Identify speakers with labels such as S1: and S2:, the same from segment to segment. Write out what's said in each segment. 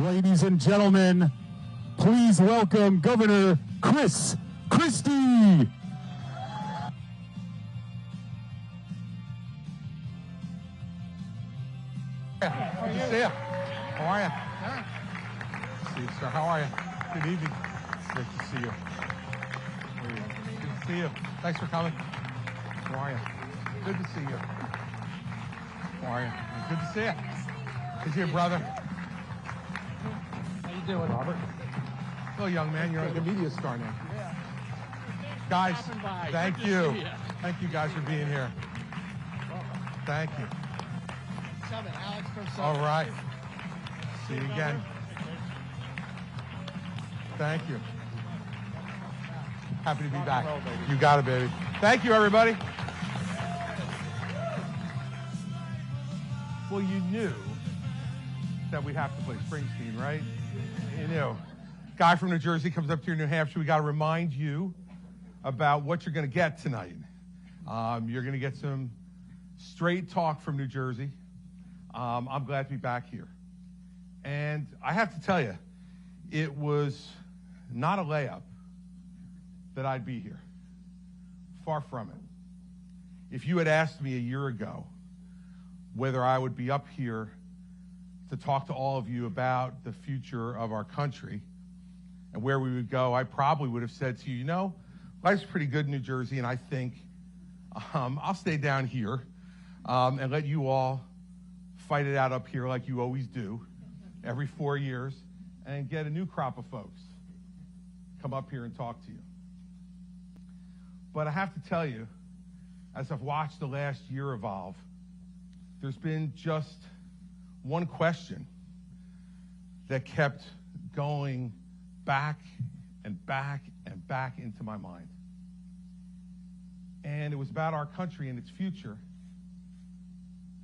S1: Ladies and gentlemen, please welcome Governor Christie.
S2: Good to see you. How are you? See you, sir. How are you? Good evening. Great to see you. Good to see you. Thanks for coming. How are you? Good to see you. How are you? Good to see you. Is he your brother?
S3: How you doing,
S2: Robert? Hello, young man. You're like a media star now.
S3: Yeah.
S2: Guys,
S3: Thank
S2: thank you. Thank you guys for being here. Thank you.
S3: Alex from Summit.
S2: All right. See you again. Thank you. Happy to be back. You got it, baby. Thank you, everybody. Well, you knew that we'd have to play Springsteen, right? You knew. Guy from New Jersey comes up here in New Hampshire. We got to remind you about what you're going to get tonight. You're going to get some straight talk from New Jersey. I'm glad to be back here. And I have to tell you, it was not a layup that I'd be here. Far from it. If you had asked me a year ago whether I would be up here to talk to all of you about the future of our country and where we would go, I probably would have said to you, you know, life's pretty good in New Jersey, and I think I'll stay down here and let you all fight it out up here like you always do every 4 years and get a new crop of folks come up here and talk to you. But I have to tell you, as I've watched the last year evolve, there's been just one question that kept going back and back and back into my mind. And it was about our country and its future.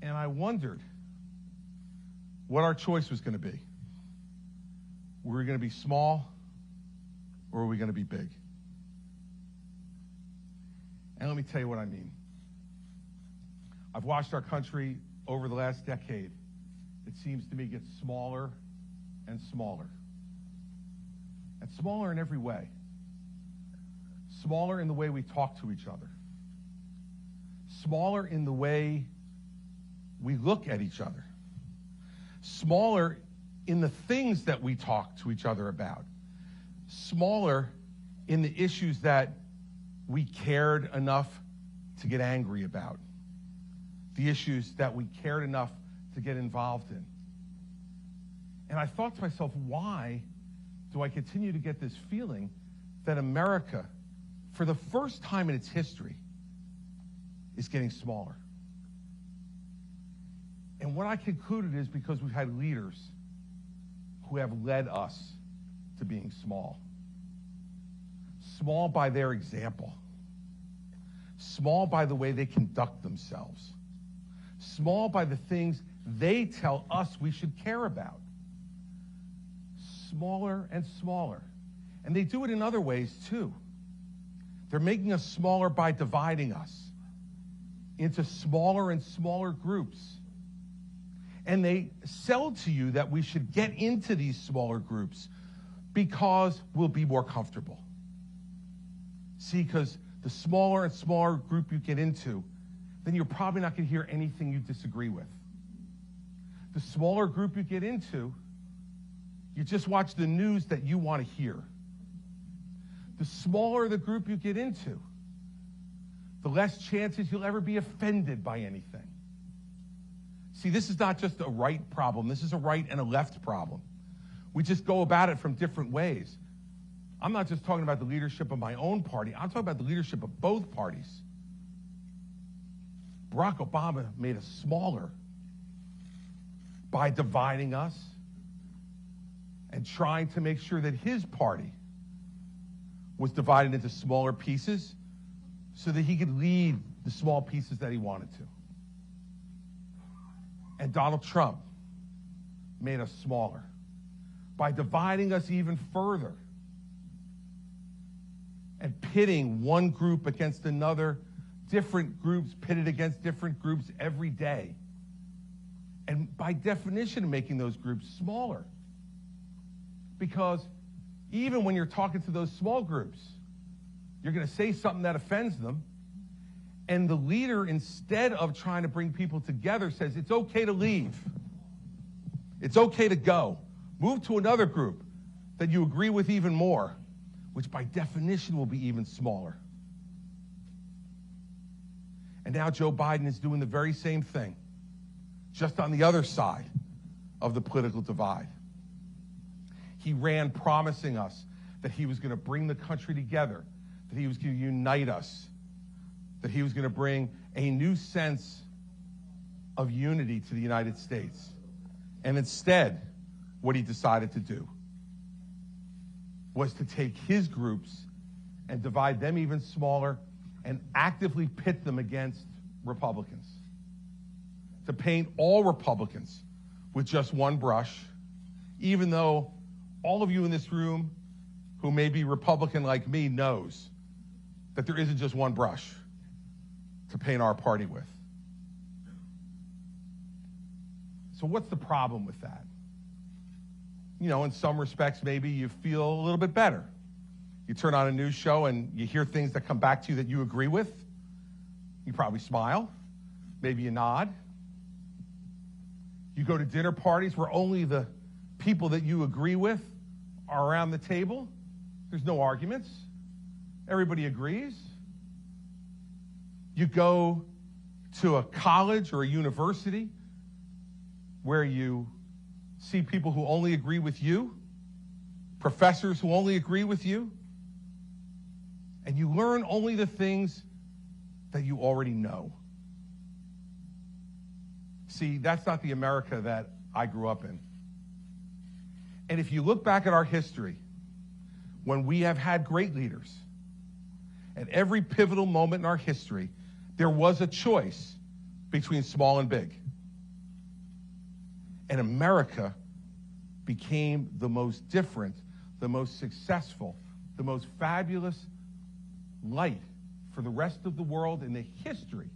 S2: And I wondered what our choice was going to be. Were we going to be small, or were we going to be big? And let me tell you what I mean. I've watched our country over the last decade. It seems to me get smaller and smaller. And smaller in every way. Smaller in the way we talk to each other. Smaller in the way we look at each other. Smaller in the things that we talk to each other about. Smaller in the issues that we cared enough to get angry about. The issues that we cared enough to get involved in. And I thought to myself, why do I continue to get this feeling that America, for the first time in its history, is getting smaller? And what I concluded is because we've had leaders who have led us to being small. Small by their example. Small by the way they conduct themselves. Small by the things they tell us we should care about. Smaller and smaller. And they do it in other ways too. They're making us smaller by dividing us into smaller and smaller groups. And they sell to you that we should get into these smaller groups because we'll be more comfortable. See, because the smaller and smaller group you get into, then you're probably not going to hear anything you disagree with. The smaller group you get into, you just watch the news that you want to hear. The smaller the group you get into, the less chances you'll ever be offended by anything. See, this is not just a right problem. This is a right and a left problem. We just go about it from different ways. I'm not just talking about the leadership of my own party. I'm talking about the leadership of both parties. Barack Obama made us smaller by dividing us and trying to make sure that his party was divided into smaller pieces so that he could lead the small pieces that he wanted to. And Donald Trump made us smaller by dividing us even further and pitting one group against another, different groups pitted against different groups every day. And by definition, making those groups smaller. Because even when you're talking to those small groups, you're going to say something that offends them. And the leader, instead of trying to bring people together, says, it's okay to leave. It's okay to go. Move to another group that you agree with even more, which by definition will be even smaller. And now Joe Biden is doing the very same thing, just on the other side of the political divide. He ran promising us that he was going to bring the country together, that he was going to unite us, that he was going to bring a new sense of unity to the United States. And instead, what he decided to do was to take his groups and divide them even smaller and actively pit them against Republicans. To paint all Republicans with just one brush, even though all of you in this room who may be Republican like me knows that there isn't just one brush to paint our party with. So what's the problem with that? You know, in some respects, maybe you feel a little bit better. You turn on a news show and you hear things that come back to you that you agree with. You probably smile. Maybe you nod. You go to dinner parties where only the people that you agree with are around the table. There's no arguments. Everybody agrees. You go to a college or a university where you see people who only agree with you, professors who only agree with you, and you learn only the things that you already know. See, that's not the America that I grew up in. And if you look back at our history, when we have had great leaders, at every pivotal moment in our history, there was a choice between small and big. And America became the most different, the most successful, the most fabulous light for the rest of the world in the history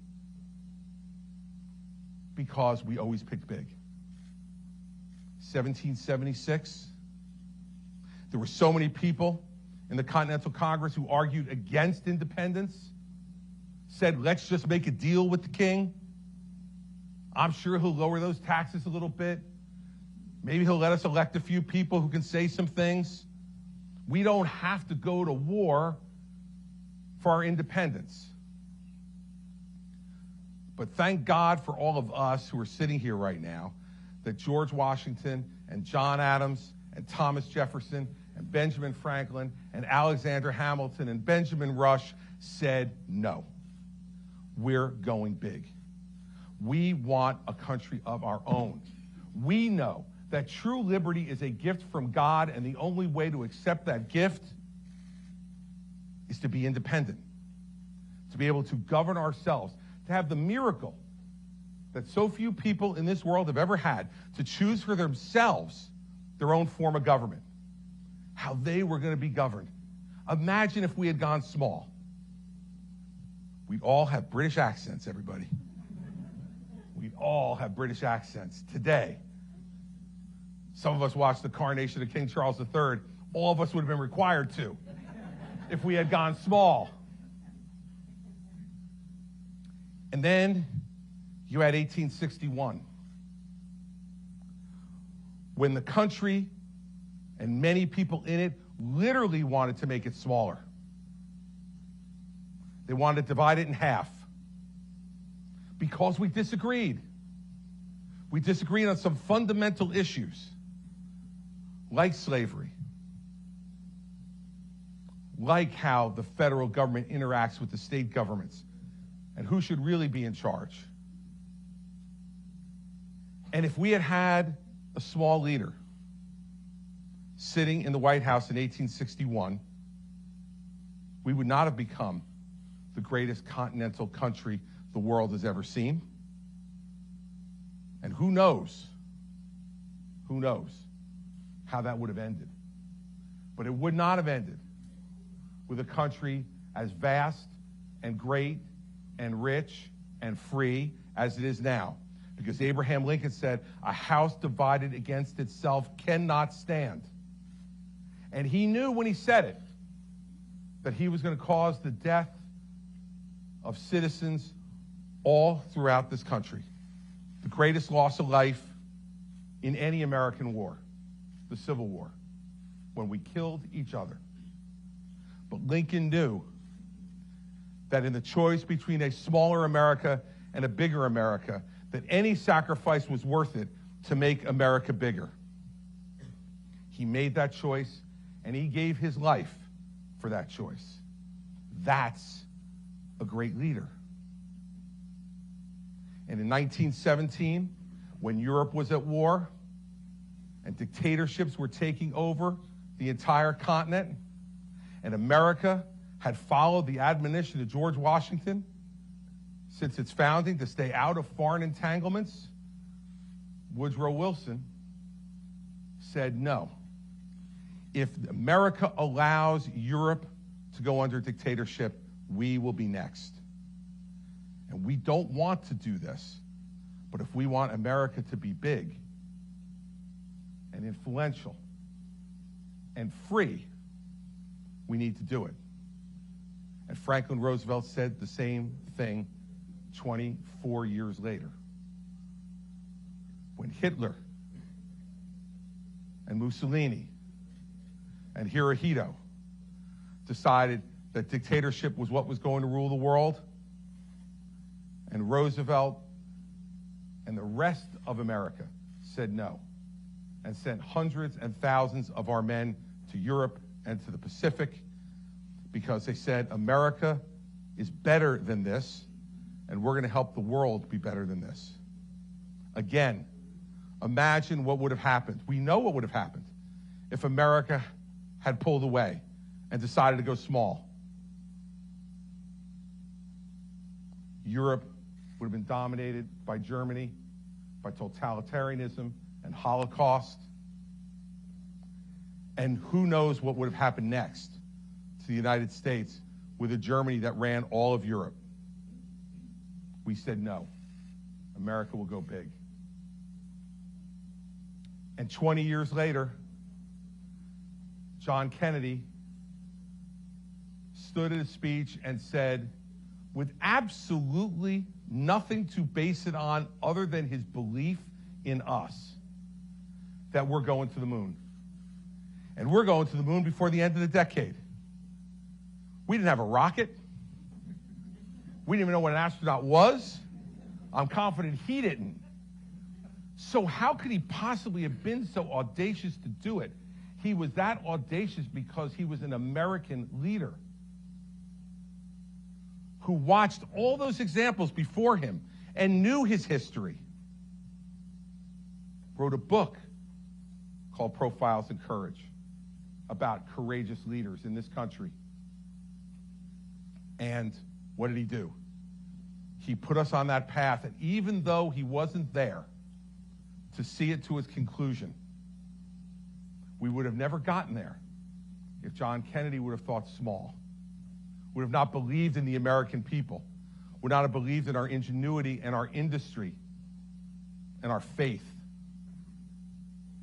S2: because we always picked big. 1776, there were so many people in the Continental Congress who argued against independence, said, let's just make a deal with the king. I'm sure he'll lower those taxes a little bit. Maybe he'll let us elect a few people who can say some things. We don't have to go to war for our independence. But thank God for all of us who are sitting here right now that George Washington and John Adams and Thomas Jefferson and Benjamin Franklin and Alexander Hamilton and Benjamin Rush said no. We're going big. We want a country of our own. We know that true liberty is a gift from God, and the only way to accept that gift is to be independent, to be able to govern ourselves, to have the miracle that so few people in this world have ever had, to choose for themselves their own form of government, how they were going to be governed. Imagine if we had gone small. We'd all have British accents, everybody. We'd all have British accents today. Some of us watched the coronation of King Charles III. All of us would have been required to if we had gone small. And then you had 1861, when the country and many people in it literally wanted to make it smaller. They wanted to divide it in half because we disagreed. We disagreed on some fundamental issues like slavery, like how the federal government interacts with the state governments, and who should really be in charge. And if we had had a small leader sitting in the White House in 1861, we would not have become the greatest continental country the world has ever seen. And who knows how that would have ended. But it would not have ended with a country as vast and great and rich and free as it is now. Because Abraham Lincoln said, a house divided against itself cannot stand. And he knew when he said it that he was going to cause the death of citizens all throughout this country. The greatest loss of life in any American war, the Civil War, when we killed each other. But Lincoln knew that in the choice between a smaller America and a bigger America, that any sacrifice was worth it to make America bigger. He made that choice, and he gave his life for that choice. That's a great leader. And in 1917, when Europe was at war and dictatorships were taking over the entire continent, and America had followed the admonition of George Washington since its founding to stay out of foreign entanglements, Woodrow Wilson said no. If America allows Europe to go under dictatorship, we will be next. And we don't want to do this, but if we want America to be big and influential and free, we need to do it. And Franklin Roosevelt said the same thing 24 years later. When Hitler and Mussolini and Hirohito decided that dictatorship was what was going to rule the world, and Roosevelt and the rest of America said no and sent hundreds and thousands of our men to Europe and to the Pacific because they said America is better than this, and we're going to help the world be better than this. Again, imagine what would have happened. We know what would have happened if America had pulled away and decided to go small. Europe would have been dominated by Germany, by totalitarianism and Holocaust. And who knows what would have happened next to the United States with a Germany that ran all of Europe. We said no. America will go big. And 20 years later, John Kennedy stood at a speech and said, with absolutely nothing to base it on other than his belief in us, that we're going to the moon. And we're going to the moon before the end of the decade. We didn't have a rocket. We didn't even know what an astronaut was. I'm confident he didn't. So how could he possibly have been so audacious to do it? He was that audacious because he was an American leader who watched all those examples before him and knew his history. Wrote a book called Profiles in Courage about courageous leaders in this country. And what did he do? He put us on that path, and even though he wasn't there to see it to its conclusion, we would have never gotten there if John Kennedy would have thought small, would have not believed in the American people, would not have believed in our ingenuity and our industry and our faith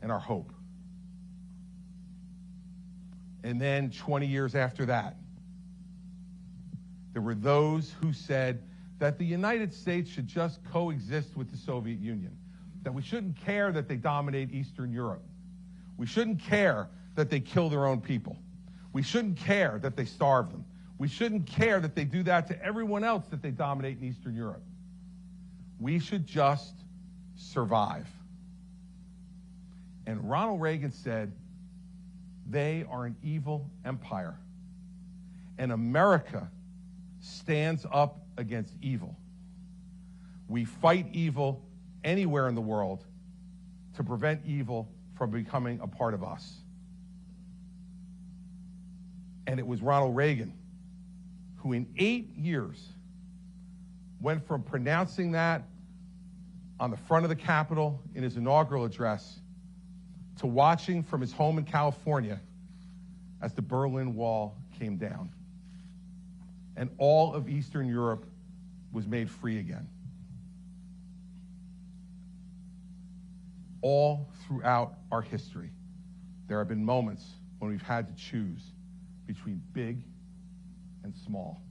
S2: and our hope. And then 20 years after that, there were those who said that the United States should just coexist with the Soviet Union, that we shouldn't care that they dominate Eastern Europe. We shouldn't care that they kill their own people. We shouldn't care that they starve them. We shouldn't care that they do that to everyone else that they dominate in Eastern Europe. We should just survive. And Ronald Reagan said, they are an evil empire, and America stands up against evil. We fight evil anywhere in the world to prevent evil from becoming a part of us. And it was Ronald Reagan who in 8 years went from pronouncing that on the front of the Capitol in his inaugural address to watching from his home in California as the Berlin Wall came down and all of Eastern Europe was made free again. All throughout our history, there have been moments when we've had to choose between big and small.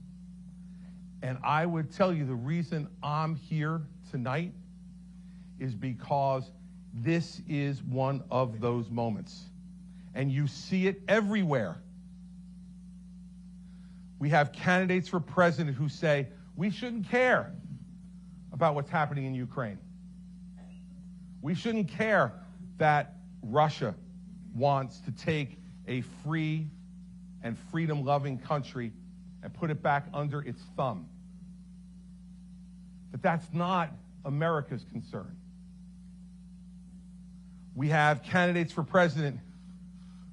S2: And I would tell you the reason I'm here tonight is because this is one of those moments. And you see it everywhere. We have candidates for president who say, we shouldn't care about what's happening in Ukraine. We shouldn't care that Russia wants to take a free and freedom-loving country and put it back under its thumb. But that's not America's concern. We have candidates for president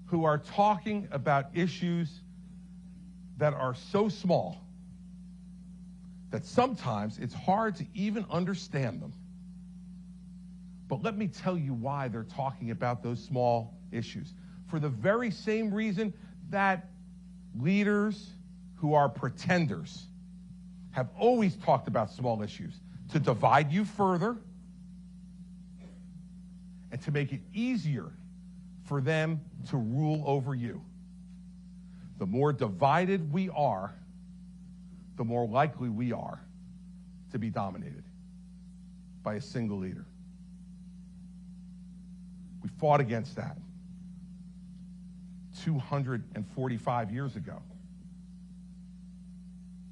S2: who are talking about issues that are so small that sometimes it's hard to even understand them. But let me tell you why they're talking about those small issues. For the very same reason that leaders who are pretenders have always talked about small issues, to divide you further and to make it easier for them to rule over you. The more divided we are, the more likely we are to be dominated by a single leader. We fought against that 245 years ago.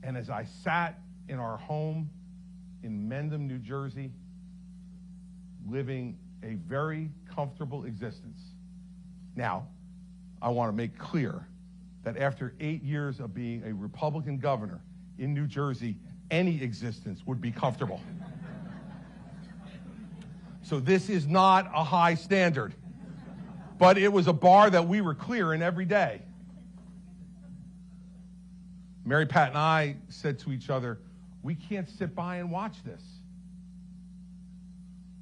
S2: And as I sat in our home in Mendham, New Jersey, living a very comfortable existence. Now, I want to make clear that after 8 years of being a Republican governor in New Jersey, any existence would be comfortable. So this is not a high standard, but it was a bar that we were clearing every day. Mary Pat and I said to each other, we can't sit by and watch this.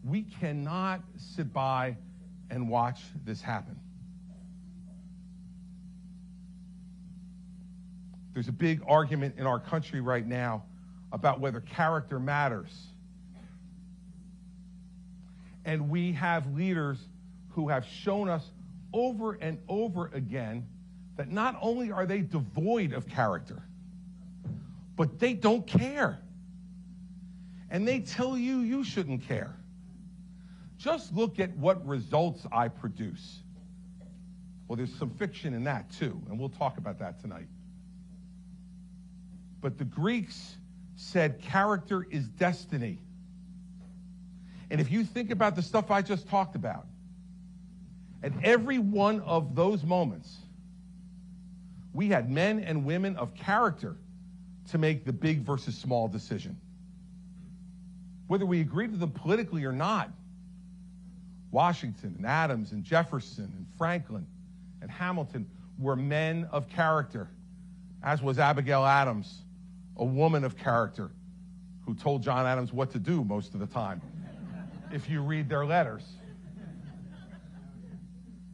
S2: We cannot sit by and watch this happen. There's a big argument in our country right now about whether character matters. And we have leaders who have shown us over and over again that not only are they devoid of character, but they don't care. And they tell you you shouldn't care. Just look at what results I produce. Well, there's some fiction in that too, and we'll talk about that tonight. But the Greeks said character is destiny. And if you think about the stuff I just talked about, at every one of those moments, we had men and women of character to make the big versus small decision. Whether we agreed with them politically or not, Washington and Adams and Jefferson and Franklin and Hamilton were men of character, as was Abigail Adams, a woman of character who told John Adams what to do most of the time, if you read their letters.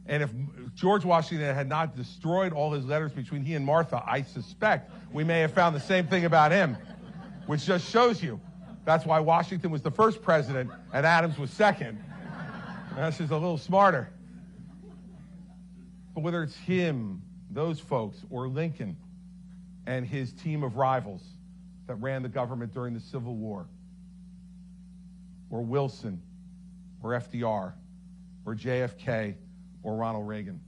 S2: And if George Washington had not destroyed all his letters between he and Martha, I suspect we may have found the same thing about him, which just shows you that's why Washington was the first president and Adams was second. That's just a little smarter. But whether it's him, those folks, or Lincoln and his team of rivals that ran the government during the Civil War, or Wilson, or FDR, or JFK, or Ronald Reagan,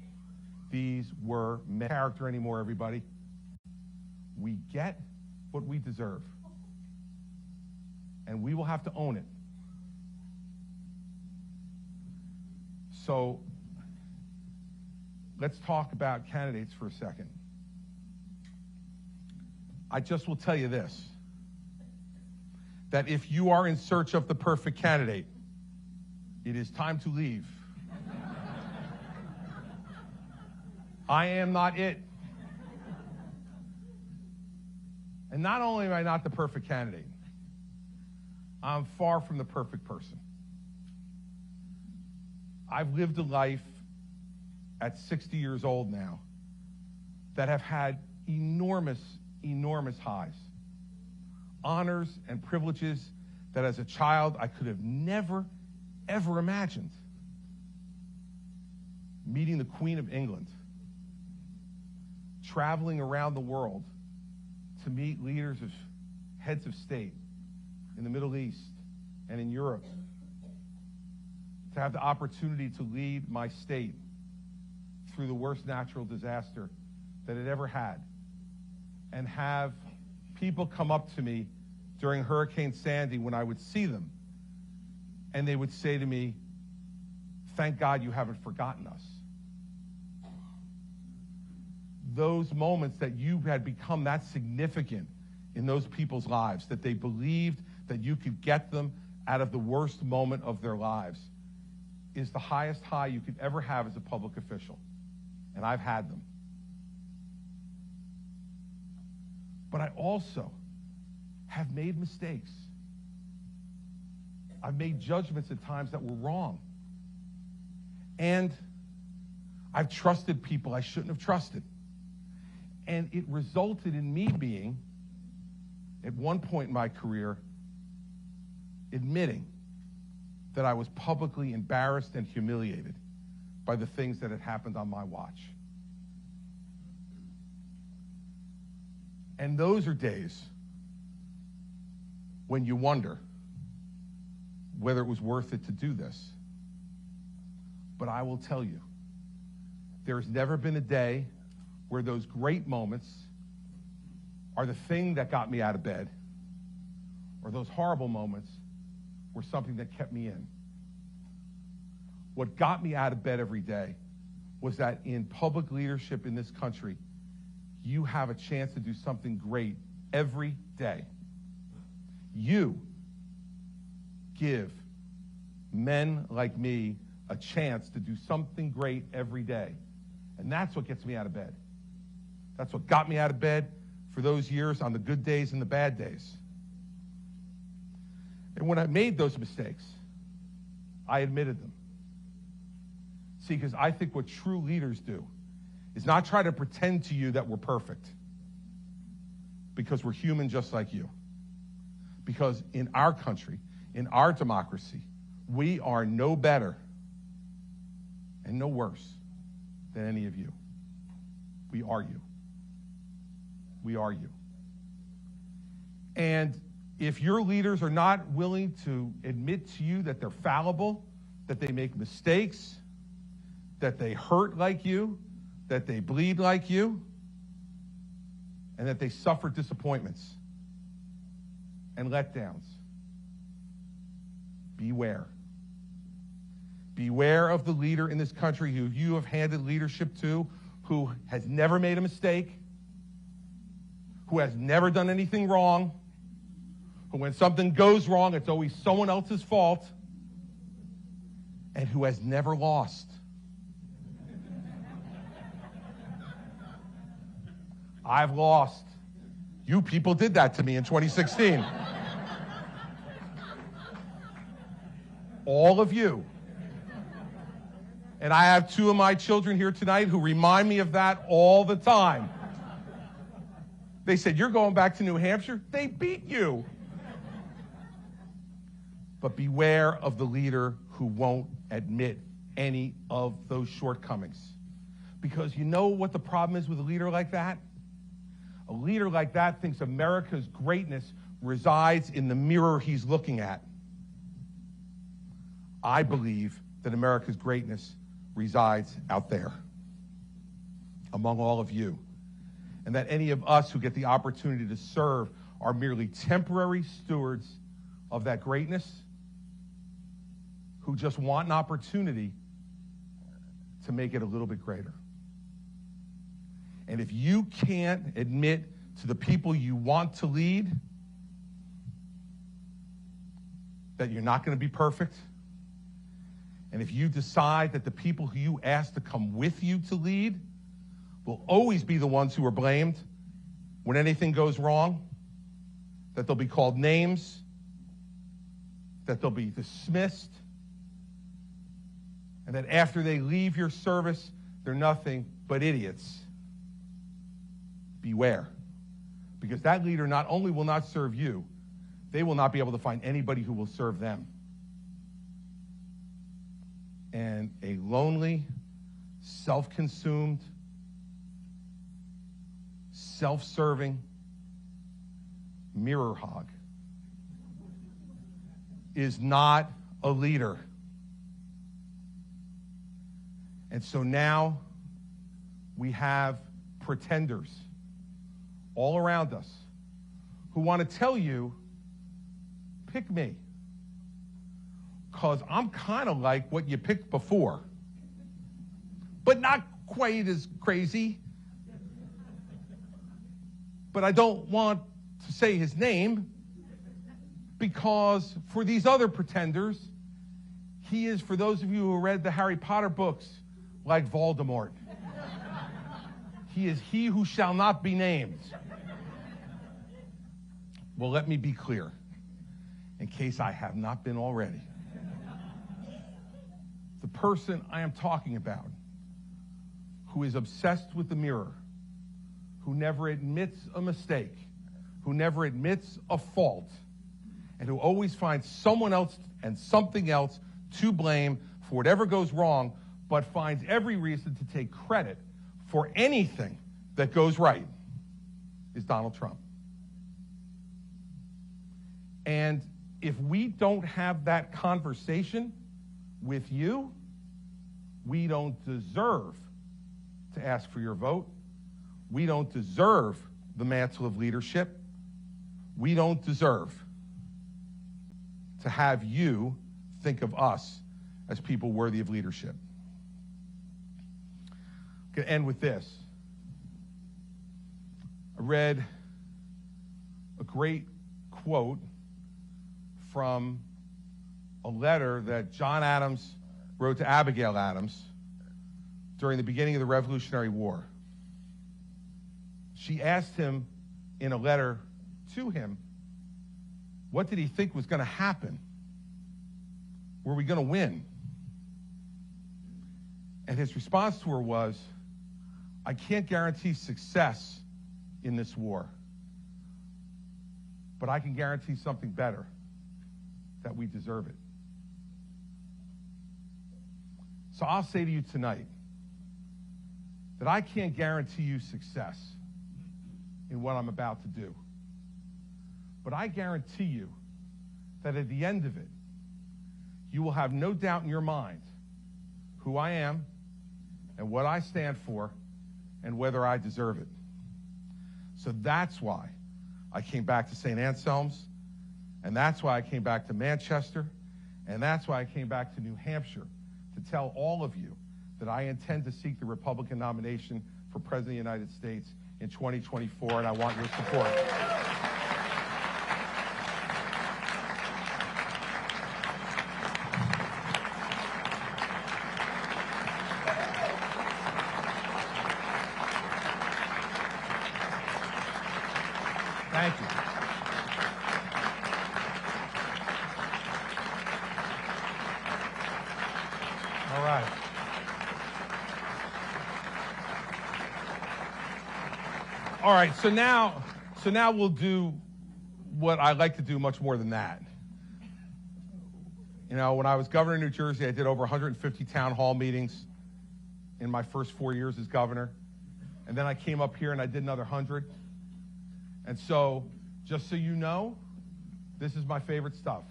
S2: these were men. Character anymore, everybody. We get what we deserve, and we will have to own it. So let's talk about candidates for a second. I just will tell you this, that if you are in search of the perfect candidate, it is time to leave. I am not it. And not only am I not the perfect candidate, I'm far from the perfect person. I've lived a life at 60 years old now that have had enormous, enormous highs. Honors and privileges that as a child I could have never, ever imagined. Meeting the Queen of England, traveling around the world to meet leaders of heads of state in the Middle East and in Europe, to have the opportunity to lead my state through the worst natural disaster that it ever had, and have people come up to me during Hurricane Sandy when I would see them, and they would say to me, "Thank God you haven't forgotten us." Those moments that you had become that significant in those people's lives, that they believed that you could get them out of the worst moment of their lives, is the highest high you could ever have as a public official. And I've had them. But I also have made mistakes. I've made judgments at times that were wrong. And I've trusted people I shouldn't have trusted. And it resulted in me being, at one point in my career, admitting that I was publicly embarrassed and humiliated by the things that had happened on my watch. And those are days when you wonder whether it was worth it to do this. But I will tell you, there's never been a day where those great moments are the thing that got me out of bed, or those horrible moments were something that kept me in. What got me out of bed every day was that in public leadership in this country, you have a chance to do something great every day. You give men like me a chance to do something great every day. And that's what gets me out of bed. That's what got me out of bed for those years, on the good days and the bad days. And when I made those mistakes, I admitted them. See, because I think what true leaders do is not try to pretend to you that we're perfect, because we're human just like you. Because in our country, in our democracy, we are no better and no worse than any of you. We are you. We are you. And if your leaders are not willing to admit to you that they're fallible, that they make mistakes, that they hurt like you, that they bleed like you, and that they suffer disappointments and letdowns, beware. Beware of the leader in this country who you have handed leadership to, who has never made a mistake, who has never done anything wrong, who when something goes wrong, it's always someone else's fault, and who has never lost. I've lost. You people did that to me in 2016. All of you. And I have two of my children here tonight who remind me of that all the time. They said, "You're going back to New Hampshire?" They beat you. But beware of the leader who won't admit any of those shortcomings. Because you know what the problem is with a leader like that? A leader like that thinks America's greatness resides in the mirror he's looking at. I believe that America's greatness resides out there, among all of you. And that any of us who get the opportunity to serve are merely temporary stewards of that greatness, who just want an opportunity to make it a little bit greater. And if you can't admit to the people you want to lead that you're not going to be perfect, and if you decide that the people who you ask to come with you to lead will always be the ones who are blamed when anything goes wrong, that they'll be called names, that they'll be dismissed, and that after they leave your service, they're nothing but idiots, beware. Because that leader not only will not serve you, they will not be able to find anybody who will serve them. And a lonely, self-consumed, self-serving mirror hog is not a leader. And so now we have pretenders all around us who want to tell you, pick me, because I'm kind of like what you picked before, but not quite as crazy. But I don't want to say his name, because for these other pretenders, he is, for those of you who read the Harry Potter books, like Voldemort. He is he who shall not be named. Well, let me be clear, in case I have not been already. The person I am talking about, who is obsessed with the mirror, who never admits a mistake, who never admits a fault, and who always finds someone else and something else to blame for whatever goes wrong, but finds every reason to take credit for anything that goes right, is Donald Trump. And if we don't have that conversation with you, we don't deserve to ask for your vote. We don't deserve the mantle of leadership. We don't deserve to have you think of us as people worthy of leadership. I'm going to end with this. I read a great quote from a letter that John Adams wrote to Abigail Adams during the beginning of the Revolutionary War. She asked him in a letter to him, what did he think was going to happen? Were we going to win? And his response to her was, I can't guarantee success in this war, but I can guarantee something better, that we deserve it. So I'll say to you tonight that I can't guarantee you success in what I'm about to do. But I guarantee you that at the end of it, you will have no doubt in your mind who I am and what I stand for and whether I deserve it. So that's why I came back to St. Anselm's, and that's why I came back to Manchester, and that's why I came back to New Hampshire to tell all of you that I intend to seek the Republican nomination for President of the United States in 2024, and I want your support. Thank you. All right. All right, so now we'll do what I like to do much more than that. You know, when I was governor of New Jersey, I did over 150 town hall meetings in my first 4 years as governor. And then I came up here and I did another 100. And so, just so you know, this is my favorite stuff.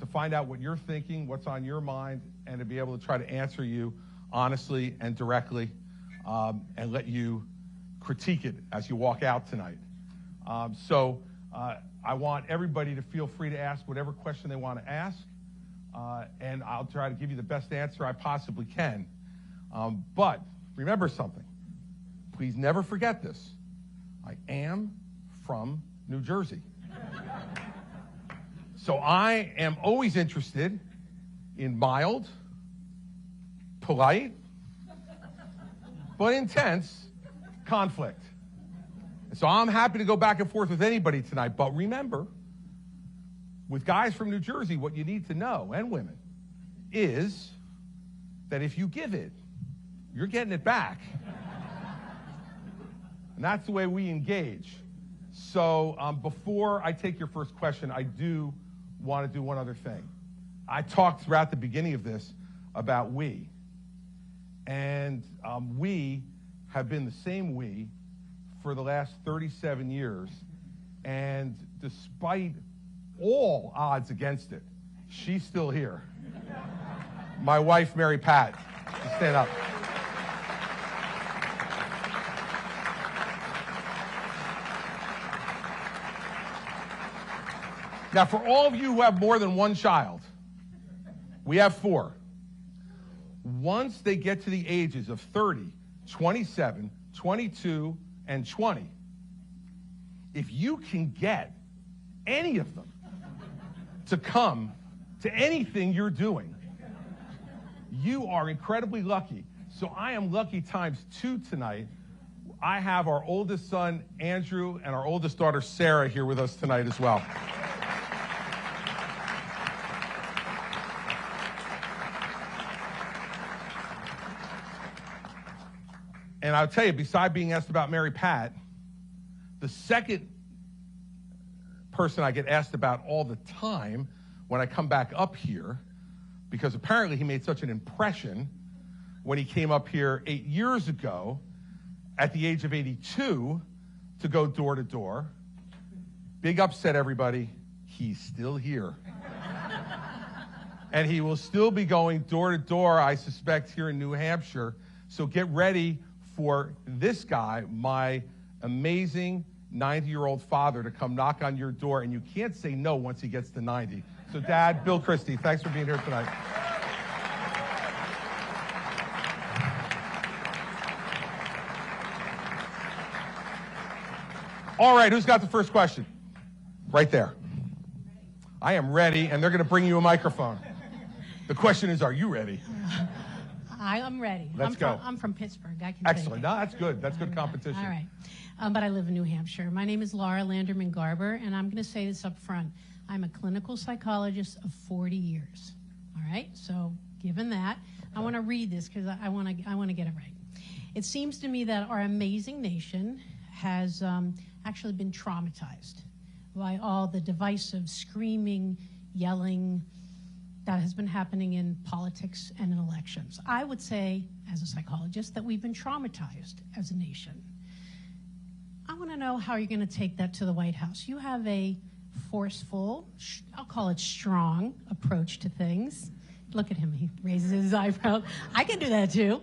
S2: To find out what you're thinking, what's on your mind, and to be able to try to answer you honestly and directly, and let you critique it as you walk out tonight. I want everybody to feel free to ask whatever question they want to ask, and I'll try to give you the best answer I possibly can. But remember something. Please never forget this. I am from New Jersey. So I am always interested in mild, polite, but intense conflict. So I'm happy to go back and forth with anybody tonight. But remember, with guys from New Jersey, what you need to know, and women, is that if you give it, you're getting it back. And that's the way we engage. So before I take your first question, I do want to do one other thing. I talked throughout the beginning of this about we. And we have been the same we for the last 37 years, and despite all odds against it, she's still here. My wife, Mary Pat. Stand up. Now, for all of you who have more than one child, we have 4. Once they get to the ages of 30, 27, 22, and 20, if you can get any of them to come to anything you're doing, you are incredibly lucky. So I am lucky times 2 tonight. I have our oldest son, Andrew, and our oldest daughter, Sarah, here with us tonight as well. And I'll tell you, besides being asked about Mary Pat, the second person I get asked about all the time when I come back up here, because apparently he made such an impression when he came up here 8 years ago at the age of 82 to go door to door. Big upset, everybody. He's still here. And he will still be going door to door, I suspect, here in New Hampshire. So get ready for this guy, my amazing 90-year-old father, to come knock on your door, and you can't say no once he gets to 90. So, Dad, Bill Christie, thanks for being here tonight. All right, who's got the first question? Right there. I am ready, and they're going to bring you a microphone. The question is, are you ready?
S4: I'm ready.
S2: Let's go.
S4: I'm from Pittsburgh. I can
S2: Excellent.
S4: take it.
S2: No, that's good. That's good competition.
S4: All right. But I live in New Hampshire. My name is Laura Landerman Garber, and I'm going to say this up front. I'm a clinical psychologist of 40 years. All right? So given that, I want to read this because I want to get it right. It seems to me that our amazing nation has actually been traumatized by all the divisive screaming, yelling, that has been happening in politics and in elections. I would say, as a psychologist, that we've been traumatized as a nation. I want to know how you're going to take that to the White House. You have a forceful, I'll call it strong, approach to things. Look at him, he raises his eyebrows. I can do that too.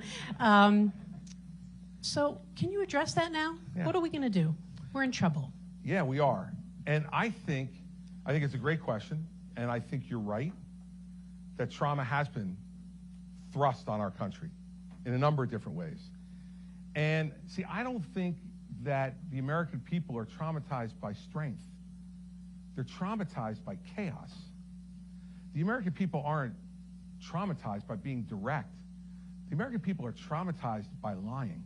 S4: So can you address that now?
S2: Yeah.
S4: What are we going to do? We're in trouble.
S2: Yeah, we are. And I think it's a great question, and I think you're right that trauma has been thrust on our country in a number of different ways. And see, I don't think that the American people are traumatized by strength. They're traumatized by chaos. The American people aren't traumatized by being direct. The American people are traumatized by lying.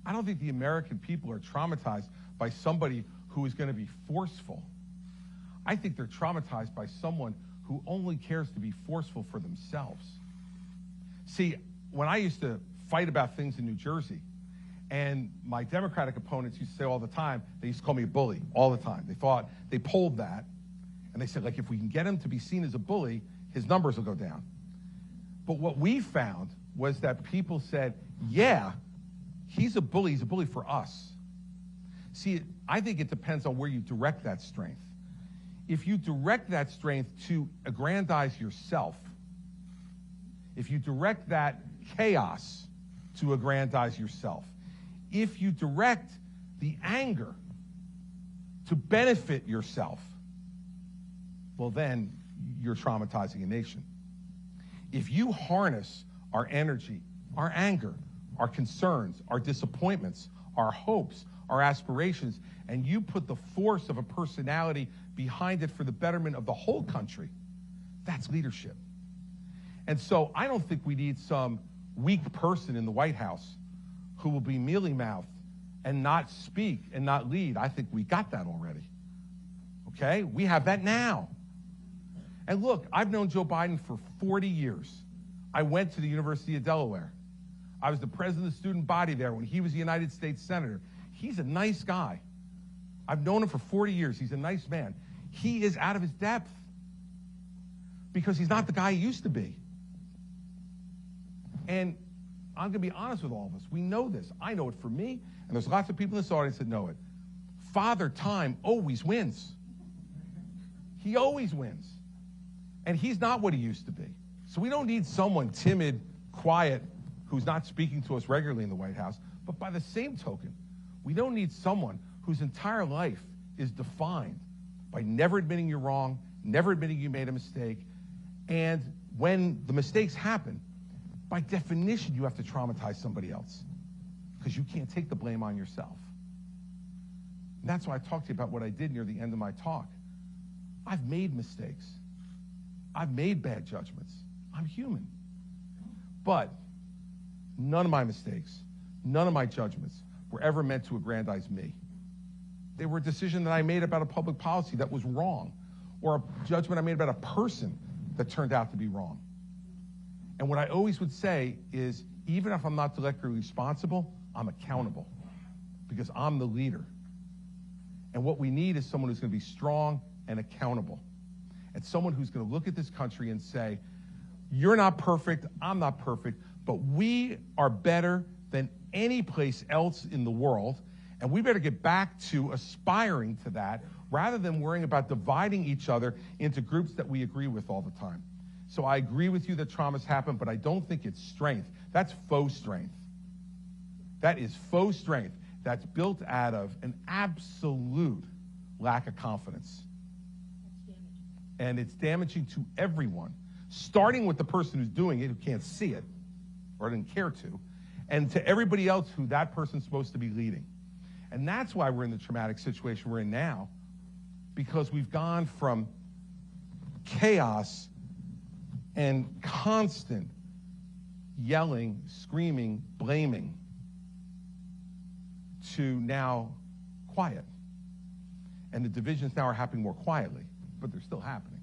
S2: I don't think the American people are traumatized by somebody who is going to be forceful. I think they're traumatized by someone who only cares to be forceful for themselves. See, when I used to fight about things in New Jersey, and my Democratic opponents used to say all the time, they used to call me a bully all the time. They polled that, and they said, like, if we can get him to be seen as a bully, his numbers will go down. But what we found was that people said, yeah, he's a bully for us. See, I think it depends on where you direct that strength. If you direct that strength to aggrandize yourself, if you direct that chaos to aggrandize yourself, if you direct the anger to benefit yourself, well, then you're traumatizing a nation. If you harness our energy, our anger, our concerns, our disappointments, our hopes, our aspirations, and you put the force of a personality behind it for the betterment of the whole country, that's leadership. And so I don't think we need some weak person in the White House who will be mealy-mouthed and not speak and not lead. I think we got that already. Okay? We have that now. And look, I've known Joe Biden for 40 years. I went to the University of Delaware. I was the president of the student body there when he was a United States Senator. He's a nice guy. I've known him for 40 years. He's a nice man. He is out of his depth because he's not the guy he used to be. And I'm going to be honest with all of us. We know this. I know it for me, and there's lots of people in this audience that know it. Father Time always wins. He always wins. And he's not what he used to be. So we don't need someone timid, quiet, who's not speaking to us regularly in the White House. But by the same token, we don't need someone whose entire life is defined by never admitting you're wrong, never admitting you made a mistake. And when the mistakes happen, by definition, you have to traumatize somebody else because you can't take the blame on yourself. And that's why I talked to you about what I did near the end of my talk. I've made mistakes. I've made bad judgments. I'm human. But none of my mistakes, none of my judgments were ever meant to aggrandize me. They were a decision that I made about a public policy that was wrong, or a judgment I made about a person that turned out to be wrong. And what I always would say is, even if I'm not directly responsible, I'm accountable because I'm the leader. And what we need is someone who's going to be strong and accountable, and someone who's going to look at this country and say, you're not perfect, I'm not perfect, but we are better than any place else in the world, and we better get back to aspiring to that rather than worrying about dividing each other into groups that we agree with all the time. So I agree with you that traumas happen, but I don't think it's strength. That's faux strength. That is faux strength. That's built out of an absolute lack of confidence. And it's damaging to everyone, starting with the person who's doing it, who can't see it or didn't care to, and to everybody else who that person's supposed to be leading. And that's why we're in the traumatic situation we're in now, because we've gone from chaos and constant yelling, screaming, blaming to now quiet. And the divisions now are happening more quietly, but they're still happening.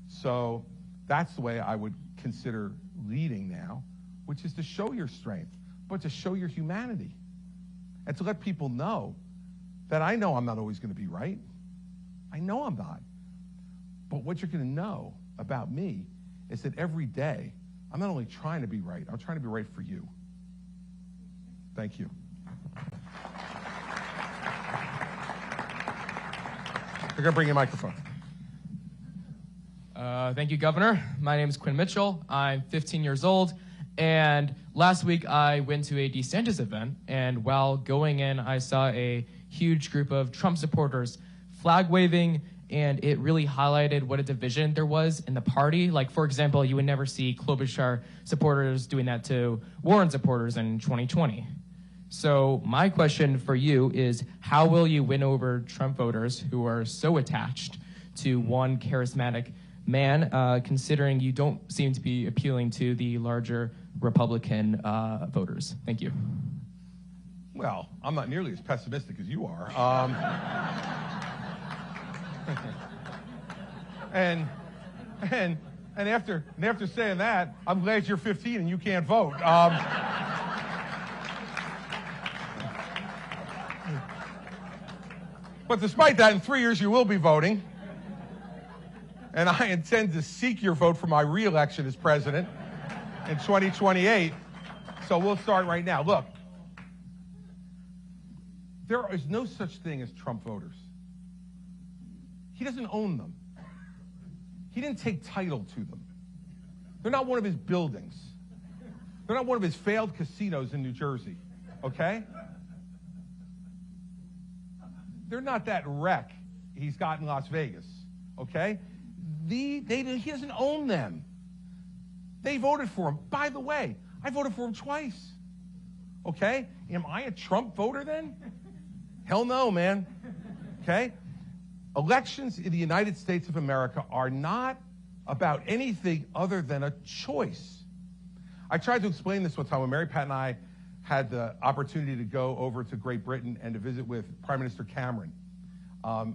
S2: So that's the way I would consider leading now, which is to show your strength, but to show your humanity. And to let people know that I know I'm not always going to be right. I know I'm not. But what you're going to know about me is that every day, I'm not only trying to be right, I'm trying to be right for you. Thank you. They're going to bring you a microphone.
S5: Thank you, Governor. My name is Quinn Mitchell. I'm 15 years old. And last week, I went to a DeSantis event. And while going in, I saw a huge group of Trump supporters flag waving. And it really highlighted what a division there was in the party. Like, for example, you would never see Klobuchar supporters doing that to Warren supporters in 2020. So my question for you is, how will you win over Trump voters who are so attached to one charismatic man, considering you don't seem to be appealing to the larger Republican voters? Thank you.
S2: Well, I'm not nearly as pessimistic as you are. And after saying that, I'm glad you're 15 and you can't vote. But despite that, in 3 years you will be voting. And I intend to seek your vote for my re-election as president in 2028. So we'll start right now. Look, there is no such thing as Trump voters. He doesn't own them. He didn't take title to them. They're not one of his buildings. They're not one of his failed casinos in New Jersey, okay? They're not that wreck he's got in Las Vegas, okay? He doesn't own them. They voted for him. By the way, I voted for him twice, okay? Am I a Trump voter then? Hell no, man, okay? Elections in the United States of America are not about anything other than a choice. I tried to explain this one time when Mary Pat and I had the opportunity to go over to Great Britain and to visit with Prime Minister Cameron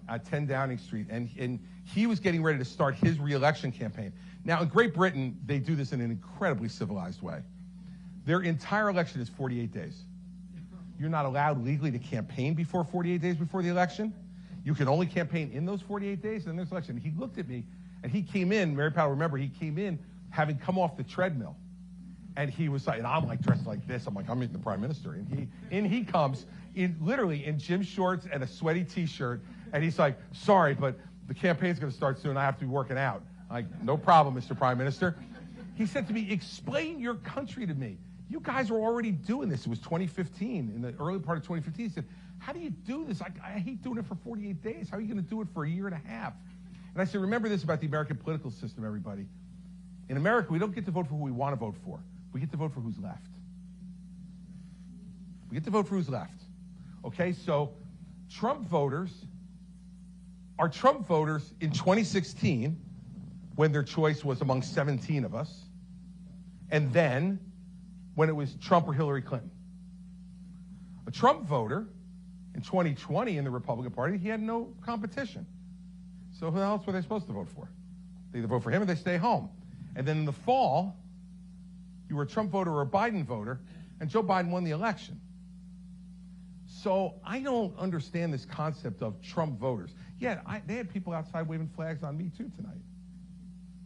S2: at 10 Downing Street. And he was getting ready to start his re-election campaign. Now, in Great Britain, they do this in an incredibly civilized way. Their entire election is 48 days. You're not allowed legally to campaign before 48 days before the election. You can only campaign in those 48 days, and there's election. He looked at me, and he came in, Mary Pat, remember, he came in having come off the treadmill. And he was like, and I'm like dressed like this. I'm like, I'm meeting the prime minister. And he comes literally in gym shorts and a sweaty T-shirt. And he's like, sorry, but the campaign's going to start soon. I have to be working out. I'm like, no problem, Mr. Prime Minister. He said to me, explain your country to me. You guys are already doing this. It was 2015, in the early part of 2015. He said, how do you do this? I hate doing it for 48 days. How are you going to do it for a year and a half? And I said, remember this about the American political system, everybody. In America, we don't get to vote for who we want to vote for. We get to vote for who's left. We get to vote for who's left. Okay, so Trump voters are Trump voters in 2016 when their choice was among 17 of us, and then when it was Trump or Hillary Clinton. A Trump voter in 2020 in the Republican Party, he had no competition. So who else were they supposed to vote for? They either vote for him or they stay home. And then in the fall, you were a Trump voter or a Biden voter, and Joe Biden won the election. So I don't understand this concept of Trump voters. Yeah, they had people outside waving flags on me too tonight.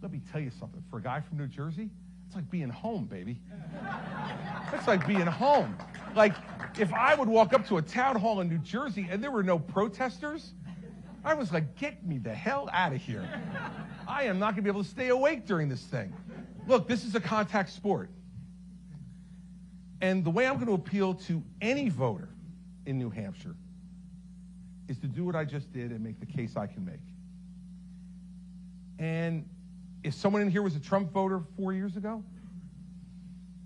S2: Let me tell you something. For a guy from New Jersey, it's like being home, baby. It's like being home. Like, if I would walk up to a town hall in New Jersey and there were no protesters, I was like, get me the hell out of here. I am not going to be able to stay awake during this thing. Look, this is a contact sport. And the way I'm going to appeal to any voter in New Hampshire is to do what I just did and make the case I can make. And if someone in here was a Trump voter 4 years ago,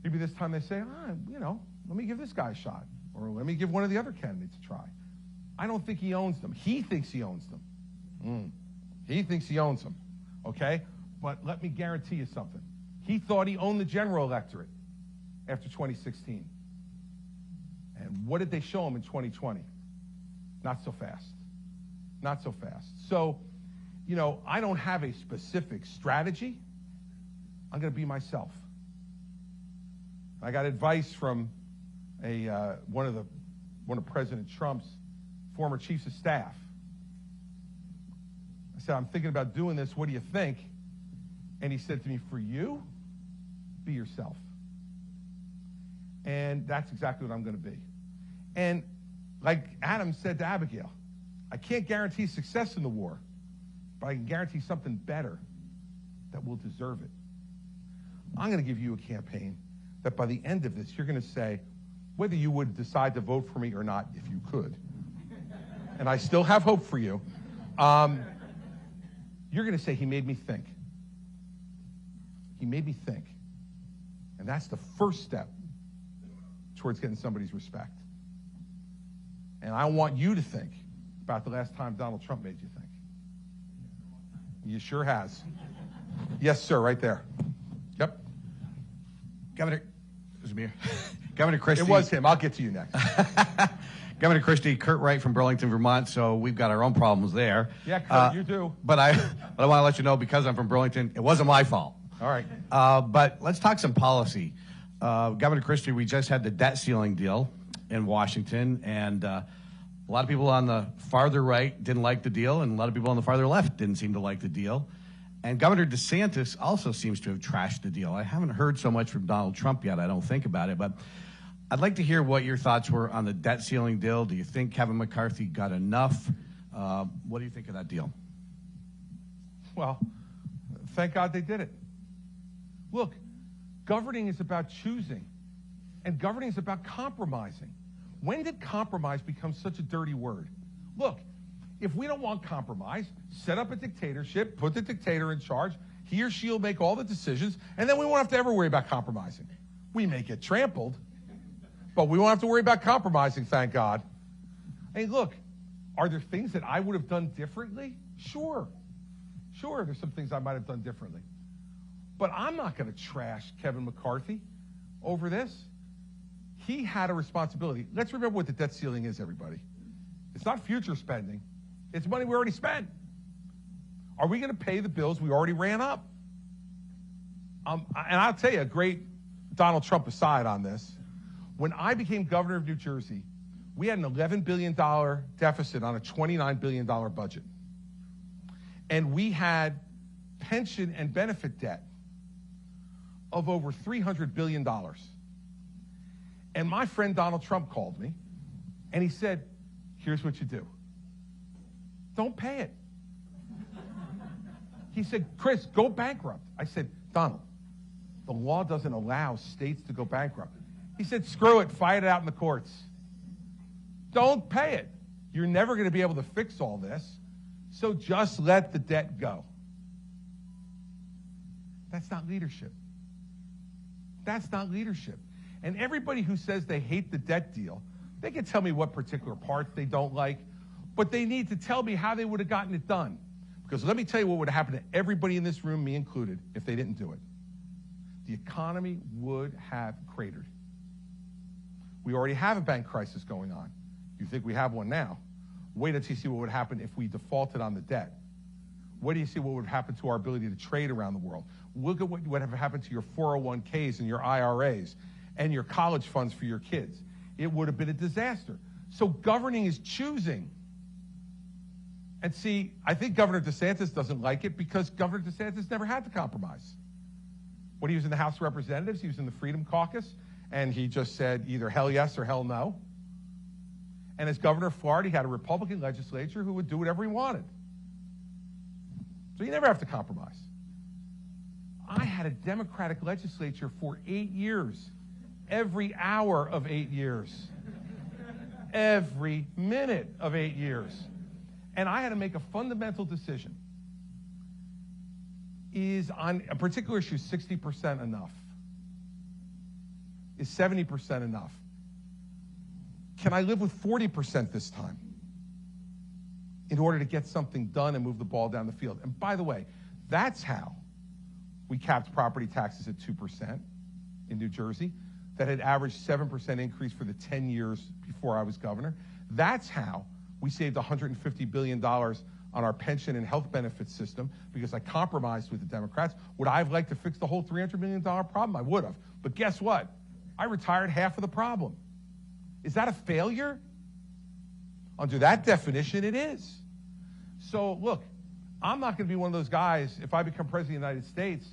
S2: maybe this time they say, let me give this guy a shot, or let me give one of the other candidates a try. I don't think he owns them. He thinks he owns them. He thinks he owns them, okay? But let me guarantee you something. He thought he owned the general electorate after 2016. And what did they show him in 2020? Not so fast. Not so fast. So, I don't have a specific strategy. I'm going to be myself. I got advice from one of President Trump's former chiefs of staff. I said, I'm thinking about doing this. What do you think? And he said to me, for you, be yourself. And that's exactly what I'm going to be. And like Adam said to Abigail, I can't guarantee success in the war, but I can guarantee something better that will deserve it. I'm going to give you a campaign that by the end of this, you're going to say, whether you would decide to vote for me or not, if you could, and I still have hope for you, you're going to say, he made me think. He made me think. And that's the first step towards getting somebody's respect. And I want you to think about the last time Donald Trump made you think. You sure has. Yes, sir, right there. Yep.
S6: Governor Christie.
S2: It was him. I'll get to you next.
S6: Governor Christie, Kurt Wright from Burlington, Vermont, so we've got our own problems there.
S2: Yeah, Kurt, you do.
S6: But I want to let you know, because I'm from Burlington, it wasn't my fault.
S2: All right.
S6: But let's talk some policy. Governor Christie, we just had the debt ceiling deal in Washington, and a lot of people on the farther right didn't like the deal, and a lot of people on the farther left didn't seem to like the deal. And Governor DeSantis also seems to have trashed the deal. I haven't heard so much from Donald Trump yet, I don't think about it, but I'd like to hear what your thoughts were on the debt ceiling deal. Do you think Kevin McCarthy got enough? What do you think of that deal?
S2: Well, thank God they did it. Look, governing is about choosing, and governing is about compromising. When did compromise become such a dirty word? Look, if we don't want compromise, set up a dictatorship, put the dictator in charge, he or she will make all the decisions, and then we won't have to ever worry about compromising. We may get trampled, but we won't have to worry about compromising, thank God. Hey, look, are there things that I would have done differently? Sure. Sure, there's some things I might have done differently. But I'm not going to trash Kevin McCarthy over this. He had a responsibility. Let's remember what the debt ceiling is, everybody. It's not future spending. It's money we already spent. Are we going to pay the bills we already ran up? And I'll tell you a great Donald Trump aside on this. When I became governor of New Jersey, we had an $11 billion deficit on a $29 billion budget. And we had pension and benefit debt of over $300 billion. And my friend Donald Trump called me, and he said, here's what you do. Don't pay it. He said, Chris, go bankrupt. I said, Donald, the law doesn't allow states to go bankrupt. He said, screw it, fight it out in the courts. Don't pay it. You're never going to be able to fix all this, so just let the debt go. That's not leadership. That's not leadership. And everybody who says they hate the debt deal, they can tell me what particular parts they don't like, but they need to tell me how they would have gotten it done. Because let me tell you what would have happened to everybody in this room, me included, if they didn't do it. The economy would have cratered. We already have a bank crisis going on. You think we have one now. Wait until you see what would happen if we defaulted on the debt. Wait till you see what would happen to our ability to trade around the world. Look at what would have happened to your 401ks and your IRAs and your college funds for your kids. It would have been a disaster. So governing is choosing. And see, I think Governor DeSantis doesn't like it because Governor DeSantis never had to compromise. When he was in the House of Representatives, he was in the Freedom Caucus, and he just said either hell yes or hell no. And as governor of Florida, he had a Republican legislature who would do whatever he wanted. So you never have to compromise. I had a Democratic legislature for 8 years. Every hour of 8 years. Every minute of 8 years. And I had to make a fundamental decision. Is on a particular issue 60% enough? Is 70% enough? Can I live with 40% this time in order to get something done and move the ball down the field? And by the way, that's how we capped property taxes at 2% in New Jersey. That had averaged 7% increase for the 10 years before I was governor. That's how we saved $150 billion on our pension and health benefits system because I compromised with the Democrats. Would I have liked to fix the whole $300 million problem? I would have. But guess what? I retired half of the problem. Is that a failure? Under that definition, it is. So look, I'm not going to be one of those guys, if I become president of the United States,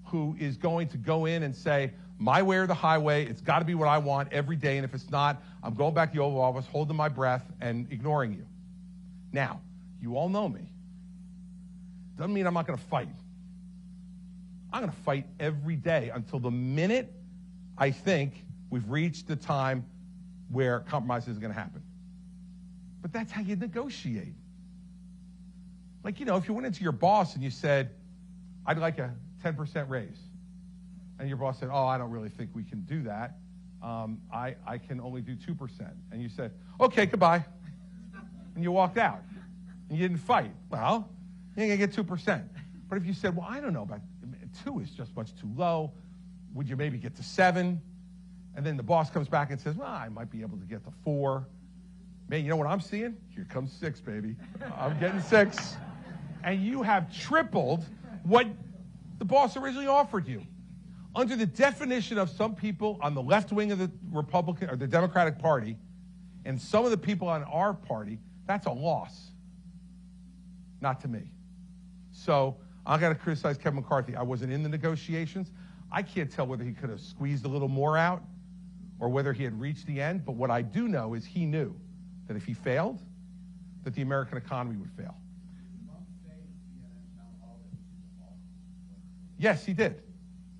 S2: who is going to go in and say, my way or the highway, it's got to be what I want every day, and if it's not, I'm going back to the Oval Office, holding my breath, and ignoring you. Now, you all know me. Doesn't mean I'm not going to fight. I'm going to fight every day until the minute I think we've reached the time where compromise is going to happen. But that's how you negotiate. Like, you know, if you went into your boss and you said, I'd like a 10% raise. And your boss said, oh, I don't really think we can do that. I can only do 2%. And you said, okay, goodbye. And you walked out. And you didn't fight. Well, you ain't going to get 2%. But if you said, well, I don't know, about 2 is just much too low. Would you maybe get to 7? And then the boss comes back and says, well, I might be able to get to 4. Man, you know what I'm seeing? Here comes 6, baby. I'm getting 6. And you have tripled what the boss originally offered you. Under the definition of some people on the left wing of the Republican or the Democratic Party and some of the people on our party, that's a loss. Not to me. So I got to criticize Kevin McCarthy. I wasn't in the negotiations. I can't tell whether he could have squeezed a little more out or whether he had reached the end. But what I do know is he knew that if he failed, that the American economy would fail. Yes, he did.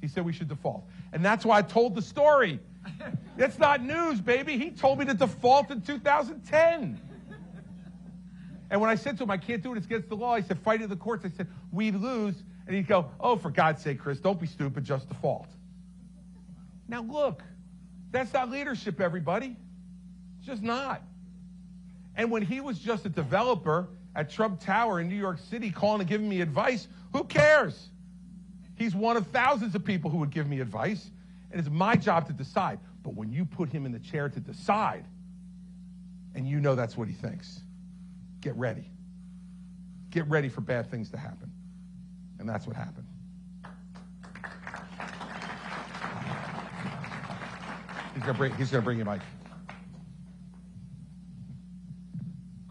S2: He said we should default. And that's why I told the story. That's not news, baby. He told me to default in 2010. And when I said to him, I can't do it, it's against the law, he said, fight it in the courts. I said, we lose. And he'd go, oh, for God's sake, Chris, don't be stupid, just default. Now, look, that's not leadership, everybody. It's just not. And when he was just a developer at Trump Tower in New York City calling and giving me advice, who cares? He's one of thousands of people who would give me advice, and it's my job to decide. But when you put him in the chair to decide, and you know that's what he thinks, get ready. Get ready for bad things to happen. And that's what happened. He's going to bring you, Mike.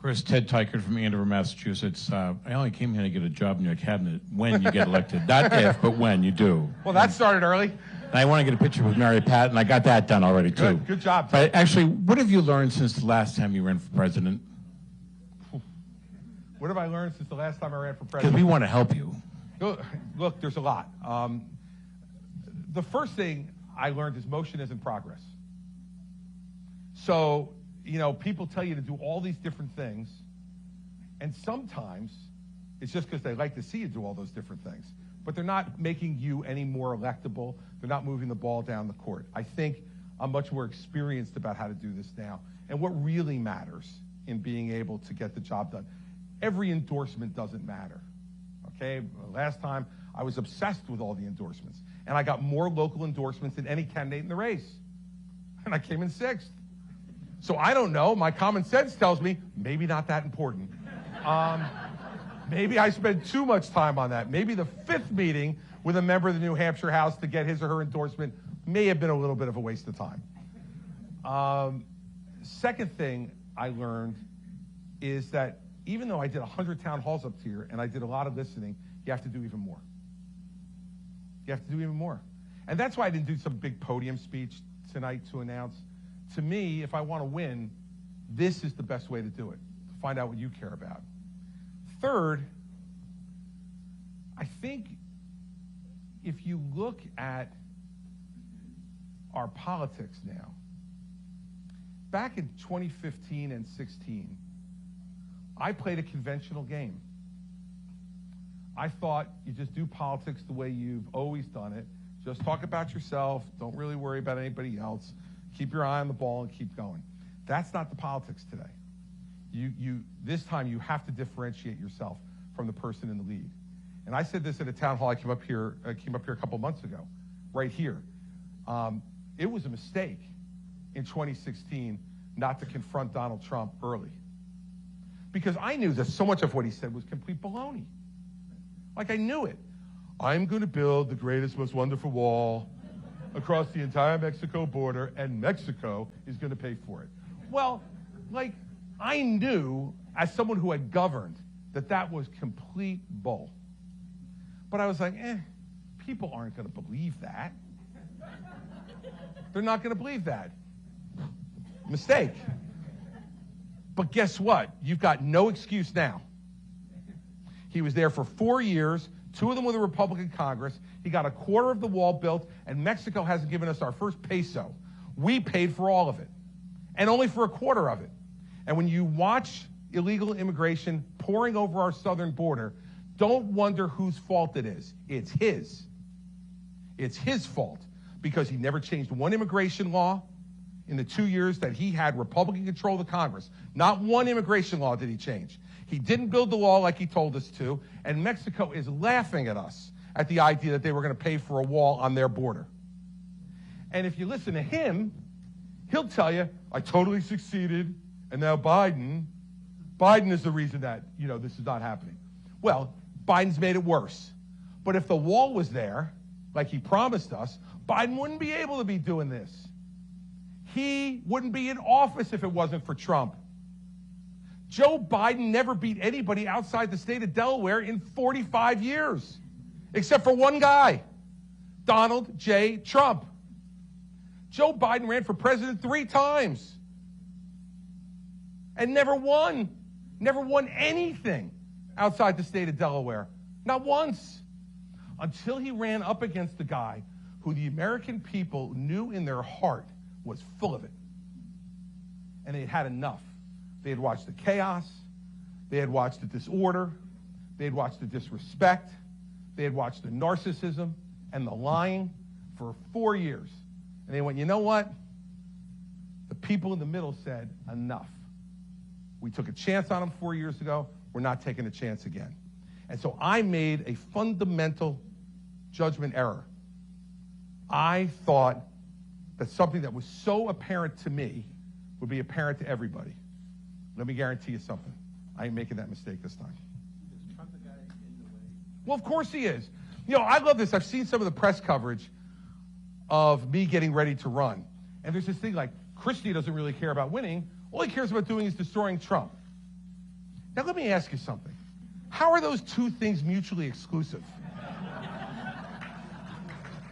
S7: Chris, Ted Tykert from Andover, Massachusetts. I only came here to get a job in your cabinet when you get elected. Not if, but when you do.
S2: Well, that started early.
S7: And I want to get a picture with Mary Pat, and I got that done already, too.
S2: Good job.
S7: But actually, what have you learned since the last time you ran for president?
S2: What have I learned since the last time I ran for
S7: Because
S2: president?
S7: we want to help you.
S2: Look, there's a lot. The first thing I learned is motion isn't progress. So, people tell you to do all these different things, and sometimes it's just because they like to see you do all those different things. But they're not making you any more electable. They're not moving the ball down the court. I think I'm much more experienced about how to do this now and what really matters in being able to get the job done. Every endorsement doesn't matter, okay? Last time, I was obsessed with all the endorsements, and I got more local endorsements than any candidate in the race, and I came in 6th. So I don't know. My common sense tells me maybe not that important. Maybe I spent too much time on that. Maybe the 5th meeting with a member of the New Hampshire House to get his or her endorsement may have been a little bit of a waste of time. Second thing I learned is that even though I did 100 town halls up here and I did a lot of listening, you have to do even more. You have to do even more. And that's why I didn't do some big podium speech tonight to announce. To me, if I want to win, this is the best way to do it, to find out what you care about. Third, I think if you look at our politics now, back in 2015 and 16, I played a conventional game. I thought you just do politics the way you've always done it. Just talk about yourself. Don't really worry about anybody else. Keep your eye on the ball and keep going. That's not the politics today. This time you have to differentiate yourself from the person in the lead. And I said this at a town hall I came up here a couple months ago, right here. It was a mistake in 2016 not to confront Donald Trump early. Because I knew that so much of what he said was complete baloney. Like, I knew it. I'm going to build the greatest, most wonderful wall across the entire Mexico border, and Mexico is going to pay for it. Well, like, I knew, as someone who had governed, that was complete bull. But I was like, people aren't going to believe that. They're not going to believe that. Mistake. But guess what? You've got no excuse now. He was there for 4 years, 2 of them with a Republican Congress. He got a quarter of the wall built, and Mexico hasn't given us our first peso. We paid for all of it, and only for a quarter of it. And when you watch illegal immigration pouring over our southern border, don't wonder whose fault it is. It's his. It's his fault, because he never changed one immigration law in the 2 years that he had Republican control of the Congress. Not one immigration law did he change. He didn't build the wall like he told us to, and Mexico is laughing at us at the idea that they were going to pay for a wall on their border. And if you listen to him, he'll tell you, I totally succeeded, and now Biden is the reason that, this is not happening. Well, Biden's made it worse. But if the wall was there, like he promised us, Biden wouldn't be able to be doing this. He wouldn't be in office if it wasn't for Trump. Joe Biden never beat anybody outside the state of Delaware in 45 years, except for one guy, Donald J. Trump. Joe Biden ran for president 3 times and never won anything outside the state of Delaware, not once, until he ran up against the guy who the American people knew in their heart was full of it. And they had enough. They had watched the chaos. They had watched the disorder. They had watched the disrespect. They had watched the narcissism and the lying for 4 years. And they went, you know what? The people in the middle said, enough. We took a chance on them 4 years ago. We're not taking a chance again. And so I made a fundamental judgment error. I thought that something that was so apparent to me would be apparent to everybody. Let me guarantee you something. I ain't making that mistake this time.
S7: Is Trump the guy in the way?
S2: Well, of course he is. I love this. I've seen some of the press coverage of me getting ready to run. And there's this thing like, Christie doesn't really care about winning. All he cares about doing is destroying Trump. Now, let me ask you something. How are those two things mutually exclusive?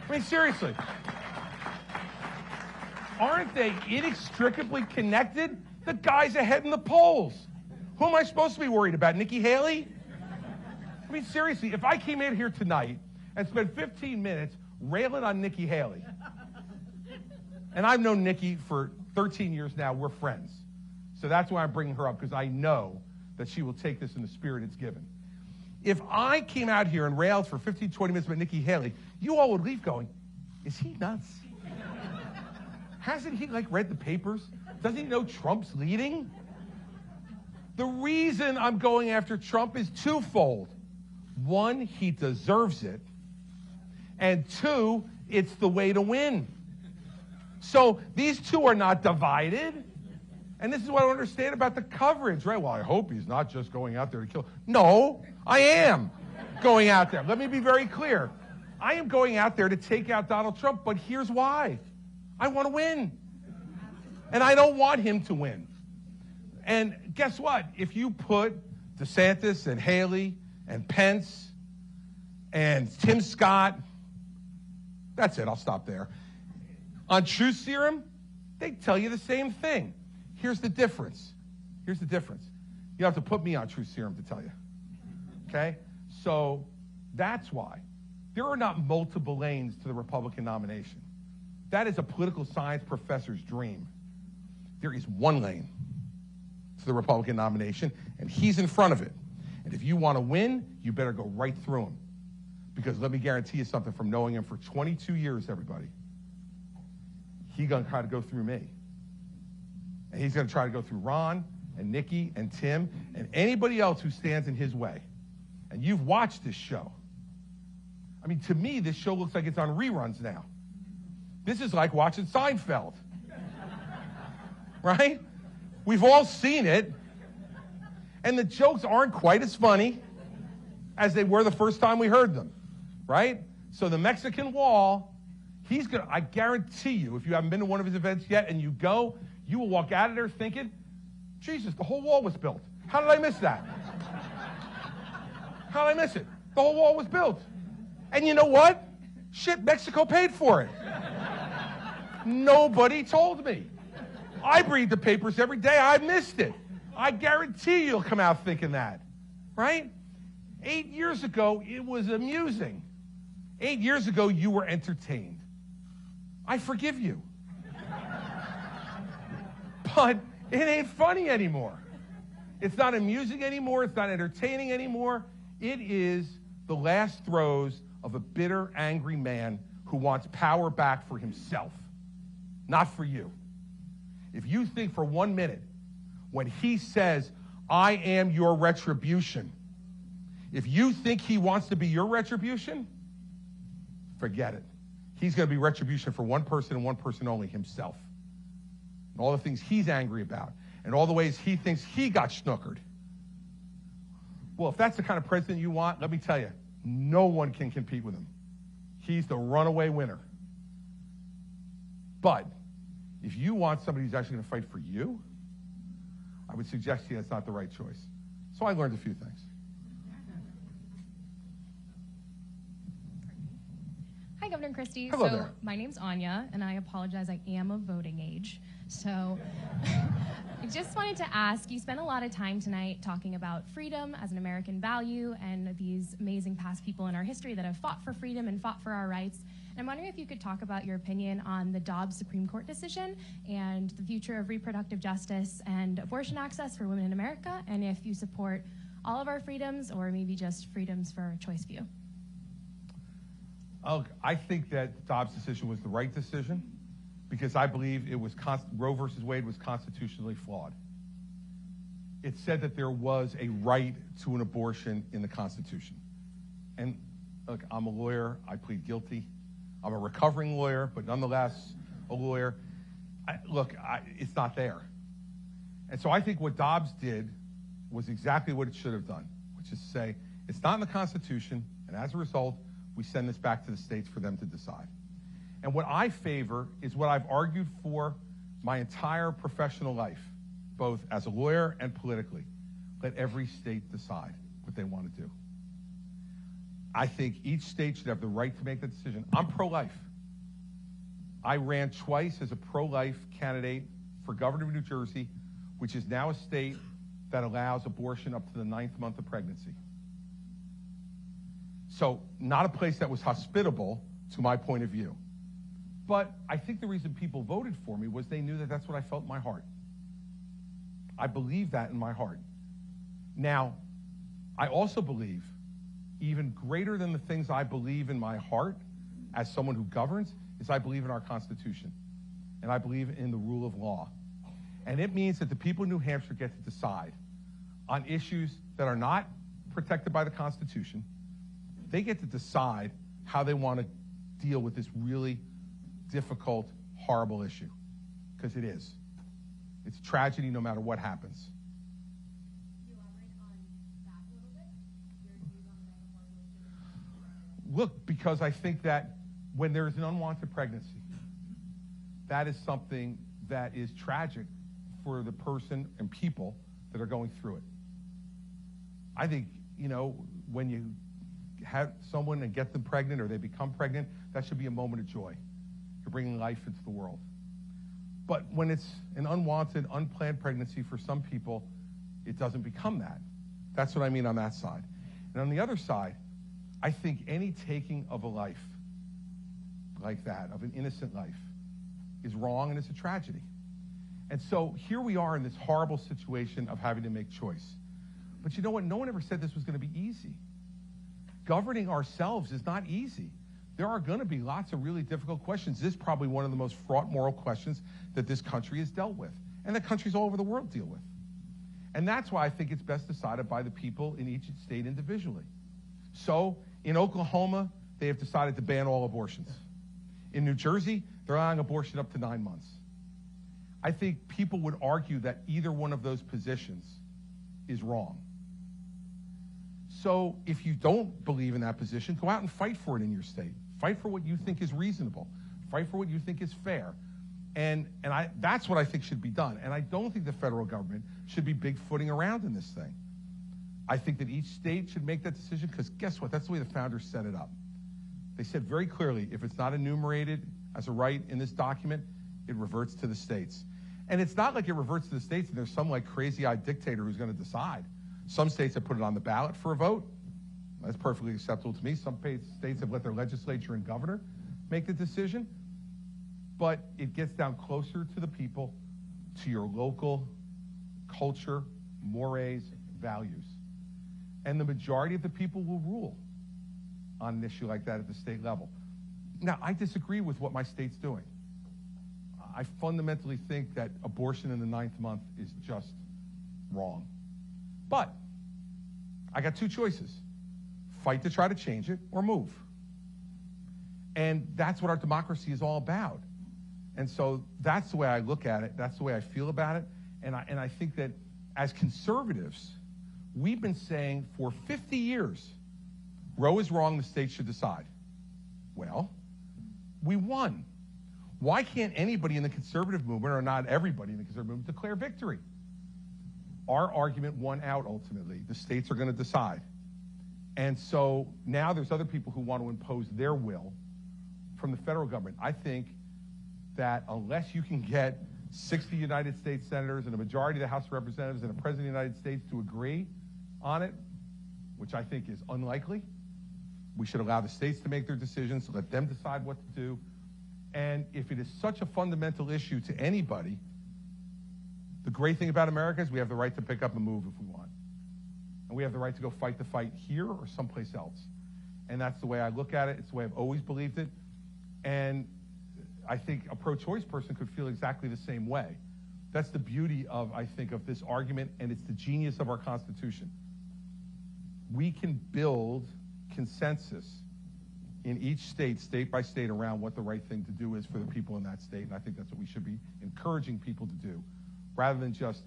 S2: I mean, seriously. Aren't they inextricably connected? The guy's ahead in the polls. Who am I supposed to be worried about? Nikki Haley? I mean, seriously, if I came in here tonight and spent 15 minutes railing on Nikki Haley, and I've known Nikki for 13 years now, we're friends. So that's why I'm bringing her up, because I know that she will take this in the spirit it's given. If I came out here and railed for 15, 20 minutes about Nikki Haley, you all would leave going, is he nuts? Hasn't he, read the papers? Doesn't he know Trump's leading? The reason I'm going after Trump is twofold. One, he deserves it. And two, it's the way to win. So these two are not divided. And this is what I don't understand about the coverage, right? Well, I hope he's not just going out there to kill. No, I am going out there. Let me be very clear. I am going out there to take out Donald Trump, but here's why. I want to win. And I don't want him to win. And guess what? If you put DeSantis and Haley and Pence and Tim Scott, that's it, I'll stop there. On truth serum, they tell you the same thing. Here's the difference. Here's the difference. You have to put me on truth serum to tell you. Okay? So that's why. There are not multiple lanes to the Republican nomination. That is a political science professor's dream. There is one lane to the Republican nomination, and he's in front of it. And if you want to win, you better go right through him. Because let me guarantee you something from knowing him for 22 years, everybody. He's going to try to go through me. And he's going to try to go through Ron and Nikki and Tim and anybody else who stands in his way. And you've watched this show. I mean, to me, this show looks like it's on reruns now. This is like watching Seinfeld. Right? We've all seen it. And the jokes aren't quite as funny as they were the first time we heard them. Right? So the Mexican Wall, he's going to, I guarantee you, if you haven't been to one of his events yet and you go, you will walk out of there thinking, Jesus, the whole wall was built. How did I miss that? How did I miss it? The whole wall was built. And you know what? Shit, Mexico paid for it. Nobody told me. I read the papers every day. I missed it. I guarantee you'll come out thinking that. Right? 8 years ago, it was amusing. 8 years ago, you were entertained. I forgive you. But it ain't funny anymore. It's not amusing anymore. It's not entertaining anymore. It is the last throes of a bitter, angry man who wants power back for himself, not for you. If you think for 1 minute, when he says, I am your retribution, if you think he wants to be your retribution, forget it. He's going to be retribution for one person and one person only, himself. And all the things he's angry about, and all the ways he thinks he got snookered. Well, if that's the kind of president you want, let me tell you, no one can compete with him. He's the runaway winner. But if you want somebody who's actually going to fight for you, I would suggest to you that's not the right choice. So I learned a few things.
S8: Hi, Governor Christie.
S2: Hello
S8: so
S2: there.
S8: My name's Anya, and I apologize, I am of voting age. So I just wanted to ask, you spent a lot of time tonight talking about freedom as an American value and these amazing past people in our history that have fought for freedom and fought for our rights. And I'm wondering if you could talk about your opinion on the Dobbs Supreme Court decision and the future of reproductive justice and abortion access for women in America, and if you support all of our freedoms or maybe just freedoms for a choice view.
S2: I think that Dobbs' decision was the right decision because I believe it was Roe versus Wade was constitutionally flawed. It said that there was a right to an abortion in the Constitution. And look, I'm a lawyer. I plead guilty. I'm a recovering lawyer, but nonetheless a lawyer. It's not there. And so I think what Dobbs did was exactly what it should have done, which is to say it's not in the Constitution, and as a result, we send this back to the states for them to decide. And what I favor is what I've argued for my entire professional life, both as a lawyer and politically, let every state decide what they want to do. I think each state should have the right to make that decision. I'm pro-life. I ran twice as a pro-life candidate for governor of New Jersey, which is now a state that allows abortion up to the 9th month of pregnancy. So not a place that was hospitable to my point of view. But I think the reason people voted for me was they knew that that's what I felt in my heart. I believe that in my heart. Now, I also believe, even greater than the things I believe in my heart as someone who governs, is I believe in our Constitution. And I believe in the rule of law. And it means that the people of New Hampshire get to decide on issues that are not protected by the Constitution. They get to decide how they want to deal with this really difficult, horrible issue. Because it is. It's a tragedy no matter what happens.
S8: Can you elaborate on that a little bit? Your views on the horrible issue?
S2: Look, because I think that when there is an unwanted pregnancy, that is something that is tragic for the person and people that are going through it. I think, when you have someone and get them pregnant or they become pregnant, that should be a moment of joy. You're bringing life into the world. But when it's an unwanted, unplanned pregnancy for some people, it doesn't become that. That's what I mean on that side. And on the other side, I think any taking of a life like that, of an innocent life, is wrong and it's a tragedy. And so here we are in this horrible situation of having to make choice. But you know what? No one ever said this was going to be easy. Governing ourselves is not easy. There are going to be lots of really difficult questions. This is probably one of the most fraught moral questions that this country has dealt with, and that countries all over the world deal with. And that's why I think it's best decided by the people in each state individually. So in Oklahoma, they have decided to ban all abortions. In New Jersey, they're allowing abortion up to 9 months. I think people would argue that either one of those positions is wrong. So if you don't believe in that position, go out and fight for it in your state. Fight for what you think is reasonable. Fight for what you think is fair. And that's what I think should be done. And I don't think the federal government should be big-footing around in this thing. I think that each state should make that decision because guess what? That's the way the founders set it up. They said very clearly, if it's not enumerated as a right in this document, it reverts to the states. And it's not like it reverts to the states and there's some like crazy-eyed dictator who's going to decide. Some states have put it on the ballot for a vote. That's perfectly acceptable to me. Some states have let their legislature and governor make the decision. But it gets down closer to the people, to your local culture, mores, values. And the majority of the people will rule on an issue like that at the state level. Now, I disagree with what my state's doing. I fundamentally think that abortion in the 9th month is just wrong. But I got two choices. Fight to try to change it or move. And that's what our democracy is all about. And so that's the way I look at it. That's the way I feel about it. And I think that as conservatives, we've been saying for 50 years, Roe is wrong, the state should decide. Well, we won. Why can't anybody in the conservative movement, or not everybody in the conservative movement, declare victory? Our argument won out ultimately. The states are going to decide. And so now there's other people who want to impose their will from the federal government. I think that unless you can get 60 United States senators and a majority of the House of Representatives and a president of the United States to agree on it, which I think is unlikely, we should allow the states to make their decisions, let them decide what to do. And if it is such a fundamental issue to anybody, the great thing about America is we have the right to pick up and move if we want. And we have the right to go fight the fight here or someplace else. And that's the way I look at it. It's the way I've always believed it. And I think a pro-choice person could feel exactly the same way. That's the beauty of, I think, of this argument, and it's the genius of our Constitution. We can build consensus in each state, state by state, around what the right thing to do is for the people in that state. And I think that's what we should be encouraging people to do, rather than just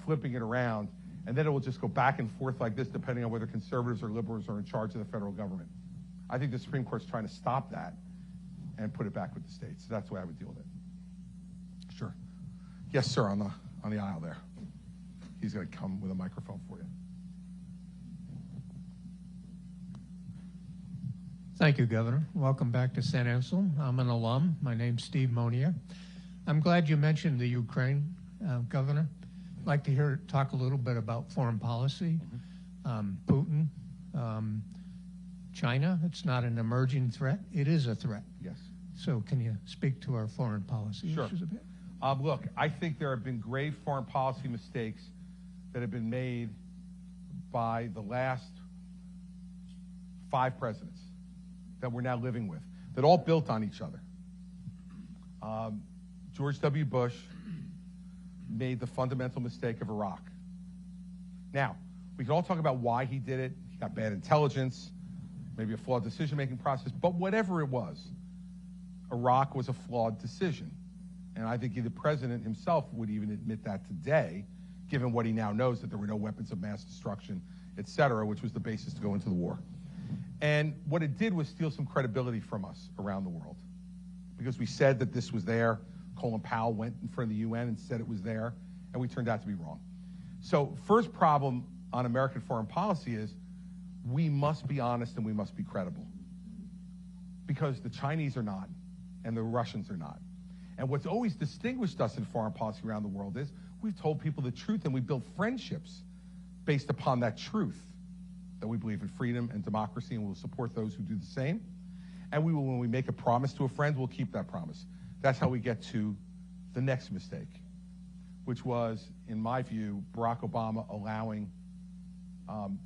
S2: flipping it around. And then it will just go back and forth like this, depending on whether conservatives or liberals are in charge of the federal government. I think the Supreme Court's trying to stop that and put it back with the states. So that's the way I would deal with it. Sure. Yes, sir, on the aisle there. he's going to come with a microphone for you.
S9: Thank you, Governor. Welcome back to San Anselm. I'm an alum. My name's Steve Monier. I'm glad you mentioned the Ukraine, Governor. I'd like to talk a little bit about foreign policy, Putin, China. It's not an emerging threat. It is a threat.
S2: Yes.
S9: So can you speak to our foreign policy
S2: Sure.
S9: issues a bit?
S2: Look, I think there have been grave foreign policy mistakes that have been made by the last 5 presidents that we're now living with, that all built on each other. George W. Bush made the fundamental mistake of Iraq. Now, we can all talk about why he did it. He got bad intelligence, maybe a flawed decision-making process, but whatever it was, Iraq was a flawed decision. And I think the president himself would even admit that today, given what he now knows, that there were no weapons of mass destruction, et cetera, which was the basis to go into the war. And what it did was steal some credibility from us around the world, because we said that this was there. Colin Powell went in front of the UN and said it was there, and we turned out to be wrong. So first problem on American foreign policy is we must be honest and we must be credible, because the Chinese are not and the Russians are not. And what's always distinguished us in foreign policy around the world is we've told people the truth, and we built friendships based upon that truth, that we believe in freedom and democracy, and we'll support those who do the same. And we will, when we make a promise to a friend, we'll keep that promise. That's how we get to the next mistake, which was, in my view, Barack Obama allowing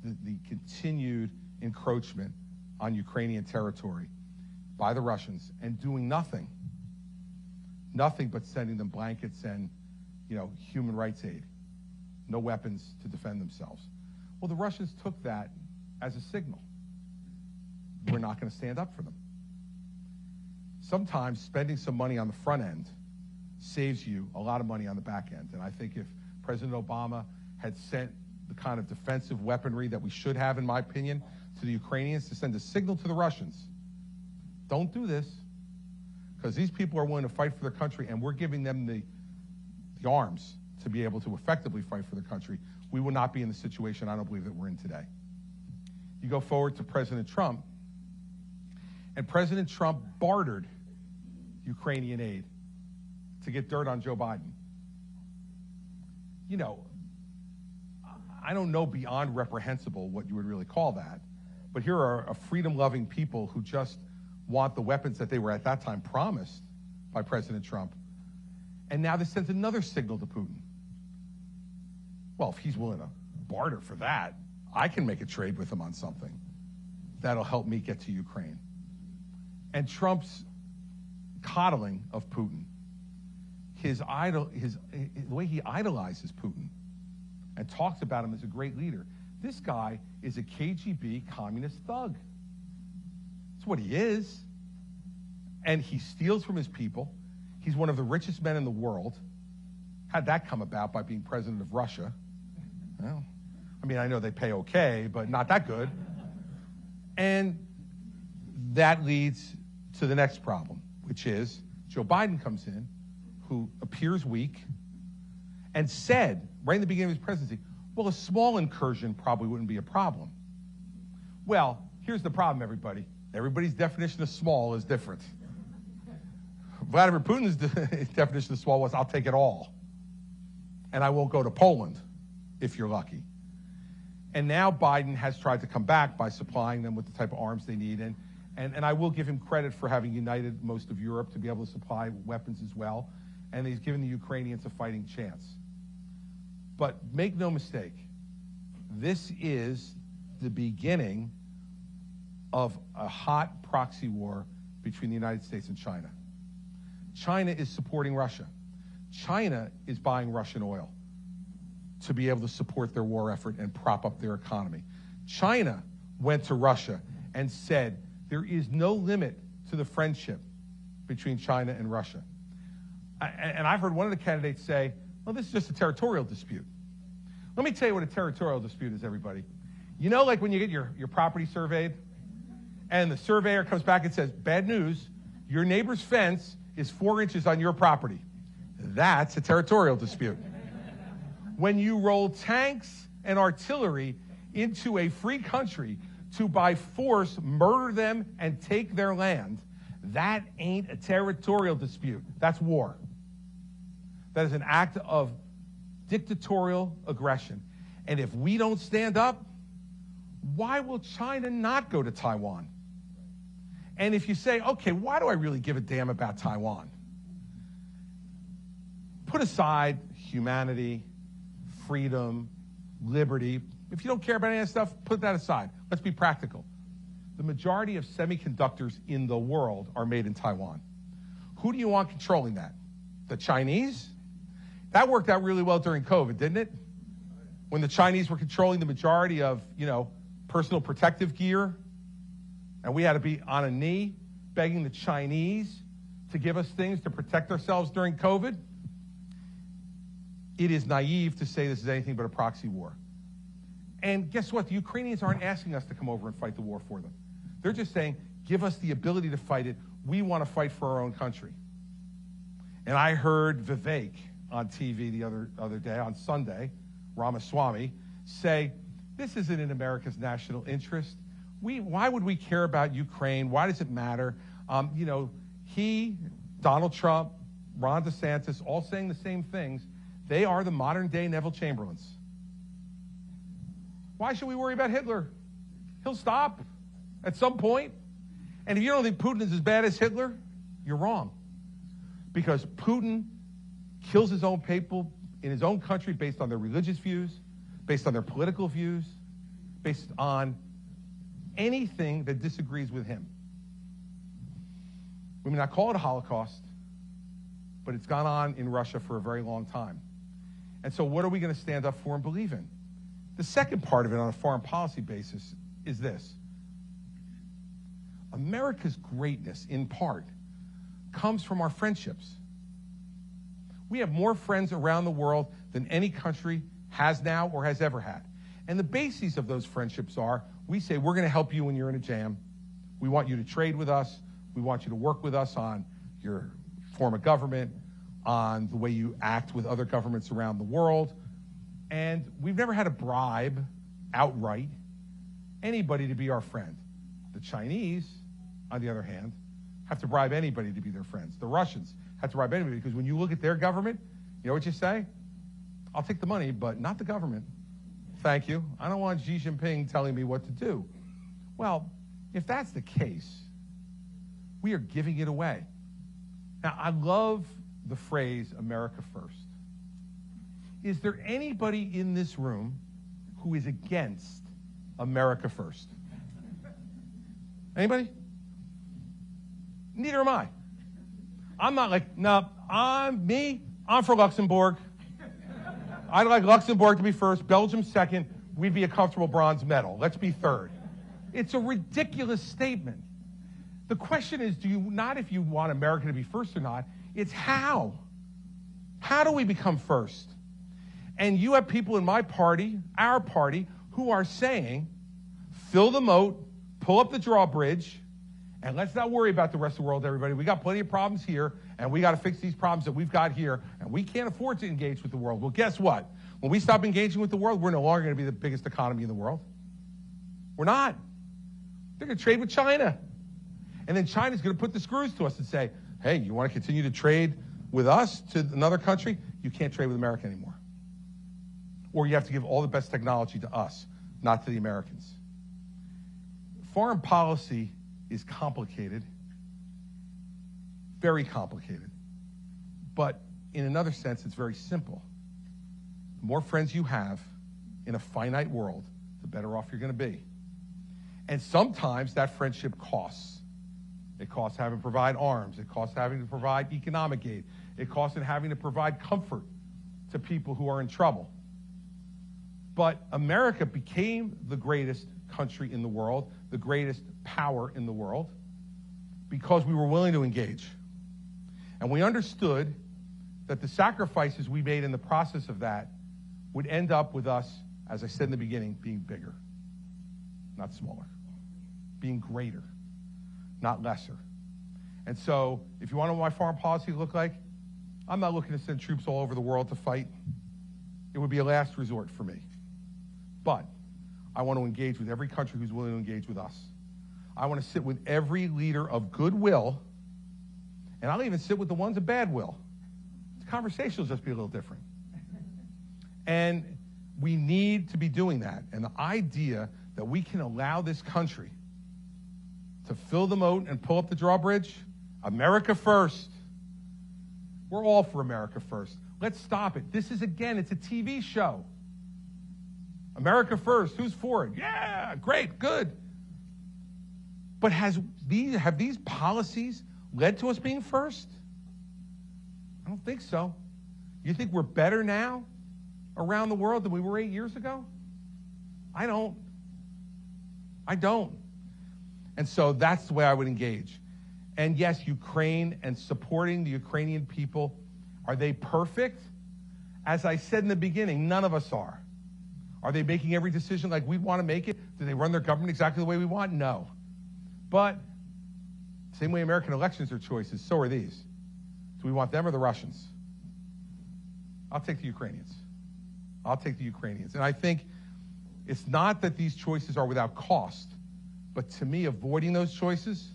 S2: the continued encroachment on Ukrainian territory by the Russians and doing nothing but sending them blankets and, human rights aid, no weapons to defend themselves. Well, the Russians took that as a signal. We're not going to stand up for them. Sometimes spending some money on the front end saves you a lot of money on the back end. And I think if President Obama had sent the kind of defensive weaponry that we should have, in my opinion, to the Ukrainians to send a signal to the Russians, don't do this, because these people are willing to fight for their country, and we're giving them the arms to be able to effectively fight for their country, we will not be in the situation I don't believe that we're in today. You go forward to President Trump, and President Trump bartered Ukrainian aid to get dirt on Joe Biden. I don't know beyond reprehensible what you would really call that, but here are a freedom-loving people who just want the weapons that they were at that time promised by President Trump. And now this sends another signal to Putin. Well, if he's willing to barter for that, I can make a trade with him on something that'll help me get to Ukraine. And Trump's coddling of Putin, the way he idolizes Putin and talks about him as a great leader. This guy is a KGB communist thug. That's what he is. And he steals from his people. He's one of the richest men in the world. How'd that come about? By being president of Russia? Well, I know they pay okay, but not that good. And that leads to the next problem, which is Joe Biden comes in, who appears weak, and said, right in the beginning of his presidency, well, a small incursion probably wouldn't be a problem. Well, here's the problem, everybody. Everybody's definition of small is different. Vladimir Putin's definition of small was, I'll take it all. And I won't go to Poland, if you're lucky. And now Biden has tried to come back by supplying them with the type of arms they need. And I will give him credit for having united most of Europe to be able to supply weapons as well. And he's given the Ukrainians a fighting chance. But make no mistake, this is the beginning of a hot proxy war between the United States and China. China is supporting Russia. China is buying Russian oil to be able to support their war effort and prop up their economy. China went to Russia and said there is no limit to the friendship between China and Russia. And I've heard one of the candidates say, well, this is just a territorial dispute. Let me tell you what a territorial dispute is, everybody. Like when you get your property surveyed, and the surveyor comes back and says, bad news, your neighbor's fence is 4 inches on your property. That's a territorial dispute. When you roll tanks and artillery into a free country to by force murder them and take their land, that ain't a territorial dispute. That's war. That is an act of dictatorial aggression. And if we don't stand up, why will China not go to Taiwan? And if you say, okay, why do I really give a damn about Taiwan? Put aside humanity, freedom, liberty. If you don't care about any of that stuff, put that aside. Let's be practical. The majority of semiconductors in the world are made in Taiwan. Who do you want controlling that? The Chinese? That worked out really well during COVID, didn't it? When the Chinese were controlling the majority of, personal protective gear, and we had to be on a knee begging the Chinese to give us things to protect ourselves during COVID. It is naive to say this is anything but a proxy war. And guess what? The Ukrainians aren't asking us to come over and fight the war for them. They're just saying, give us the ability to fight it. We want to fight for our own country. And I heard Vivek on TV the other day, on Sunday, Ramaswamy, say, this isn't in America's national interest. Why would we care about Ukraine? Why does it matter? He, Donald Trump, Ron DeSantis, all saying the same things. They are the modern day Neville Chamberlains. Why should we worry about Hitler? He'll stop at some point. And if you don't think Putin is as bad as Hitler, you're wrong. Because Putin kills his own people in his own country based on their religious views, based on their political views, based on anything that disagrees with him. We may not call it a Holocaust, but it's gone on in Russia for a very long time. And so what are we going to stand up for and believe in? The second part of it on a foreign policy basis is this. America's greatness, in part, comes from our friendships. We have more friends around the world than any country has now or has ever had. And the bases of those friendships are, we say, we're going to help you when you're in a jam. We want you to trade with us. We want you to work with us on your form of government, on the way you act with other governments around the world. And we've never had to bribe outright anybody to be our friend. The Chinese, on the other hand, have to bribe anybody to be their friends. The Russians have to bribe anybody because when you look at their government, you know what you say? I'll take the money, but not the government. Thank you. I don't want Xi Jinping telling me what to do. Well, if that's the case, we are giving it away. Now, I love the phrase America first. Is there anybody in this room who is against America first? Anybody? Neither am I. I'm not like, no, I'm for Luxembourg. I'd like Luxembourg to be first, Belgium second, we'd be a comfortable bronze medal. Let's be third. It's a ridiculous statement. The question is, not if you want America to be first or not, it's how. How do we become first? And you have people in my party, our party, who are saying, fill the moat, pull up the drawbridge, and let's not worry about the rest of the world, everybody. We got plenty of problems here, and we got to fix these problems that we've got here, and we can't afford to engage with the world. Well, guess what? When we stop engaging with the world, we're no longer going to be the biggest economy in the world. We're not. They're going to trade with China. And then China's going to put the screws to us and say, hey, you want to continue to trade with us to another country? You can't trade with America anymore. Or you have to give all the best technology to us, not to the Americans. Foreign policy is complicated, very complicated. But in another sense, it's very simple. The more friends you have in a finite world, the better off you're going to be. And sometimes that friendship costs. It costs having to provide arms. It costs having to provide economic aid. It costs having to provide comfort to people who are in trouble. But America became the greatest country in the world, the greatest power in the world, because we were willing to engage. And we understood that the sacrifices we made in the process of that would end up with us, as I said in the beginning, being bigger, not smaller, being greater, not lesser. And so, if you want to know what my foreign policy look like, I'm not looking to send troops all over the world to fight. it would be a last resort for me. But I want to engage with every country who's willing to engage with us. I want to sit with every leader of goodwill, and I'll even sit with the ones of bad will. The conversation will just be a little different. And we need to be doing that. And the idea that we can allow this country to fill the moat and pull up the drawbridge, America first. We're all for America first. Let's stop it. This is, again, it's a TV show. America first. Who's for it? Yeah, great, good. But have these policies led to us being first? I don't think so. You think we're better now around the world than we were 8 years ago? I don't. And so that's the way I would engage. And yes, Ukraine and supporting the Ukrainian people, are they perfect? As I said in the beginning, none of us are. Are they making every decision like we want to make it? Do they run their government exactly the way we want? No. But same way American elections are choices, so are these. Do we want them or the Russians? I'll take the Ukrainians. And I think it's not that these choices are without cost, but to me, avoiding those choices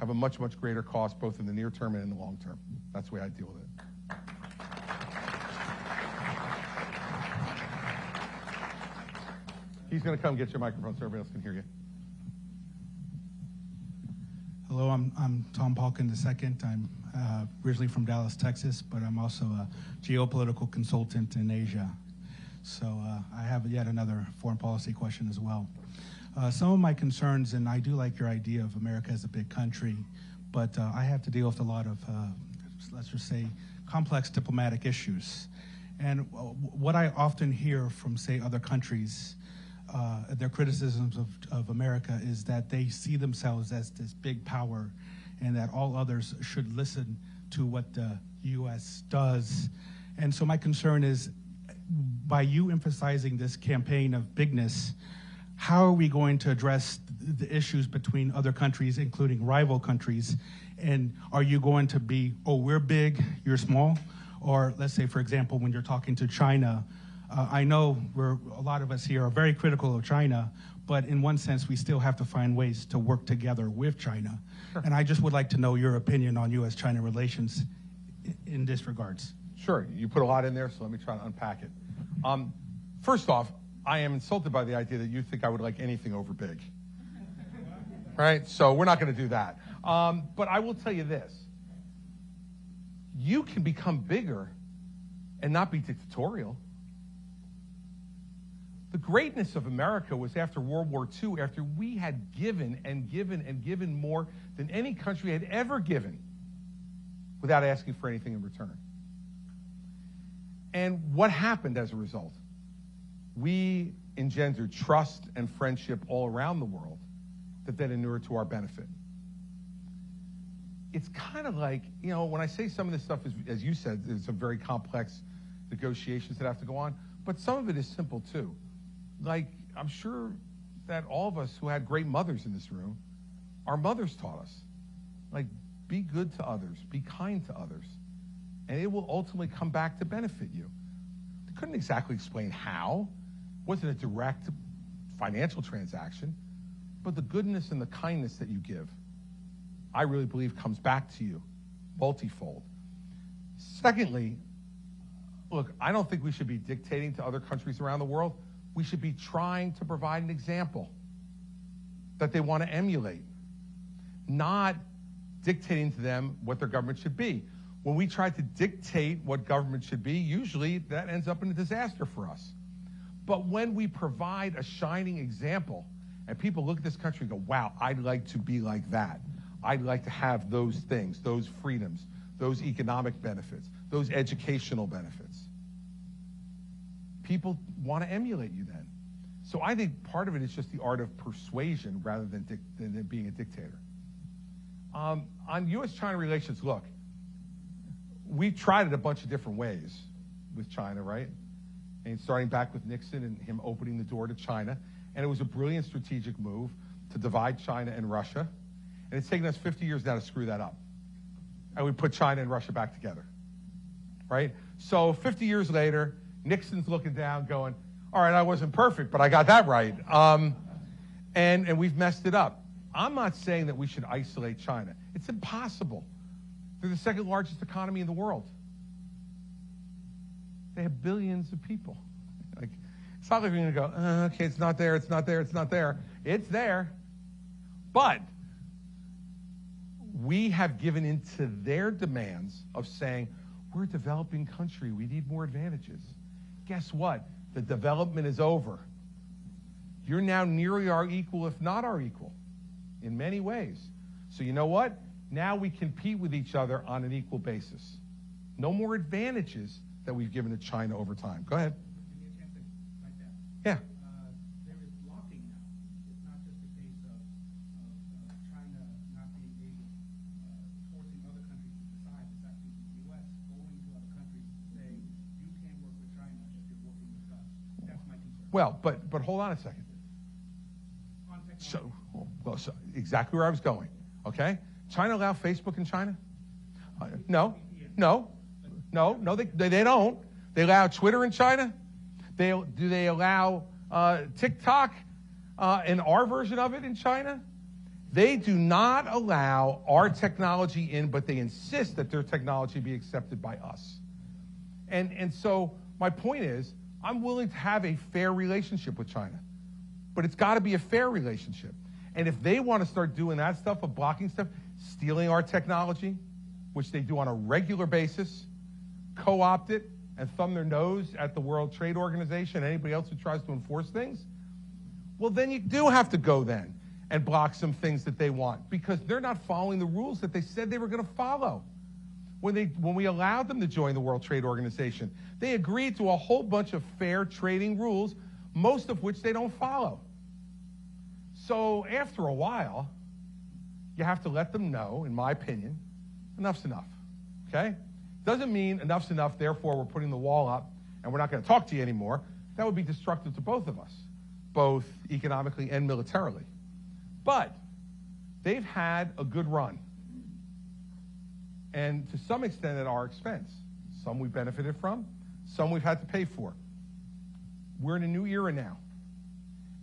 S2: have a much, much greater cost, both in the near term and in the long term. That's the way I deal with it. He's going to come get your microphone so everybody else can hear you.
S10: Hello, I'm Tom Palkin II. I'm originally from Dallas, Texas, but I'm also a geopolitical consultant in Asia. So I have yet another foreign policy question as well. Some of my concerns, and I do like your idea of America as a big country, but I have to deal with a lot of, let's just say, complex diplomatic issues. And what I often hear from, say, other countries, their criticisms of America is that they see themselves as this big power and that all others should listen to what the U.S. does. And so my concern is, by you emphasizing this campaign of bigness, how are we going to address the issues between other countries, including rival countries? And are you going to be, oh, we're big, you're small? Or let's say, for example, when you're talking to China, I know a lot of us here are very critical of China, but in one sense, we still have to find ways to work together with China. Sure. And I just would like to know your opinion on U.S.-China relations in this regards.
S2: Sure, you put a lot in there, so let me try to unpack it. First off, I am insulted by the idea that you think I would like anything over big. Right? So we're not going to do that. But I will tell you this. You can become bigger and not be dictatorial. The greatness of America was after World War II, after we had given and given and given more than any country had ever given without asking for anything in return. And what happened as a result? We engendered trust and friendship all around the world that then inured to our benefit. It's kind of like, you know, when I say some of this stuff is, as you said, there's some very complex negotiations that have to go on, but some of it is simple too. Like, I'm sure that all of us who had great mothers in this room, our mothers taught us, like, be good to others, be kind to others, and it will ultimately come back to benefit you. They couldn't exactly explain how. It wasn't a direct financial transaction, but the goodness and the kindness that you give, I really believe comes back to you multifold. Secondly, look, I don't think we should be dictating to other countries around the world. We should be trying to provide an example that they want to emulate, not dictating to them what their government should be. When we try to dictate what government should be, usually that ends up in a disaster for us. But when we provide a shining example and people look at this country and go, wow, I'd like to be like that. I'd like to have those things, those freedoms, those economic benefits, those educational benefits. People want to emulate you then. So I think part of it is just the art of persuasion rather than being a dictator. On U.S.-China relations, look, we tried it a bunch of different ways with China, right? And starting back with Nixon and him opening the door to China. And it was a brilliant strategic move to divide China and Russia. And it's taken us 50 years now to screw that up. And we put China and Russia back together, right? So 50 years later, Nixon's looking down going, all right, I wasn't perfect, but I got that right. And we've messed it up. I'm not saying that we should isolate China. It's impossible. They're the second largest economy in the world. They have billions of people. Like, it's not like we're going to go, okay, it's not there, it's not there, it's not there. It's there. But we have given into their demands of saying, we're a developing country, we need more advantages. Guess what? The development is over. You're now nearly our equal, if not our equal, in many ways. So you know what? Now we compete with each other on an equal basis. No more advantages that we've given to China over time. Go ahead. Yeah.
S10: There is blocking now. It's not just a case of China not being able, forcing other countries to decide. It's actually the U.S. going to other countries and saying, you can't work with China if you're working with us. That's my concern.
S2: Well, but hold on a second. So exactly where I was going. Okay? China allow Facebook in China? No, they don't. They allow Twitter in China? Do they allow TikTok and our version of it in China? They do not allow our technology in, but they insist that their technology be accepted by us. And so my point is, I'm willing to have a fair relationship with China, but it's got to be a fair relationship. And if they want to start doing that stuff of blocking stuff, stealing our technology, which they do on a regular basis, co-opt it, and thumb their nose at the World Trade Organization and anybody else who tries to enforce things, well, then you do have to go then and block some things that they want because they're not following the rules that they said they were going to follow. When we allowed them to join the World Trade Organization, they agreed to a whole bunch of fair trading rules, most of which they don't follow. So after a while, you have to let them know, in my opinion, enough's enough, okay? Doesn't mean enough's enough, therefore we're putting the wall up and we're not going to talk to you anymore. That would be destructive to both of us, both economically and militarily. But they've had a good run, and to some extent at our expense. Some we benefited from, some we've had to pay for. We're in a new era now.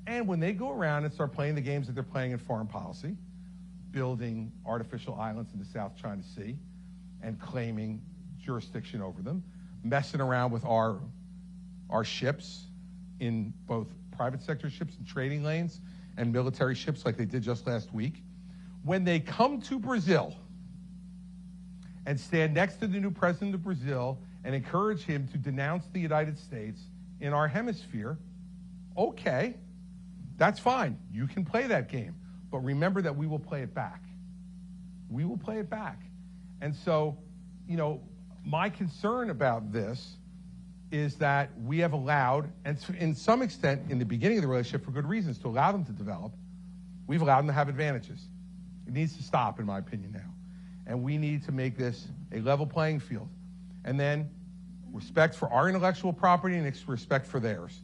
S2: And when they go around and start playing the games that they're playing in foreign policy, building artificial islands in the South China Sea and claiming jurisdiction over them, messing around with our ships in both private sector ships and trading lanes and military ships like they did just last week, when they come to Brazil and stand next to the new president of Brazil and encourage him to denounce the United States in our hemisphere, okay, that's fine. You can play that game. But remember that we will play it back. We will play it back. And so, you know, my concern about this is that we have allowed, and in some extent in the beginning of the relationship for good reasons, to allow them to develop, we've allowed them to have advantages. It needs to stop, in my opinion, now. And we need to make this a level playing field. And then respect for our intellectual property and respect for theirs.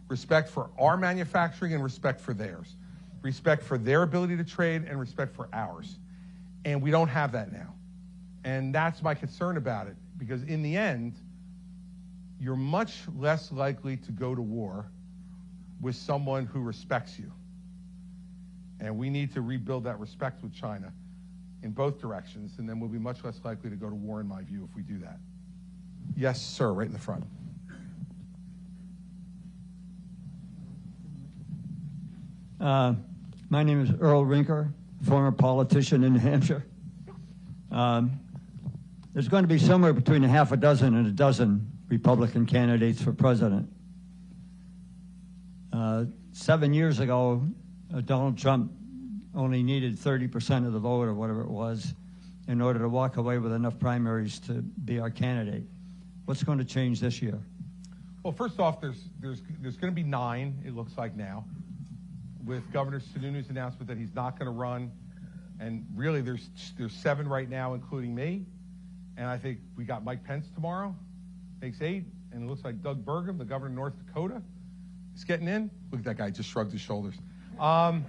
S2: Respect for our manufacturing and respect for theirs. Respect for their ability to trade and respect for ours. And we don't have that now. And that's my concern about it, because in the end, you're much less likely to go to war with someone who respects you. And we need to rebuild that respect with China in both directions, and then we'll be much less likely to go to war, in my view, if we do that. Yes, sir, right in the front.
S11: My name is Earl Rinker, former politician in New Hampshire. There's going to be somewhere between a half a dozen and a dozen Republican candidates for president. 7 years ago, Donald Trump only needed 30% of the vote or whatever it was in order to walk away with enough primaries to be our candidate. What's going to change this year?
S2: Well, first off, there's going to be 9, it looks like now, with Governor Sununu's announcement that he's not going to run. And really, there's 7 right now, including me. And I think we got Mike Pence tomorrow, makes 8. And it looks like Doug Burgum, the governor of North Dakota, is getting in. Look at that guy, just shrugged his shoulders. I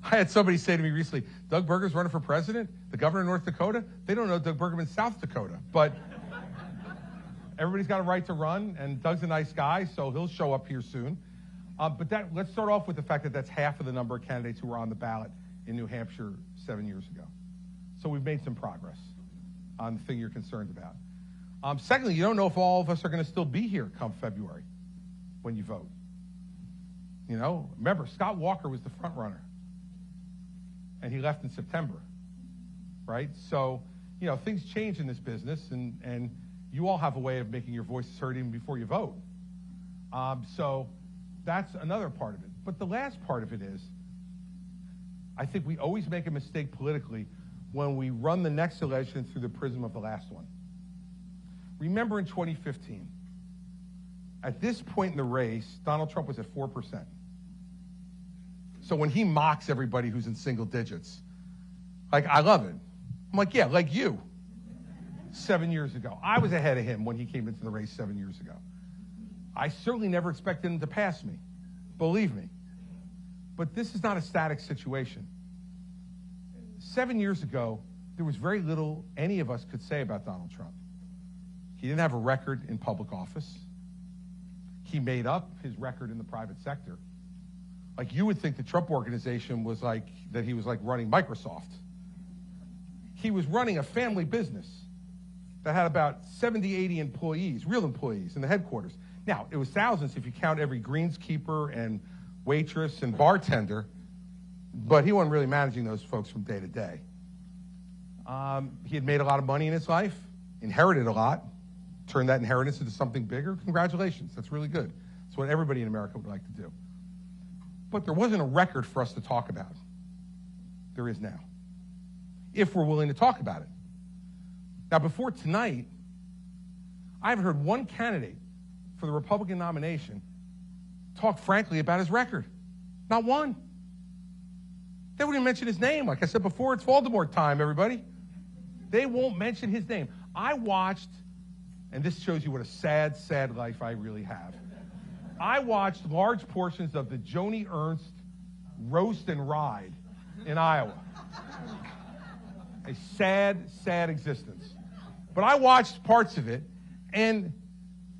S2: had somebody say to me recently, Doug Burgum's running for president, the governor of North Dakota. They don't know Doug Burgum in South Dakota. But Everybody's got a right to run, and Doug's a nice guy, so he'll show up here soon. Let's start off with the fact that that's half of the number of candidates who were on the ballot in New Hampshire 7 years ago. So we've made some progress on the thing you're concerned about. Secondly, you don't know if all of us are going to still be here come February when you vote. You know, remember, Scott Walker was the front runner, and he left in September, right? So, you know, things change in this business, and you all have a way of making your voices heard even before you vote. So that's another part of it. But the last part of it is, I think we always make a mistake politically when we run the next election through the prism of the last one. Remember in 2015, at this point in the race, Donald Trump was at 4%. So when he mocks everybody who's in single digits, like, I love it. I'm like, yeah, like you. 7 years ago. I was ahead of him when he came into the race 7 years ago. I certainly never expected him to pass me, believe me. But this is not a static situation. 7 years ago, there was very little any of us could say about Donald Trump. He didn't have a record in public office. He made up his record in the private sector. Like, you would think the Trump organization was like, that he was like running Microsoft. He was running a family business that had about 70, 80 employees, real employees in the headquarters. Now, it was thousands if you count every greenskeeper and waitress and bartender, but he wasn't really managing those folks from day to day. He had made a lot of money in his life, inherited a lot, turned that inheritance into something bigger. Congratulations, that's really good. That's what everybody in America would like to do. But there wasn't a record for us to talk about. There is now, if we're willing to talk about it. Now, before tonight, I haven't heard one candidate for the Republican nomination talk frankly about his record. Not one. They wouldn't even mention his name. Like I said before, it's Voldemort time, everybody. They won't mention his name. I watched, and this shows you what a sad, sad life I really have. I watched large portions of the Joni Ernst roast and ride in Iowa. A sad, sad existence. But I watched parts of it, and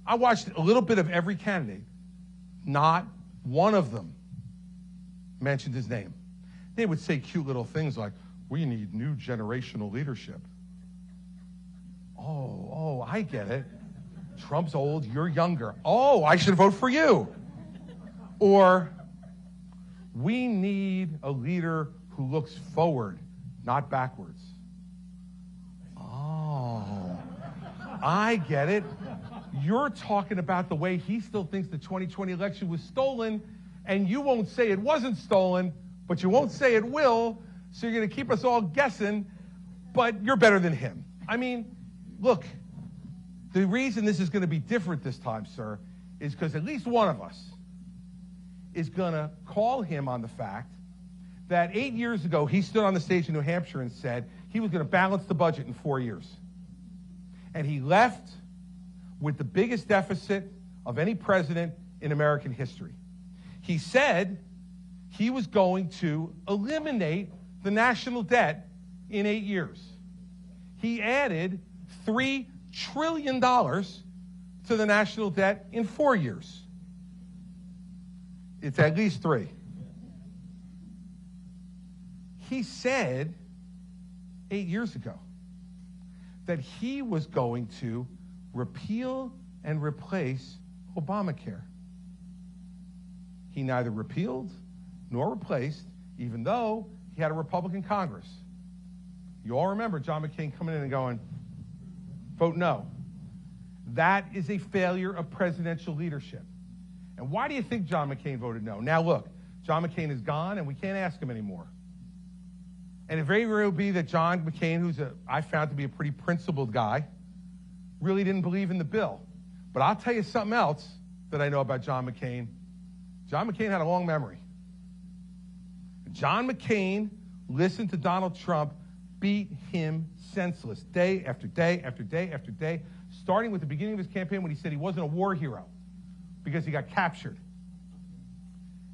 S2: I watched a little bit of every candidate. Not one of them mentioned his name. They would say cute little things like, we need new generational leadership. Oh, I get it. Trump's old, you're younger. Oh, I should vote for you. Or, we need a leader who looks forward, not backwards. Oh, I get it. You're talking about the way he still thinks the 2020 election was stolen, and you won't say it wasn't stolen, but you won't say it will, so you're going to keep us all guessing, but you're better than him. I mean, look, the reason this is going to be different this time, sir, is because at least one of us is going to call him on the fact that 8 years ago he stood on the stage in New Hampshire and said he was going to balance the budget in 4 years. And he left with the biggest deficit of any president in American history. He said he was going to eliminate the national debt in 8 years. He added $3 trillion to the national debt in 4 years. It's at least 3. He said 8 years ago that he was going to repeal and replace Obamacare. He neither repealed nor replaced, even though he had a Republican Congress. You all remember John McCain coming in and going, vote no. That is a failure of presidential leadership. And why do you think John McCain voted no? Now look, John McCain is gone and we can't ask him anymore. And it very well will be that John McCain, who's I found to be a pretty principled guy, really didn't believe in the bill. But I'll tell you something else that I know about John McCain. John McCain had a long memory. John McCain listened to Donald Trump beat him senseless day after day after day after day, starting with the beginning of his campaign when he said he wasn't a war hero because he got captured.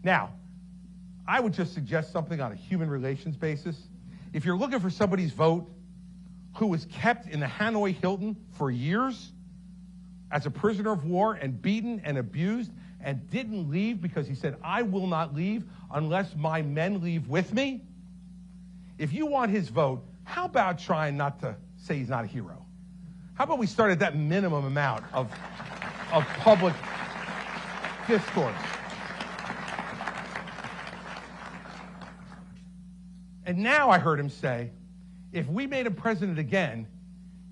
S2: Now, I would just suggest something on a human relations basis. If you're looking for somebody's vote who was kept in the Hanoi Hilton for years, as a prisoner of war and beaten and abused and didn't leave because he said, I will not leave unless my men leave with me. If you want his vote, how about trying not to say he's not a hero? How about we start at that minimum amount of public discourse? And now I heard him say, if we made him president again,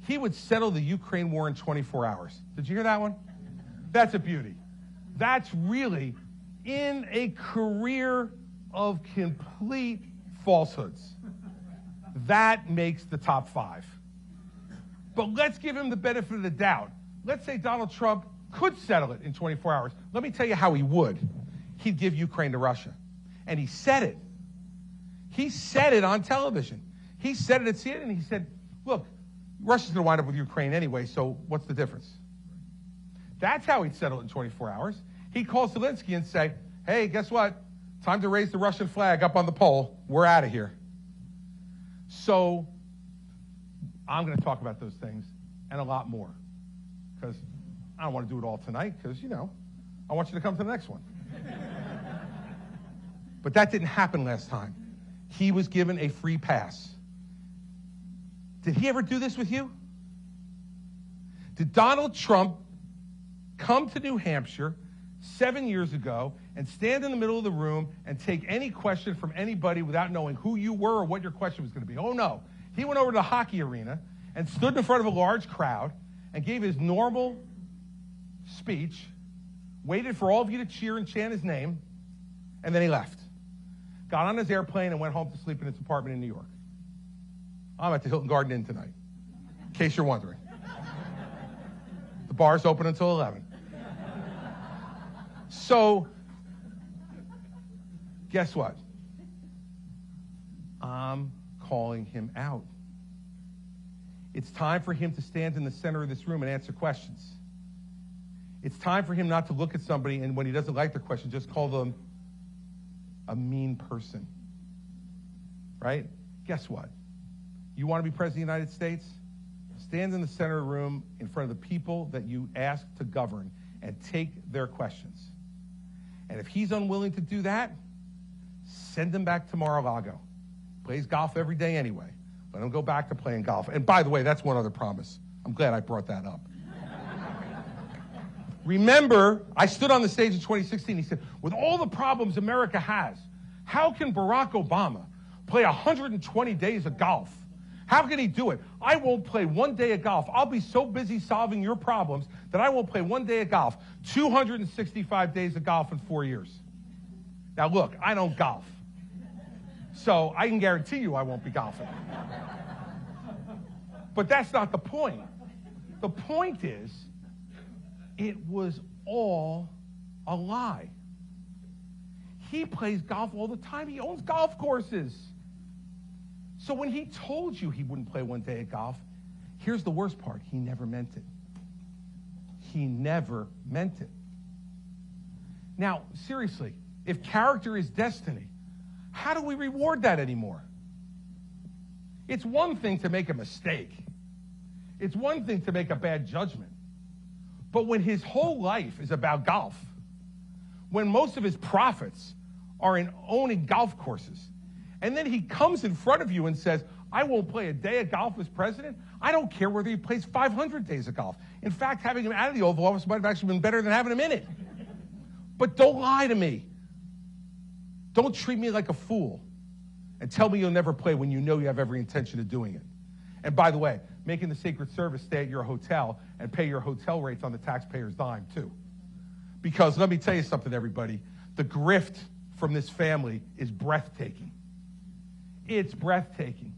S2: he would settle the Ukraine war in 24 hours. Did you hear that one? That's a beauty. That's really in a career of complete falsehoods. That makes the top 5. But let's give him the benefit of the doubt. Let's say Donald Trump could settle it in 24 hours. Let me tell you how he would. He'd give Ukraine to Russia. And he said it. He said it on television. He said it at CNN, and he said, look, Russia's going to wind up with Ukraine anyway, so what's the difference? That's how he'd settle it in 24 hours. He'd call Zelensky and say, hey, guess what? Time to raise the Russian flag up on the pole. We're out of here. So I'm going to talk about those things and a lot more because I don't want to do it all tonight because, I want you to come to the next one. But that didn't happen last time. He was given a free pass. Did he ever do this with you? Did Donald Trump come to New Hampshire 7 years ago and stand in the middle of the room and take any question from anybody without knowing who you were or what your question was going to be? Oh, no. He went over to the hockey arena and stood in front of a large crowd and gave his normal speech, waited for all of you to cheer and chant his name, and then he left. Got on his airplane and went home to sleep in his apartment in New York. I'm at the Hilton Garden Inn tonight, in case you're wondering. The bar's open until 11. So, guess what? I'm calling him out. It's time for him to stand in the center of this room and answer questions. It's time for him not to look at somebody and when he doesn't like their question, just call them a mean person. Right? Guess what? You want to be president of the United States? Stand in the center of the room in front of the people that you ask to govern and take their questions. And if he's unwilling to do that, send him back to Mar-a-Lago. Plays golf every day anyway. Let him go back to playing golf. And by the way, that's one other promise. I'm glad I brought that up. Remember, I stood on the stage in 2016. He said, with all the problems America has, how can Barack Obama play 120 days of golf? How can he do it? I won't play one day of golf. I'll be so busy solving your problems that I won't play one day of golf. 265 days of golf in 4 years. Now, look, I don't golf. So I can guarantee you I won't be golfing. But that's not the point. The point is, it was all a lie. He plays golf all the time. He owns golf courses. So when he told you he wouldn't play one day of golf, here's the worst part. He never meant it. He never meant it. Now, seriously, if character is destiny, how do we reward that anymore? It's one thing to make a mistake. It's one thing to make a bad judgment. But when his whole life is about golf, when most of his profits are in owning golf courses, and then he comes in front of you and says, I won't play a day of golf as president, I don't care whether he plays 500 days of golf. In fact, having him out of the Oval Office might have actually been better than having him in it. But don't lie to me. Don't treat me like a fool and tell me you'll never play when you know you have every intention of doing it. And by the way, making the Secret Service stay at your hotel and pay your hotel rates on the taxpayer's dime, too. Because let me tell you something, everybody. The grift from this family is breathtaking. It's breathtaking.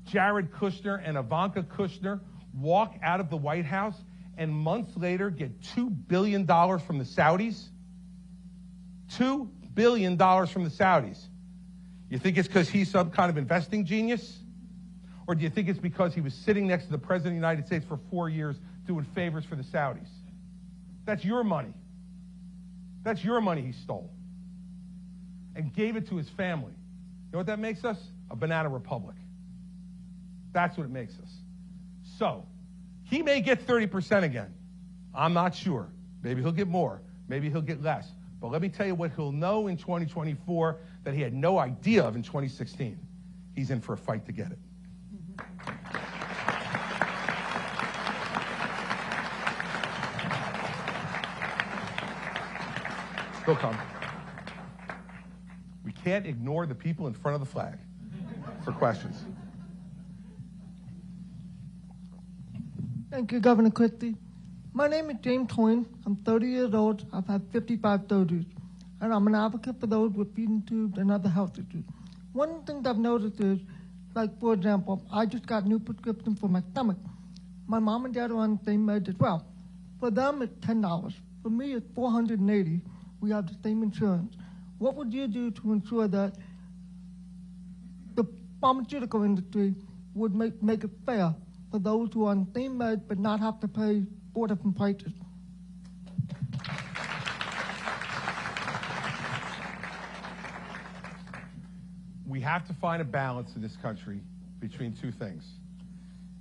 S2: Jared Kushner and Ivanka Kushner walk out of the White House and months later get $2 billion from the Saudis. $2 billion from the Saudis. You think it's because he's some kind of investing genius? Or do you think it's because he was sitting next to the President of the United States for 4 years doing favors for the Saudis? That's your money. That's your money he stole. And gave it to his family. You know what that makes us? A banana republic. That's what it makes us. So, he may get 30% again. I'm not sure. Maybe he'll get more. Maybe he'll get less. But let me tell you what he'll know in 2024 that he had no idea of in 2016. He's in for a fight to get it. They'll come. We can't ignore the people in front of the flag for questions.
S12: Thank you, Governor Christie. My name is James Hoyne. I'm 30 years old. I've had 55 surgeries, and I'm an advocate for those with feeding tubes and other health issues. One of the things I've noticed is, like, for example, I just got new prescription for my stomach. My mom and dad are on the same meds as well. For them, it's $10. For me, it's $480. We have the same insurance. What would you do to ensure that the pharmaceutical industry would make it fair for those who are on the same meds but not have to pay 4 different prices?
S2: We have to find a balance in this country between two things.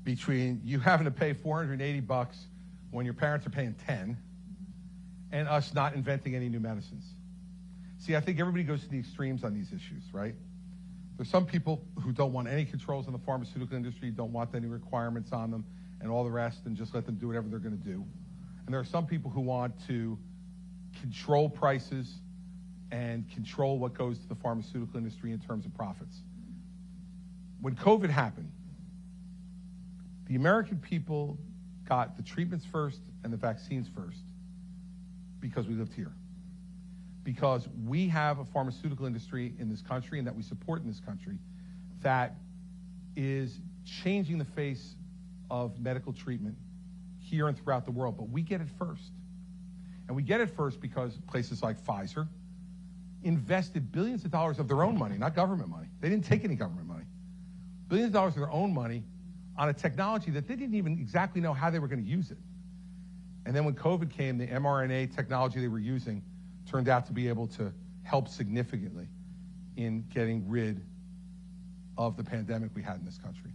S2: Between you having to pay $480 when your parents are paying 10, and us not inventing any new medicines. See, I think everybody goes to the extremes on these issues, right? There's some people who don't want any controls in the pharmaceutical industry, don't want any requirements on them, and all the rest, and just let them do whatever they're going to do. And there are some people who want to control prices and control what goes to the pharmaceutical industry in terms of profits. When COVID happened, the American people got the treatments first and the vaccines first because we lived here. Because we have a pharmaceutical industry in this country and that we support in this country that is changing the face of medical treatment here and throughout the world. But we get it first. And we get it first because places like Pfizer invested billions of dollars of their own money, not government money. They didn't take any government money. Billions of dollars of their own money on a technology that they didn't even exactly know how they were going to use it. And then when COVID came, the mRNA technology they were using turned out to be able to help significantly in getting rid of the pandemic we had in this country.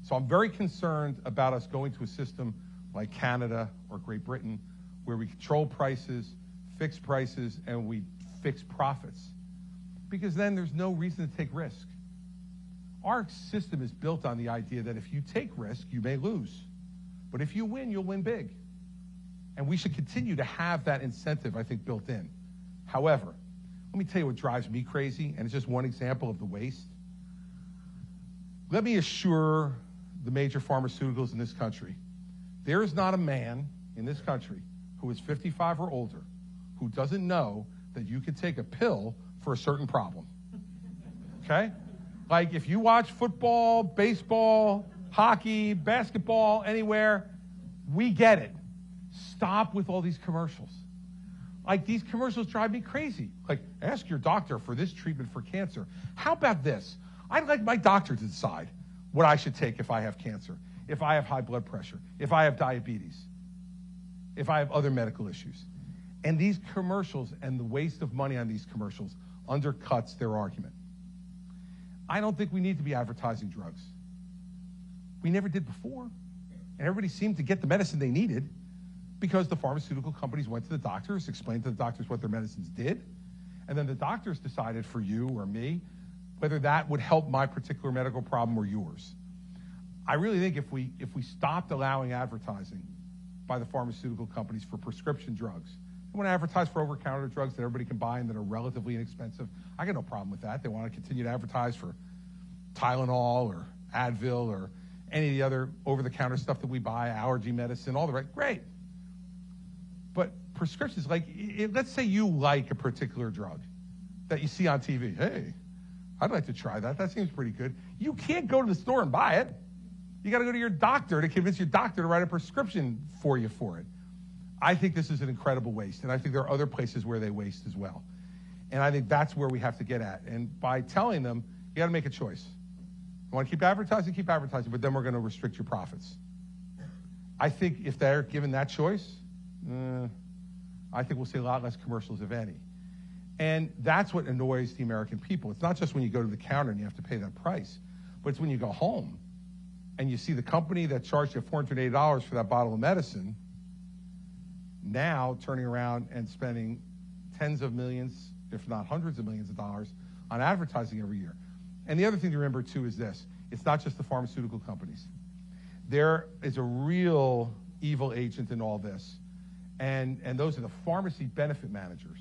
S2: So I'm very concerned about us going to a system like Canada or Great Britain where we control prices, fix prices, and we fix profits. Because then there's no reason to take risk. Our system is built on the idea that if you take risk, you may lose. But if you win, you'll win big. And we should continue to have that incentive, I think, built in. However, let me tell you what drives me crazy, and it's just one example of the waste. Let me assure the major pharmaceuticals in this country, there is not a man in this country who is 55 or older who doesn't know that you can take a pill for a certain problem. Okay? Like if you watch football, baseball, hockey, basketball, anywhere, we get it. Stop with all these commercials. Like these commercials drive me crazy. Like ask your doctor for this treatment for cancer. How about this? I'd like my doctor to decide what I should take if I have cancer, if I have high blood pressure, if I have diabetes, if I have other medical issues. And these commercials and the waste of money on these commercials undercuts their argument. I don't think we need to be advertising drugs. We never did before. And everybody seemed to get the medicine they needed because the pharmaceutical companies went to the doctors, explained to the doctors what their medicines did, and then the doctors decided for you or me whether that would help my particular medical problem or yours. I really think if we stopped allowing advertising by the pharmaceutical companies for prescription drugs, they want to advertise for over-the-counter drugs that everybody can buy and that are relatively inexpensive. I got no problem with that. They want to continue to advertise for Tylenol or Advil or any of the other over-the-counter stuff that we buy, allergy medicine, all the right, great. But prescriptions, like, let's say you like a particular drug that you see on TV. Hey, I'd like to try that. That seems pretty good. You can't go to the store and buy it. You got to go to your doctor to convince your doctor to write a prescription for you for it. I think this is an incredible waste, and I think there are other places where they waste as well. And I think that's where we have to get at. And by telling them, you got to make a choice. You want to keep advertising, but then we're going to restrict your profits. I think if they're given that choice, I think we'll see a lot less commercials, if any. And that's what annoys the American people. It's not just when you go to the counter and you have to pay that price, but it's when you go home and you see the company that charged you $480 for that bottle of medicine now turning around and spending tens of millions, if not hundreds of millions of dollars on advertising every year. And the other thing to remember, too, is this. It's not just the pharmaceutical companies. There is a real evil agent in all this, and those are the pharmacy benefit managers.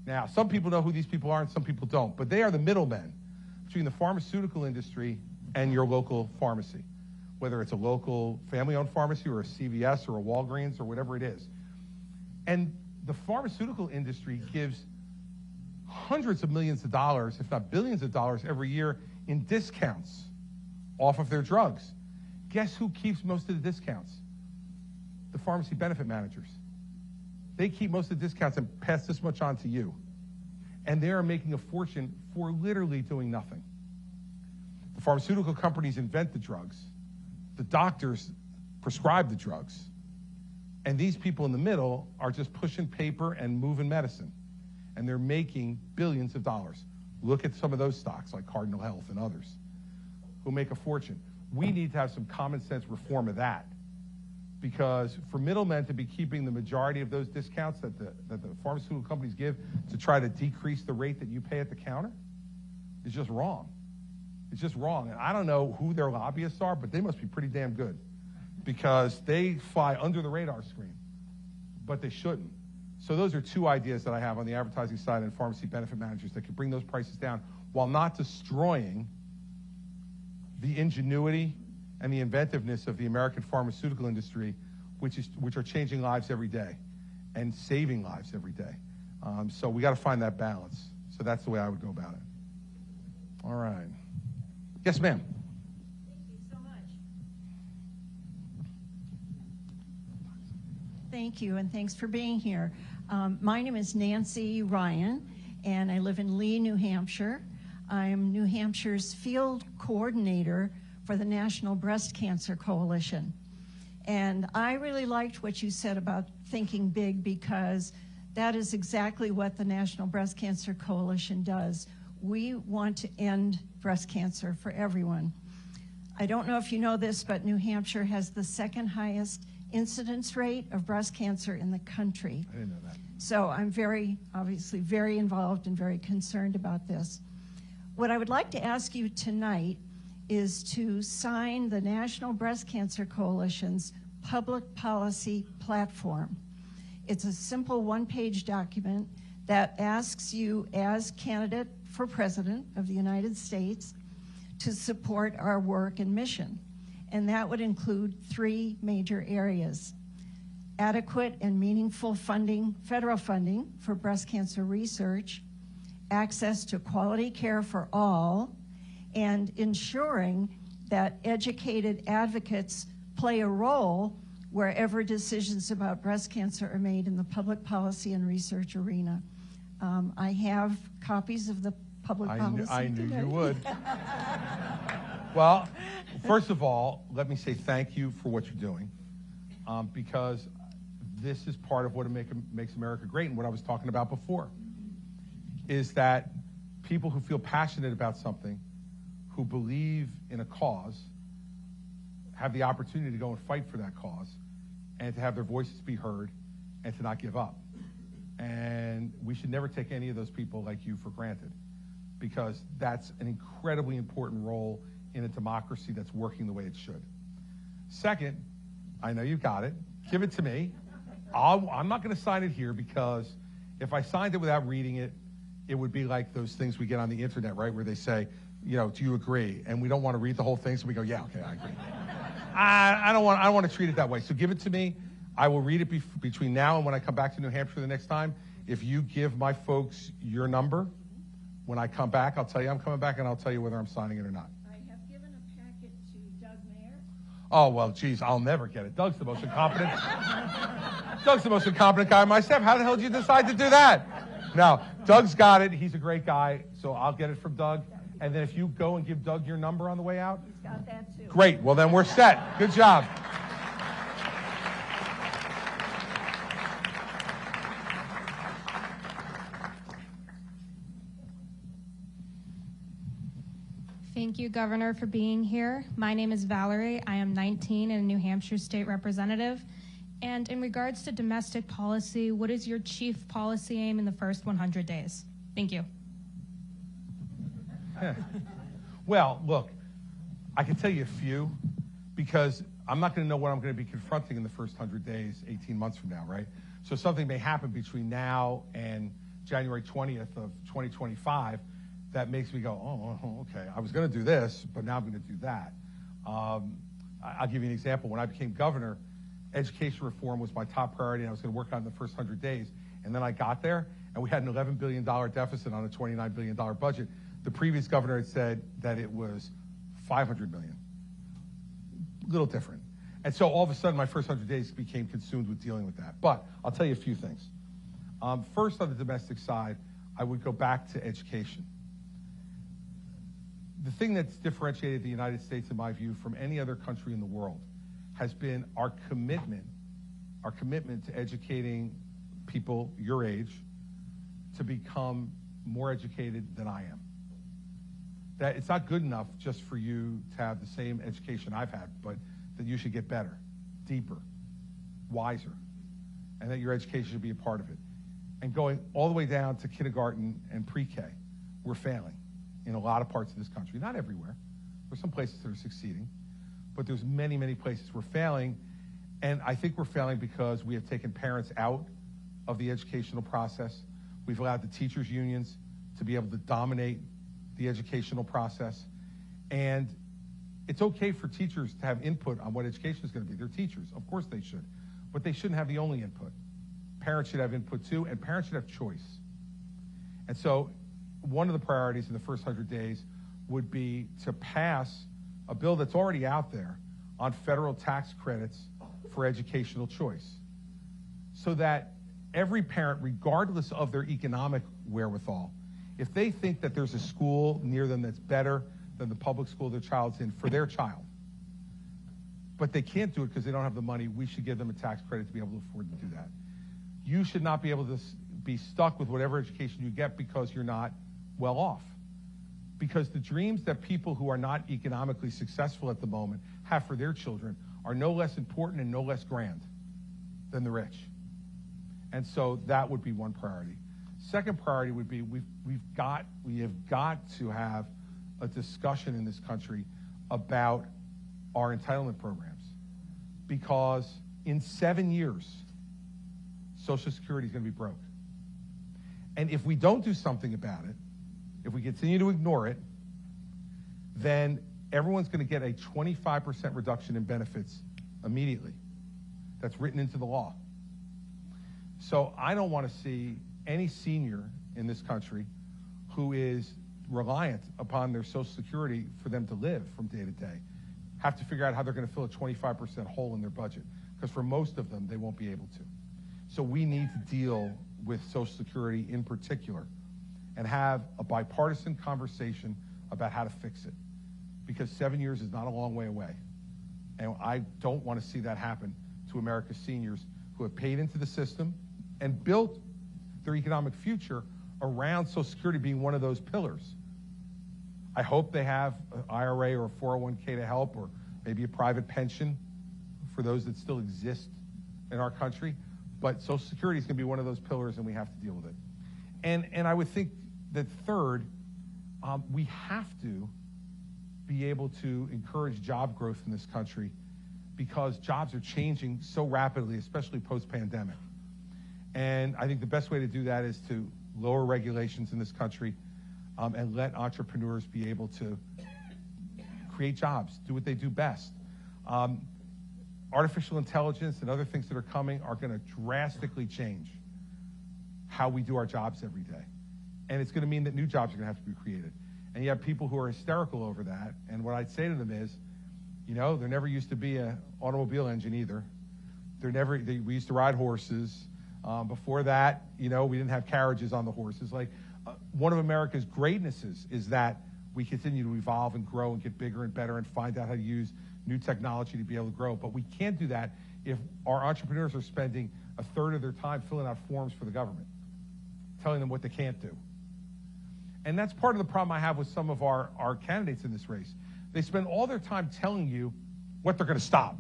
S2: Now, some people know who these people are and some people don't, but they are the middlemen between the pharmaceutical industry and your local pharmacy, whether it's a local family-owned pharmacy or a CVS or a Walgreens or whatever it is. And the pharmaceutical industry gives hundreds of millions of dollars, if not billions of dollars every year in discounts off of their drugs. Guess who keeps most of the discounts? The pharmacy benefit managers. They keep most of the discounts and pass this much on to you. And they are making a fortune for literally doing nothing. The pharmaceutical companies invent the drugs. The doctors prescribe the drugs. And these people in the middle are just pushing paper and moving medicine. And they're making billions of dollars. Look at some of those stocks like Cardinal Health and others who make a fortune. We need to have some common sense reform of that. Because for middlemen to be keeping the majority of those discounts that the pharmaceutical companies give to try to decrease the rate that you pay at the counter is just wrong. It's just wrong. And I don't know who their lobbyists are, but they must be pretty damn good because they fly under the radar screen, but they shouldn't. So those are two ideas that I have on the advertising side and pharmacy benefit managers that could bring those prices down while not destroying the ingenuity and the inventiveness of the American pharmaceutical industry, which are changing lives every day and saving lives every day. So we got to find that balance. So that's the way I would go about it. All right. Yes, ma'am.
S13: Thank you so much. Thank you, and thanks for being here. My name is Nancy Ryan, and I live in Lee, New Hampshire. I'm New Hampshire's field coordinator for the National Breast Cancer Coalition. And I really liked what you said about thinking big because that is exactly what the National Breast Cancer Coalition does. We want to end breast cancer for everyone. I don't know if you know this, but New Hampshire has the second highest incidence rate of breast cancer in the country.
S2: I didn't know that.
S13: So I'm obviously very involved and very concerned about this. What I would like to ask you tonight is to sign the National Breast Cancer Coalition's public policy platform. It's a simple one-page document that asks you as candidate for president of the United States to support our work and mission. And that would include three major areas: adequate and meaningful funding, federal funding for breast cancer research, access to quality care for all, and ensuring that educated advocates play a role wherever decisions about breast cancer are made in the public policy and research arena. I have copies of the public policy.
S2: I knew you would. Well, first of all, let me say thank you for what you're doing, because this is part of what makes America great, and what I was talking about before, is that people who feel passionate about something, who believe in a cause, have the opportunity to go and fight for that cause and to have their voices be heard and to not give up. And we should never take any of those people like you for granted, because that's an incredibly important role in a democracy that's working the way it should. Second, I know you've got it. Give it to me. I'm not going to sign it here, because if I signed it without reading it, it would be like those things we get on the internet, right, where they say, do you agree? And we don't want to read the whole thing, so we go, yeah, okay, I agree. I don't want to treat it that way. So give it to me. I will read it between now and when I come back to New Hampshire the next time. If you give my folks your number, when I come back, I'll tell you I'm coming back, and I'll tell you whether I'm signing it or not.
S13: I have given a packet to Doug Mayer.
S2: Oh, well, geez, I'll never get it. Doug's the most incompetent. Doug's the most incompetent guy on my staff. How the hell did you decide to do that? No, Doug's got it. He's a great guy, so I'll get it from Doug. And then if you go and give Doug your number on the way out.
S13: He's got that too.
S2: Great. Well, then we're set. Good job.
S8: Thank you, Governor, for being here. My name is Valerie. I am 19 and a New Hampshire state representative.
S14: And in regards to domestic policy, what is your chief policy aim in the first 100 days? Thank you.
S2: Well, look, I can tell you a few, because I'm not going to know what I'm going to be confronting in the first 100 days, 18 months from now, right? So something may happen between now and January 20th of 2025 that makes me go, oh, okay, I was going to do this, but now I'm going to do that. I'll give you an example. When I became governor, education reform was my top priority, and I was going to work on it in the first 100 days. And then I got there, and we had an $11 billion deficit on a $29 billion budget. The previous governor had said that it was $500 million. A little different. And so all of a sudden, my first 100 days became consumed with dealing with that. But I'll tell you a few things. First, on the domestic side, I would go back to education. The thing that's differentiated the United States, in my view, from any other country in the world has been our commitment to educating people your age to become more educated than I am. That it's not good enough just for you to have the same education I've had, but that you should get better, deeper, wiser, and that your education should be a part of it. And going all the way down to kindergarten and pre-K, we're failing in a lot of parts of this country. Not everywhere. There's some places that are succeeding, but there's many, many places we're failing. And I think we're failing because we have taken parents out of the educational process. We've allowed the teachers' unions to be able to dominate the educational process. And it's okay for teachers to have input on what education is going to be. They're teachers. Of course they should. But they shouldn't have the only input. Parents should have input too, and parents should have choice. And so one of the priorities in the first 100 days would be to pass a bill that's already out there on federal tax credits for educational choice, so that every parent, regardless of their economic wherewithal, if they think that there's a school near them that's better than the public school their child's in for their child, but they can't do it because they don't have the money, we should give them a tax credit to be able to afford to do that. You should not be able to be stuck with whatever education you get because you're not well off. Because the dreams that people who are not economically successful at the moment have for their children are no less important and no less grand than the rich. And so that would be one priority. Second priority would be we have got to have a discussion in this country about our entitlement programs, because in 7 years, Social Security is going to be broke. And if we don't do something about it, if we continue to ignore it, then everyone's going to get a 25% reduction in benefits immediately. That's written into the law. So I don't want to see any senior in this country who is reliant upon their Social Security for them to live from day to day have to figure out how they're going to fill a 25% hole in their budget, because for most of them, they won't be able to. So we need to deal with Social Security in particular and have a bipartisan conversation about how to fix it, because 7 years is not a long way away. And I don't want to see that happen to America's seniors who have paid into the system and built their economic future around Social Security being one of those pillars. I hope they have an IRA or a 401k to help, or maybe a private pension for those that still exist in our country. But Social Security is going to be one of those pillars, and we have to deal with it. And I would think that third, we have to be able to encourage job growth in this country, because jobs are changing so rapidly, especially post-pandemic. And I think the best way to do that is to lower regulations in this country, and let entrepreneurs be able to create jobs, do what they do best. Artificial intelligence and other things that are coming are going to drastically change how we do our jobs every day. And it's going to mean that new jobs are going to have to be created. And you have people who are hysterical over that. And what I'd say to them is, you know, there never used to be an automobile engine either. We used to ride horses. Before that, you know, we didn't have carriages on the horses. Like, one of America's greatnesses is that we continue to evolve and grow and get bigger and better and find out how to use new technology to be able to grow. But we can't do that if our entrepreneurs are spending a third of their time filling out forms for the government, telling them what they can't do. And that's part of the problem I have with some of our candidates in this race. They spend all their time telling you what they're going to stop.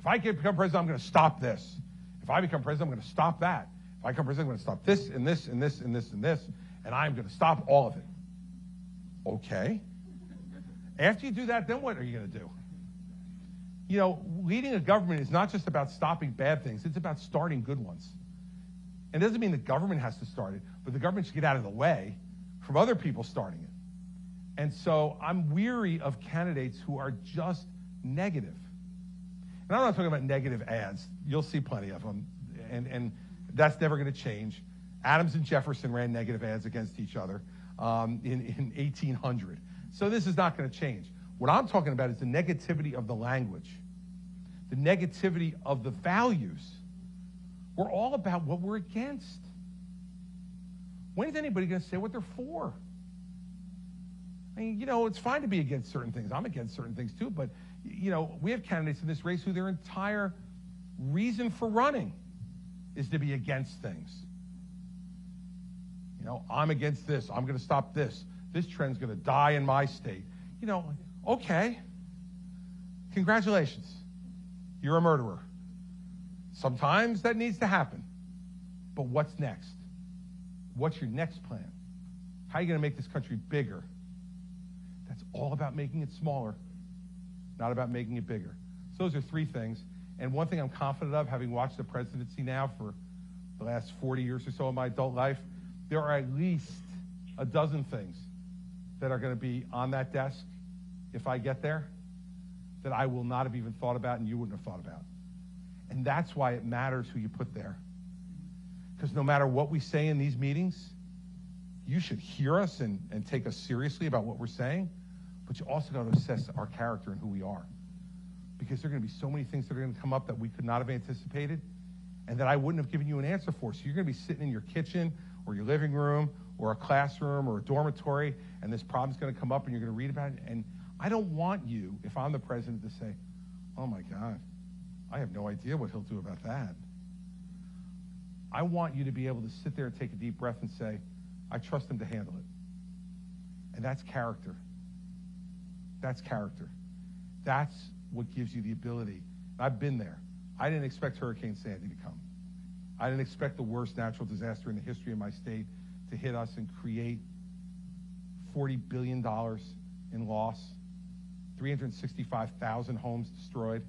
S2: If I become president, I'm going to stop this. If I become president, I'm going to stop that. If I become president, I'm going to stop this and this and this and this and this, and I'm going to stop all of it. Okay. After you do that, then what are you going to do? You know, leading a government is not just about stopping bad things. It's about starting good ones. And it doesn't mean the government has to start it, but the government should get out of the way from other people starting it. And so I'm weary of candidates who are just negative. And I'm not talking about negative ads. You'll see plenty of them. And that's never going to change. Adams and Jefferson ran negative ads against each other in 1800. So this is not going to change. What I'm talking about is the negativity of the language, the negativity of the values. We're all about what we're against. When is anybody going to say what they're for? I mean, you know, it's fine to be against certain things. I'm against certain things too, but, you know, we have candidates in this race who their entire reason for running is to be against things. You know, I'm against this. I'm going to stop this. This trend's going to die in my state. You know, okay. Congratulations. You're a murderer. Sometimes that needs to happen. But what's next? What's your next plan? How are you going to make this country bigger? That's all about making it smaller, not about making it bigger. So those are three things. And one thing I'm confident of, having watched the presidency now for the last 40 years or so of my adult life, there are at least a dozen things that are going to be on that desk if I get there that I will not have even thought about and you wouldn't have thought about. And that's why it matters who you put there. Because no matter what we say in these meetings, you should hear us and take us seriously about what we're saying, but you also got to assess our character and who we are. Because there are going to be so many things that are going to come up that we could not have anticipated and that I wouldn't have given you an answer for. So you're going to be sitting in your kitchen or your living room or a classroom or a dormitory, and this problem's going to come up and you're going to read about it. And I don't want you, if I'm the president, to say, oh my God, I have no idea what he'll do about that. I want you to be able to sit there and take a deep breath and say, I trust him to handle it. And that's character. That's character. That's what gives you the ability. I've been there. I didn't expect Hurricane Sandy to come. I didn't expect the worst natural disaster in the history of my state to hit us and create $40 billion in loss, 365,000 homes destroyed,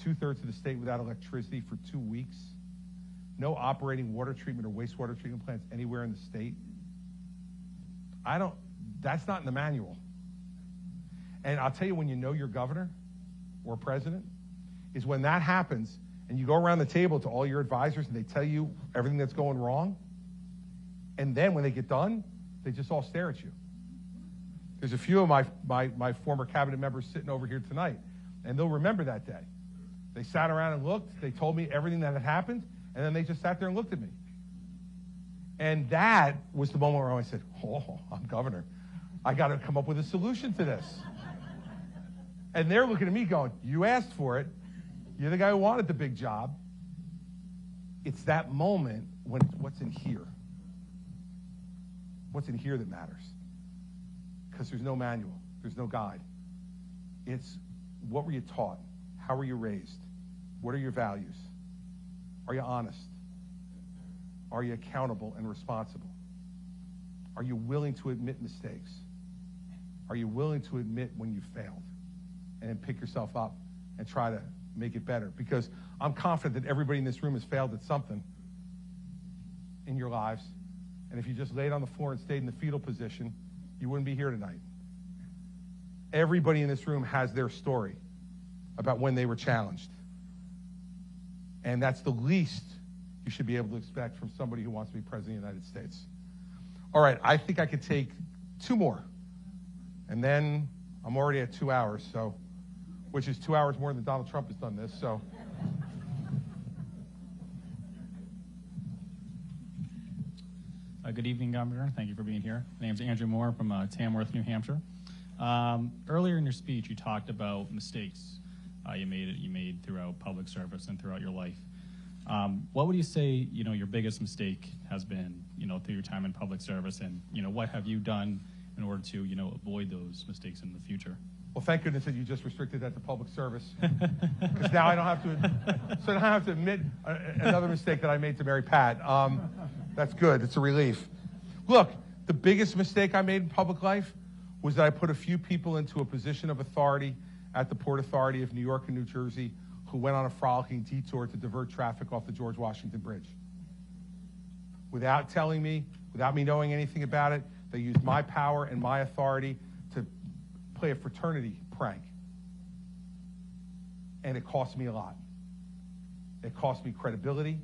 S2: 2/3 of the state without electricity for 2 weeks, no operating water treatment or wastewater treatment plants anywhere in the state. That's not in the manual. And I'll tell you when you know your governor or president is when that happens and you go around the table to all your advisors and they tell you everything that's going wrong. And then when they get done, they just all stare at you. There's a few of my former cabinet members sitting over here tonight, and they'll remember that day. They sat around and looked. They told me everything that had happened, and then they just sat there and looked at me. And that was the moment where I said, oh, I'm governor. I got to come up with a solution to this. And they're looking at me going, you asked for it. You're the guy who wanted the big job. It's that moment when it's what's in here. What's in here that matters. Because there's no manual. There's no guide. It's what were you taught? How were you raised? What are your values? Are you honest? Are you accountable and responsible? Are you willing to admit mistakes? Are you willing to admit when you failed? And then pick yourself up and try to make it better. Because I'm confident that everybody in this room has failed at something in your lives. And if you just laid on the floor and stayed in the fetal position, you wouldn't be here tonight. Everybody in this room has their story about when they were challenged. And that's the least you should be able to expect from somebody who wants to be president of the United States. All right, I think I could take 2 more. And then I'm already at 2 hours, so, which is 2 hours more than Donald Trump has done this, so.
S15: Good evening, Governor. Thank you for being here. My name is Andrew Moore from Tamworth, New Hampshire. Earlier in your speech, you talked about mistakes you made throughout public service and throughout your life. What would you say, your biggest mistake has been, through your time in public service, and what have you done in order to, avoid those mistakes in the future?
S2: Well, thank goodness that you just restricted that to public service, because now I don't have to admit another mistake that I made to Mary Pat. That's good. It's a relief. Look, the biggest mistake I made in public life was that I put a few people into a position of authority at the Port Authority of New York and New Jersey who went on a frolicking detour to divert traffic off the George Washington Bridge. Without telling me, without me knowing anything about it, they used my power and my authority to play a fraternity prank. And it cost me a lot. It cost me credibility.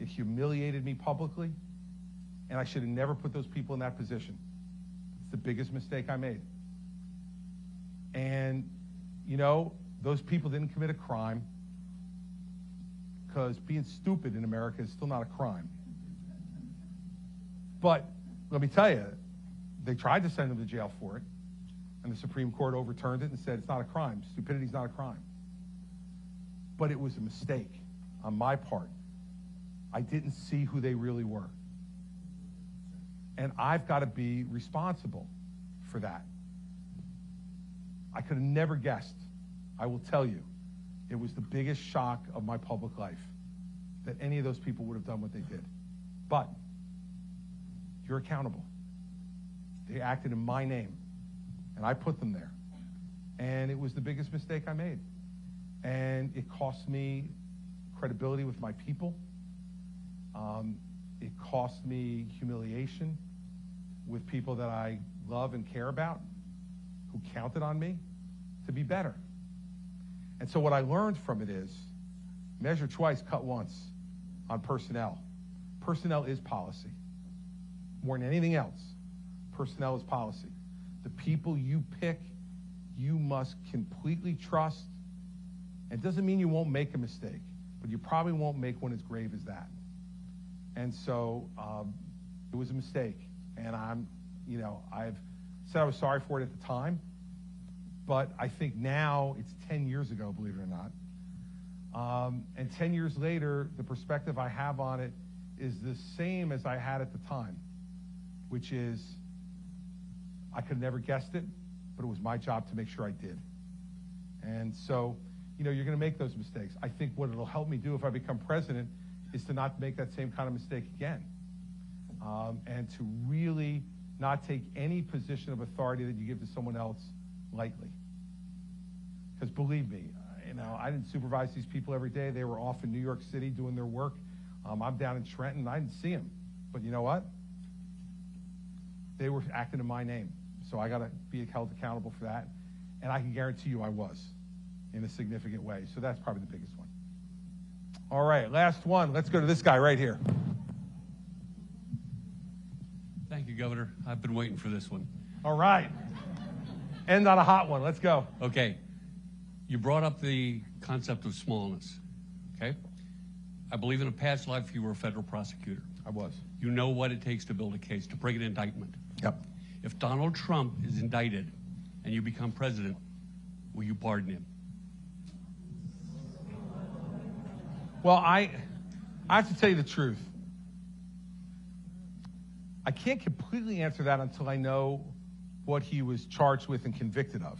S2: It humiliated me publicly. And I should have never put those people in that position. It's the biggest mistake I made. And, you know, those people didn't commit a crime, because being stupid in America is still not a crime. But let me tell you, they tried to send them to jail for it, and the Supreme Court overturned it and said it's not a crime. Stupidity is not a crime. But it was a mistake on my part. I didn't see who they really were. And I've got to be responsible for that. I could have never guessed. I will tell you, it was the biggest shock of my public life that any of those people would have done what they did. But you're accountable. They acted in my name, and I put them there. And it was the biggest mistake I made. And it cost me credibility with my people. It cost me humiliation with people that I love and care about, who counted on me to be better. And so what I learned from it is, measure twice, cut once on personnel. Personnel is policy. More than anything else, personnel is policy. The people you pick, you must completely trust. It doesn't mean you won't make a mistake, but you probably won't make one as grave as that. And so it was a mistake. And I've said I was sorry for it at the time, but I think now it's 10 years ago, believe it or not. And 10 years later, the perspective I have on it is the same as I had at the time, which is I could have never guessed it, but it was my job to make sure I did. And so, you're going to make those mistakes. I think what it'll help me do if I become president is to not make that same kind of mistake again. And to really not take any position of authority that you give to someone else lightly. Because believe me, I didn't supervise these people every day. They were off in New York City doing their work. I'm down in Trenton. I didn't see them. But you know what? They were acting in my name. So I got to be held accountable for that. And I can guarantee you I was, in a significant way. So that's probably the biggest one. All right, last one. Let's go to this guy right here.
S16: Thank you, Governor. I've been waiting for this one.
S2: All right. End on a hot one. Let's go.
S16: Okay. You brought up the concept of smallness, okay? I believe in a past life you were a federal prosecutor.
S2: I was.
S16: You know what it takes to build a case, to bring an indictment.
S2: Yep.
S16: If Donald Trump is indicted and you become president, will you pardon him?
S2: Well, I have to tell you the truth. I can't completely answer that until I know what he was charged with and convicted of.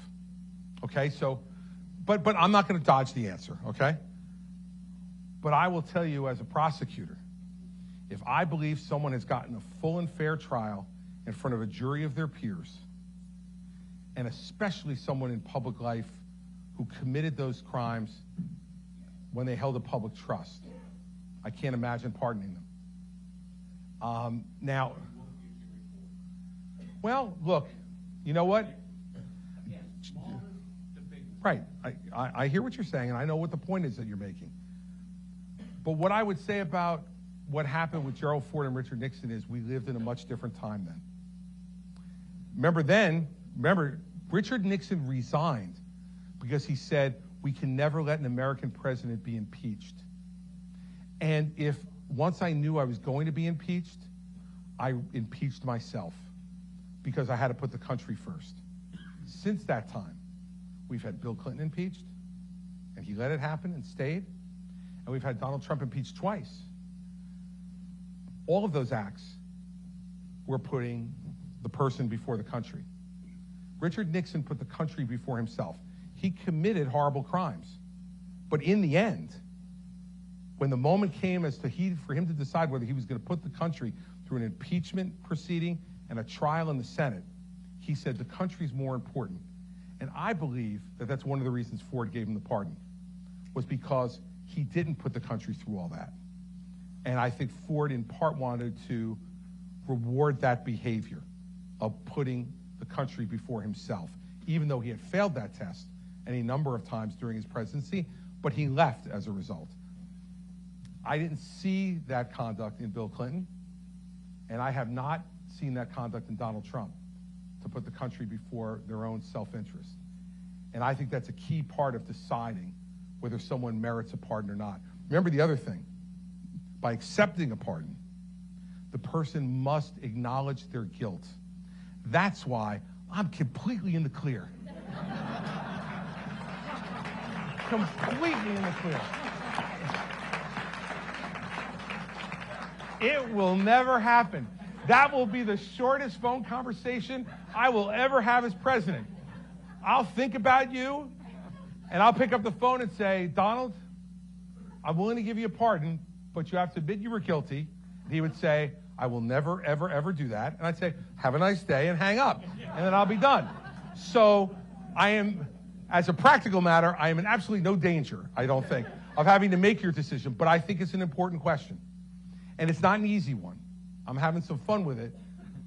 S2: Okay, so, but I'm not going to dodge the answer, okay? But I will tell you as a prosecutor, if I believe someone has gotten a full and fair trial in front of a jury of their peers, and especially someone in public life who committed those crimes when they held a public trust, I can't imagine pardoning them. Now, well, look, you know what? Right, I hear what you're saying, and I know what the point is that you're making. But what I would say about what happened with Gerald Ford and Richard Nixon is we lived in a much different time then. Remember, Richard Nixon resigned because he said, we can never let an American president be impeached. And if once I knew I was going to be impeached, I impeached myself because I had to put the country first. Since that time, we've had Bill Clinton impeached, and he let it happen and stayed. And we've had Donald Trump impeached twice. All of those acts were putting the person before the country. Richard Nixon put the country before himself. He committed horrible crimes. But in the end, when the moment came for him to decide whether he was going to put the country through an impeachment proceeding and a trial in the Senate, he said the country's more important. And I believe that that's one of the reasons Ford gave him the pardon, was because he didn't put the country through all that. And I think Ford in part wanted to reward that behavior of putting the country before himself, even though he had failed that test any number of times during his presidency, but he left as a result. I didn't see that conduct in Bill Clinton, and I have not seen that conduct in Donald Trump, to put the country before their own self-interest. And I think that's a key part of deciding whether someone merits a pardon or not. Remember the other thing. By accepting a pardon, the person must acknowledge their guilt. That's why I'm completely in the clear. Completely in the clear. It will never happen. That will be the shortest phone conversation I will ever have as president. I'll think about you, and I'll pick up the phone and say, Donald, I'm willing to give you a pardon, but you have to admit you were guilty. And he would say, I will never, ever, ever do that. And I'd say, have a nice day, and hang up. And then I'll be done. So I am, as a practical matter, I am in absolutely no danger, I don't think, of having to make your decision. But I think it's an important question. And it's not an easy one. I'm having some fun with it,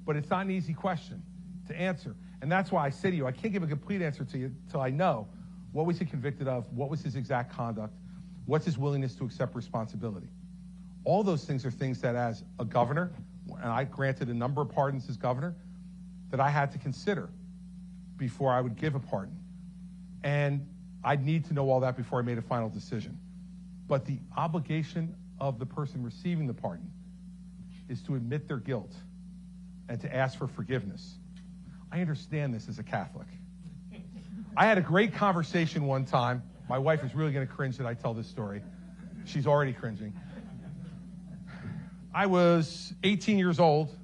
S2: but it's not an easy question to answer. And that's why I say to you, I can't give a complete answer to you until I know what was he convicted of, what was his exact conduct, what's his willingness to accept responsibility. All those things are things that as a governor, and I granted a number of pardons as governor, that I had to consider before I would give a pardon. And I'd need to know all that before I made a final decision. But the obligation of the person receiving the pardon is to admit their guilt and to ask for forgiveness. I understand this as a Catholic. I had a great conversation one time. My wife is really going to cringe that I tell this story. She's already cringing. I was 18 years old,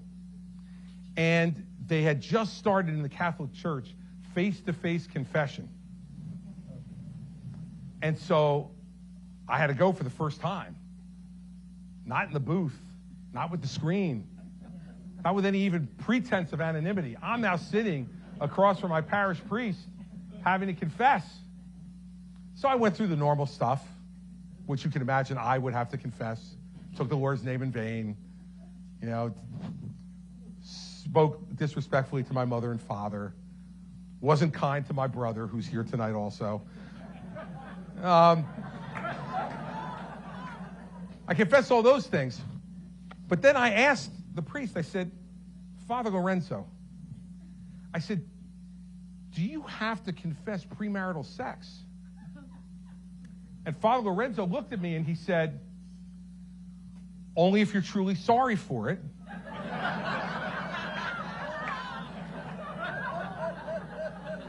S2: and they had just started in the Catholic Church face-to-face confession. And so I had to go for the first time. Not in the booth, not with the screen, not with any even pretense of anonymity. I'm now sitting across from my parish priest having to confess. So I went through the normal stuff, which you can imagine I would have to confess. Took the Lord's name in vain, spoke disrespectfully to my mother and father, wasn't kind to my brother, who's here tonight also. I confessed all those things. But then I asked the priest, I said, Father Lorenzo, I said, do you have to confess premarital sex? And Father Lorenzo looked at me and he said, only if you're truly sorry for it.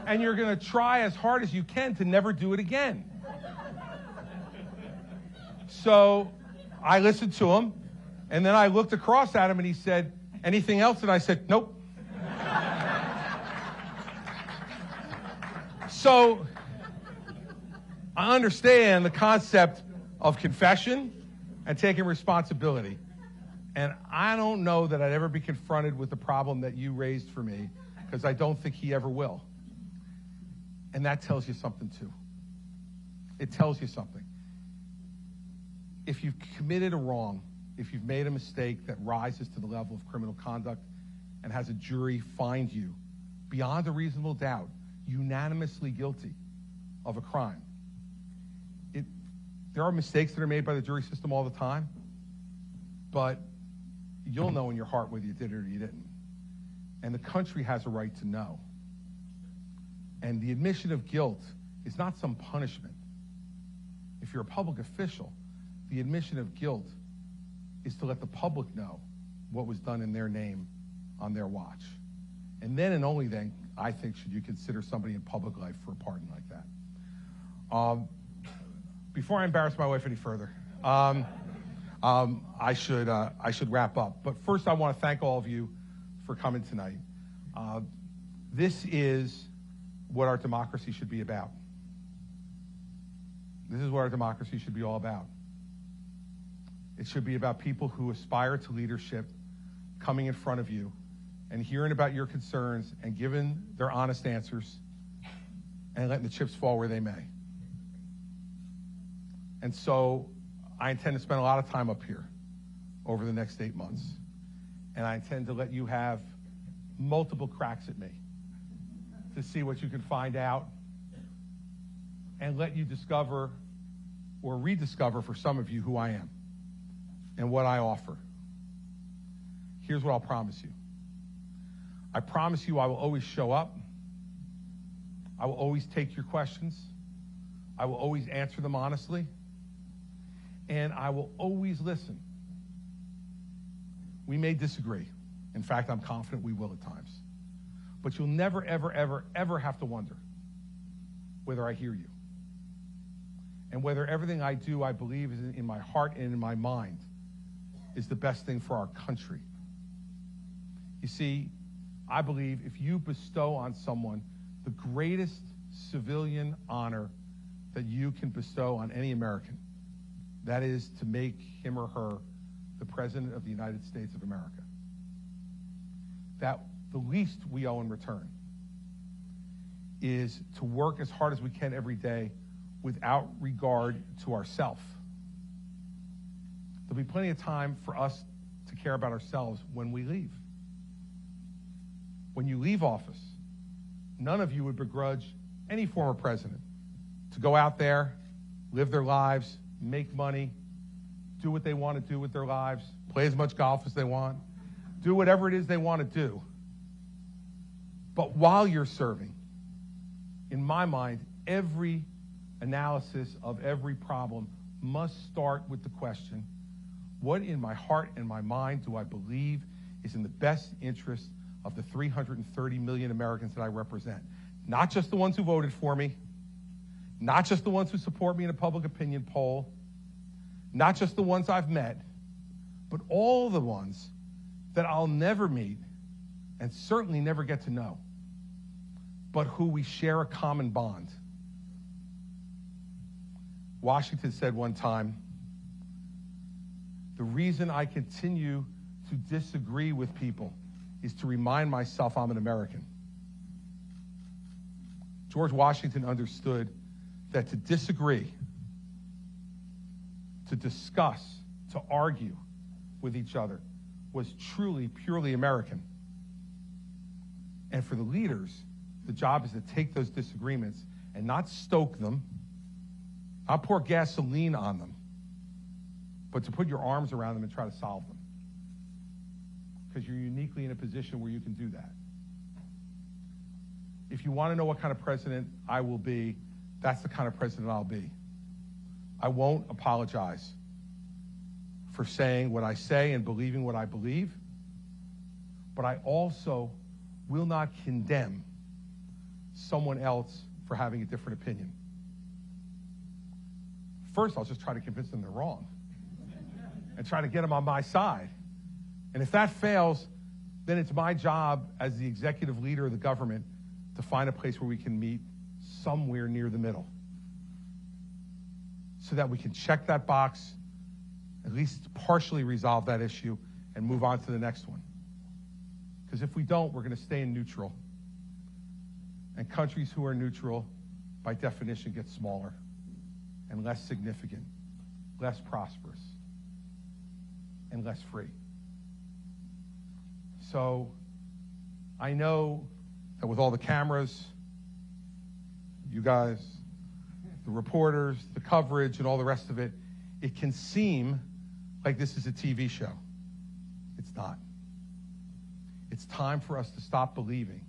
S2: And you're going to try as hard as you can to never do it again. So I listened to him, and then I looked across at him and he said, anything else? And I said, nope. So I understand the concept of confession and taking responsibility. And I don't know that I'd ever be confronted with the problem that you raised for me, because I don't think he ever will. And that tells you something, too. It tells you something. If you've committed a wrong, if you've made a mistake that rises to the level of criminal conduct and has a jury find you, beyond a reasonable doubt, unanimously guilty of a crime, there are mistakes that are made by the jury system all the time, but you'll know in your heart whether you did it or you didn't. And the country has a right to know. And the admission of guilt is not some punishment. If you're a public official, the admission of guilt is to let the public know what was done in their name on their watch. And then and only then, I think, should you consider somebody in public life for a pardon like that. Before I embarrass my wife any further, I should wrap up. But first, I want to thank all of you for coming tonight. This is what our democracy should be about. This is what our democracy should be all about. It should be about people who aspire to leadership coming in front of you and hearing about your concerns and giving their honest answers and letting the chips fall where they may. And so I intend to spend a lot of time up here over the next 8 months. And I intend to let you have multiple cracks at me to see what you can find out and let you discover or rediscover for some of you who I am and what I offer. Here's what I'll promise you. I promise you I will always show up. I will always take your questions. I will always answer them honestly. And I will always listen. We may disagree. In fact, I'm confident we will at times. But you'll never, ever, ever, ever have to wonder whether I hear you. And whether everything I do, I believe, is in my heart and in my mind, is the best thing for our country. You see, I believe if you bestow on someone the greatest civilian honor that you can bestow on any American, that is to make him or her the President of the United States of America, that the least we owe in return is to work as hard as we can every day without regard to ourselves. There'll be plenty of time for us to care about ourselves when we leave. When you leave office, none of you would begrudge any former president to go out there, live their lives, make money, do what they want to do with their lives, play as much golf as they want, do whatever it is they want to do. But while you're serving, in my mind, every analysis of every problem must start with the question, what in my heart and my mind do I believe is in the best interest of the 330 million Americans that I represent? Not just the ones who voted for me, not just the ones who support me in a public opinion poll, not just the ones I've met, but all the ones that I'll never meet and certainly never get to know, but who we share a common bond. Washington said one time, the reason I continue to disagree with people is to remind myself I'm an American. George Washington understood that to disagree, to discuss, to argue with each other was truly, purely American. And for the leaders, the job is to take those disagreements and not stoke them, not pour gasoline on them, but to put your arms around them and try to solve them. Because you're uniquely in a position where you can do that. If you want to know what kind of president I will be, that's the kind of president I'll be. I won't apologize for saying what I say and believing what I believe, but I also will not condemn someone else for having a different opinion. First, I'll just try to convince them they're wrong and try to get them on my side. And if that fails, then it's my job as the executive leader of the government to find a place where we can meet somewhere near the middle so that we can check that box, at least partially resolve that issue, and move on to the next one. Because if we don't, we're going to stay in neutral. And countries who are neutral, by definition, get smaller and less significant, less prosperous, and less free. So I know that with all the cameras, you guys, the reporters, the coverage, and all the rest of it, it can seem like this is a TV show. It's not. It's time for us to stop believing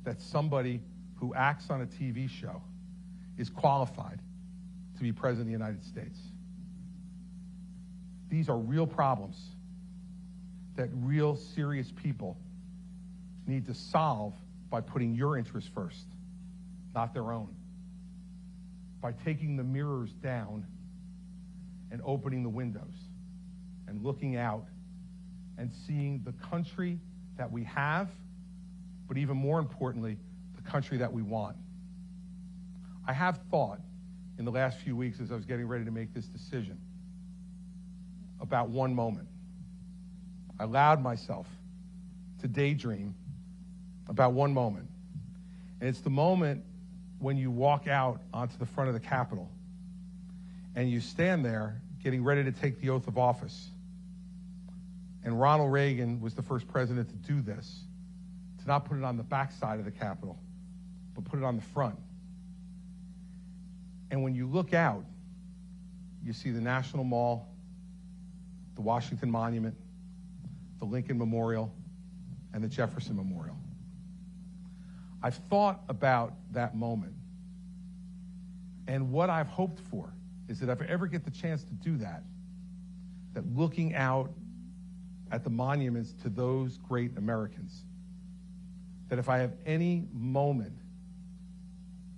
S2: that somebody who acts on a TV show is qualified to be president of the United States. These are real problems that real serious people need to solve by putting your interests first, not their own. By taking the mirrors down and opening the windows and looking out and seeing the country that we have, but even more importantly, the country that we want. I have thought in the last few weeks as I was getting ready to make this decision about one moment. I allowed myself to daydream about one moment. And it's the moment when you walk out onto the front of the Capitol and you stand there getting ready to take the oath of office. And Ronald Reagan was the first president to do this, to not put it on the back side of the Capitol, but put it on the front. And when you look out, you see the National Mall, the Washington Monument, the Lincoln Memorial, and the Jefferson Memorial. I've thought about that moment. And what I've hoped for is that if I ever get the chance to do that, that looking out at the monuments to those great Americans, that if I have any moment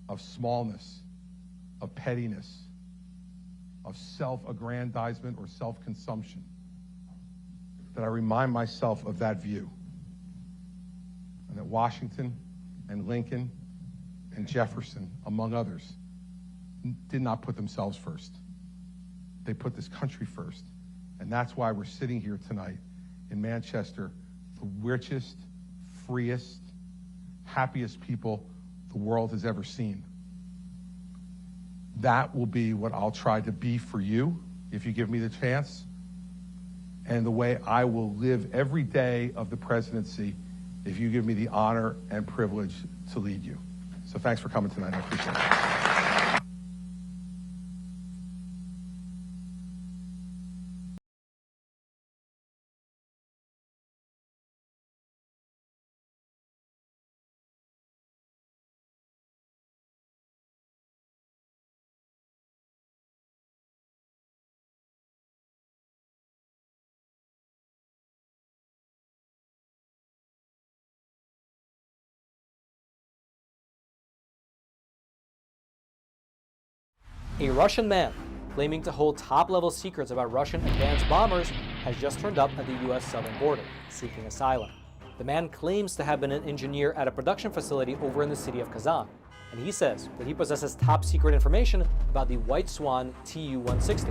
S2: of smallness, of pettiness, of self-aggrandizement or self-consumption, that I remind myself of that view. And that Washington and Lincoln and Jefferson, among others, did not put themselves first. They put this country first. And that's why we're sitting here tonight in Manchester, the richest, freest, happiest people the world has ever seen. That will be what I'll try to be for you if you give me the chance, and the way I will live every day of the presidency if you give me the honor and privilege to lead you. So thanks for coming tonight. I appreciate it.
S17: A Russian man claiming to hold top-level secrets about Russian advanced bombers has just turned up at the U.S. southern border, seeking asylum. The man claims to have been an engineer at a production facility over in the city of Kazan, and he says that he possesses top-secret information about the White Swan Tu-160,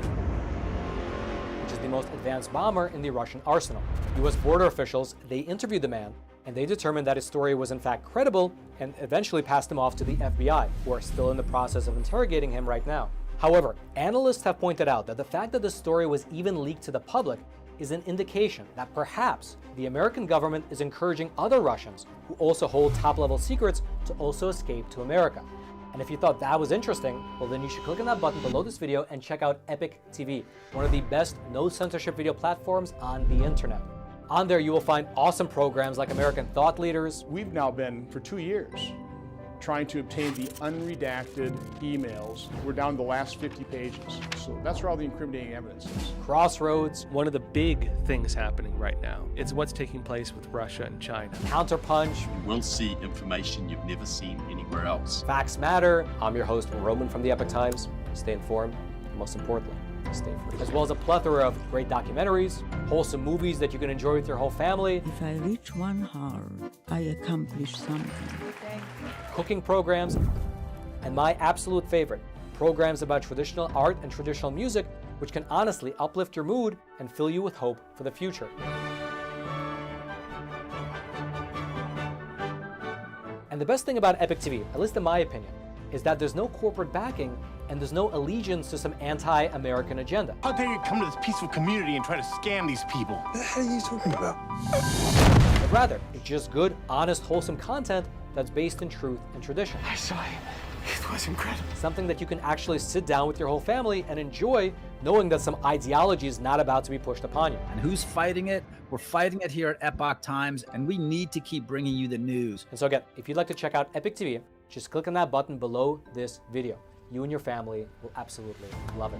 S17: which is the most advanced bomber in the Russian arsenal. U.S. border officials, they interviewed the man, and they determined that his story was in fact credible and eventually passed him off to the FBI, who are still in the process of interrogating him right now. However, analysts have pointed out that the fact that the story was even leaked to the public is an indication that perhaps the American government is encouraging other Russians who also hold top-level secrets to also escape to America. And if you thought that was interesting, well then you should click on that button below this video and check out Epic TV, one of the best no-censorship video platforms on the internet. On there you will find awesome programs like American Thought Leaders.
S18: We've now been, for 2 years, trying to obtain the unredacted emails. We're down to the last 50 pages. So that's where all the incriminating evidence is.
S17: Crossroads.
S19: One of the big things happening right now is what's taking place with Russia and China.
S17: Counterpunch.
S20: You will see information you've never seen anywhere else.
S17: Facts Matter. I'm your host, Roman from the Epoch Times. Stay informed, and most importantly, stay free. As well as a plethora of great documentaries, wholesome movies that you can enjoy with your whole family.
S21: If I reach 1 hour, I accomplish something.
S17: Cooking programs, and my absolute favorite, programs about traditional art and traditional music, which can honestly uplift your mood and fill you with hope for the future. And the best thing about Epic TV, at least in my opinion, is that there's no corporate backing and there's no allegiance to some anti-American agenda.
S22: How dare you come to this peaceful community and try to scam these people? What the hell are you talking about?
S17: But rather, it's just good, honest, wholesome content that's based in truth and tradition.
S22: I saw it. It was incredible.
S17: Something that you can actually sit down with your whole family and enjoy, knowing that some ideology is not about to be pushed upon you.
S23: And who's fighting it? We're fighting it here at Epoch Times, and we need to keep bringing you the news.
S17: And so again, if you'd like to check out Epic TV, just click on that button below this video. You and your family will absolutely love it.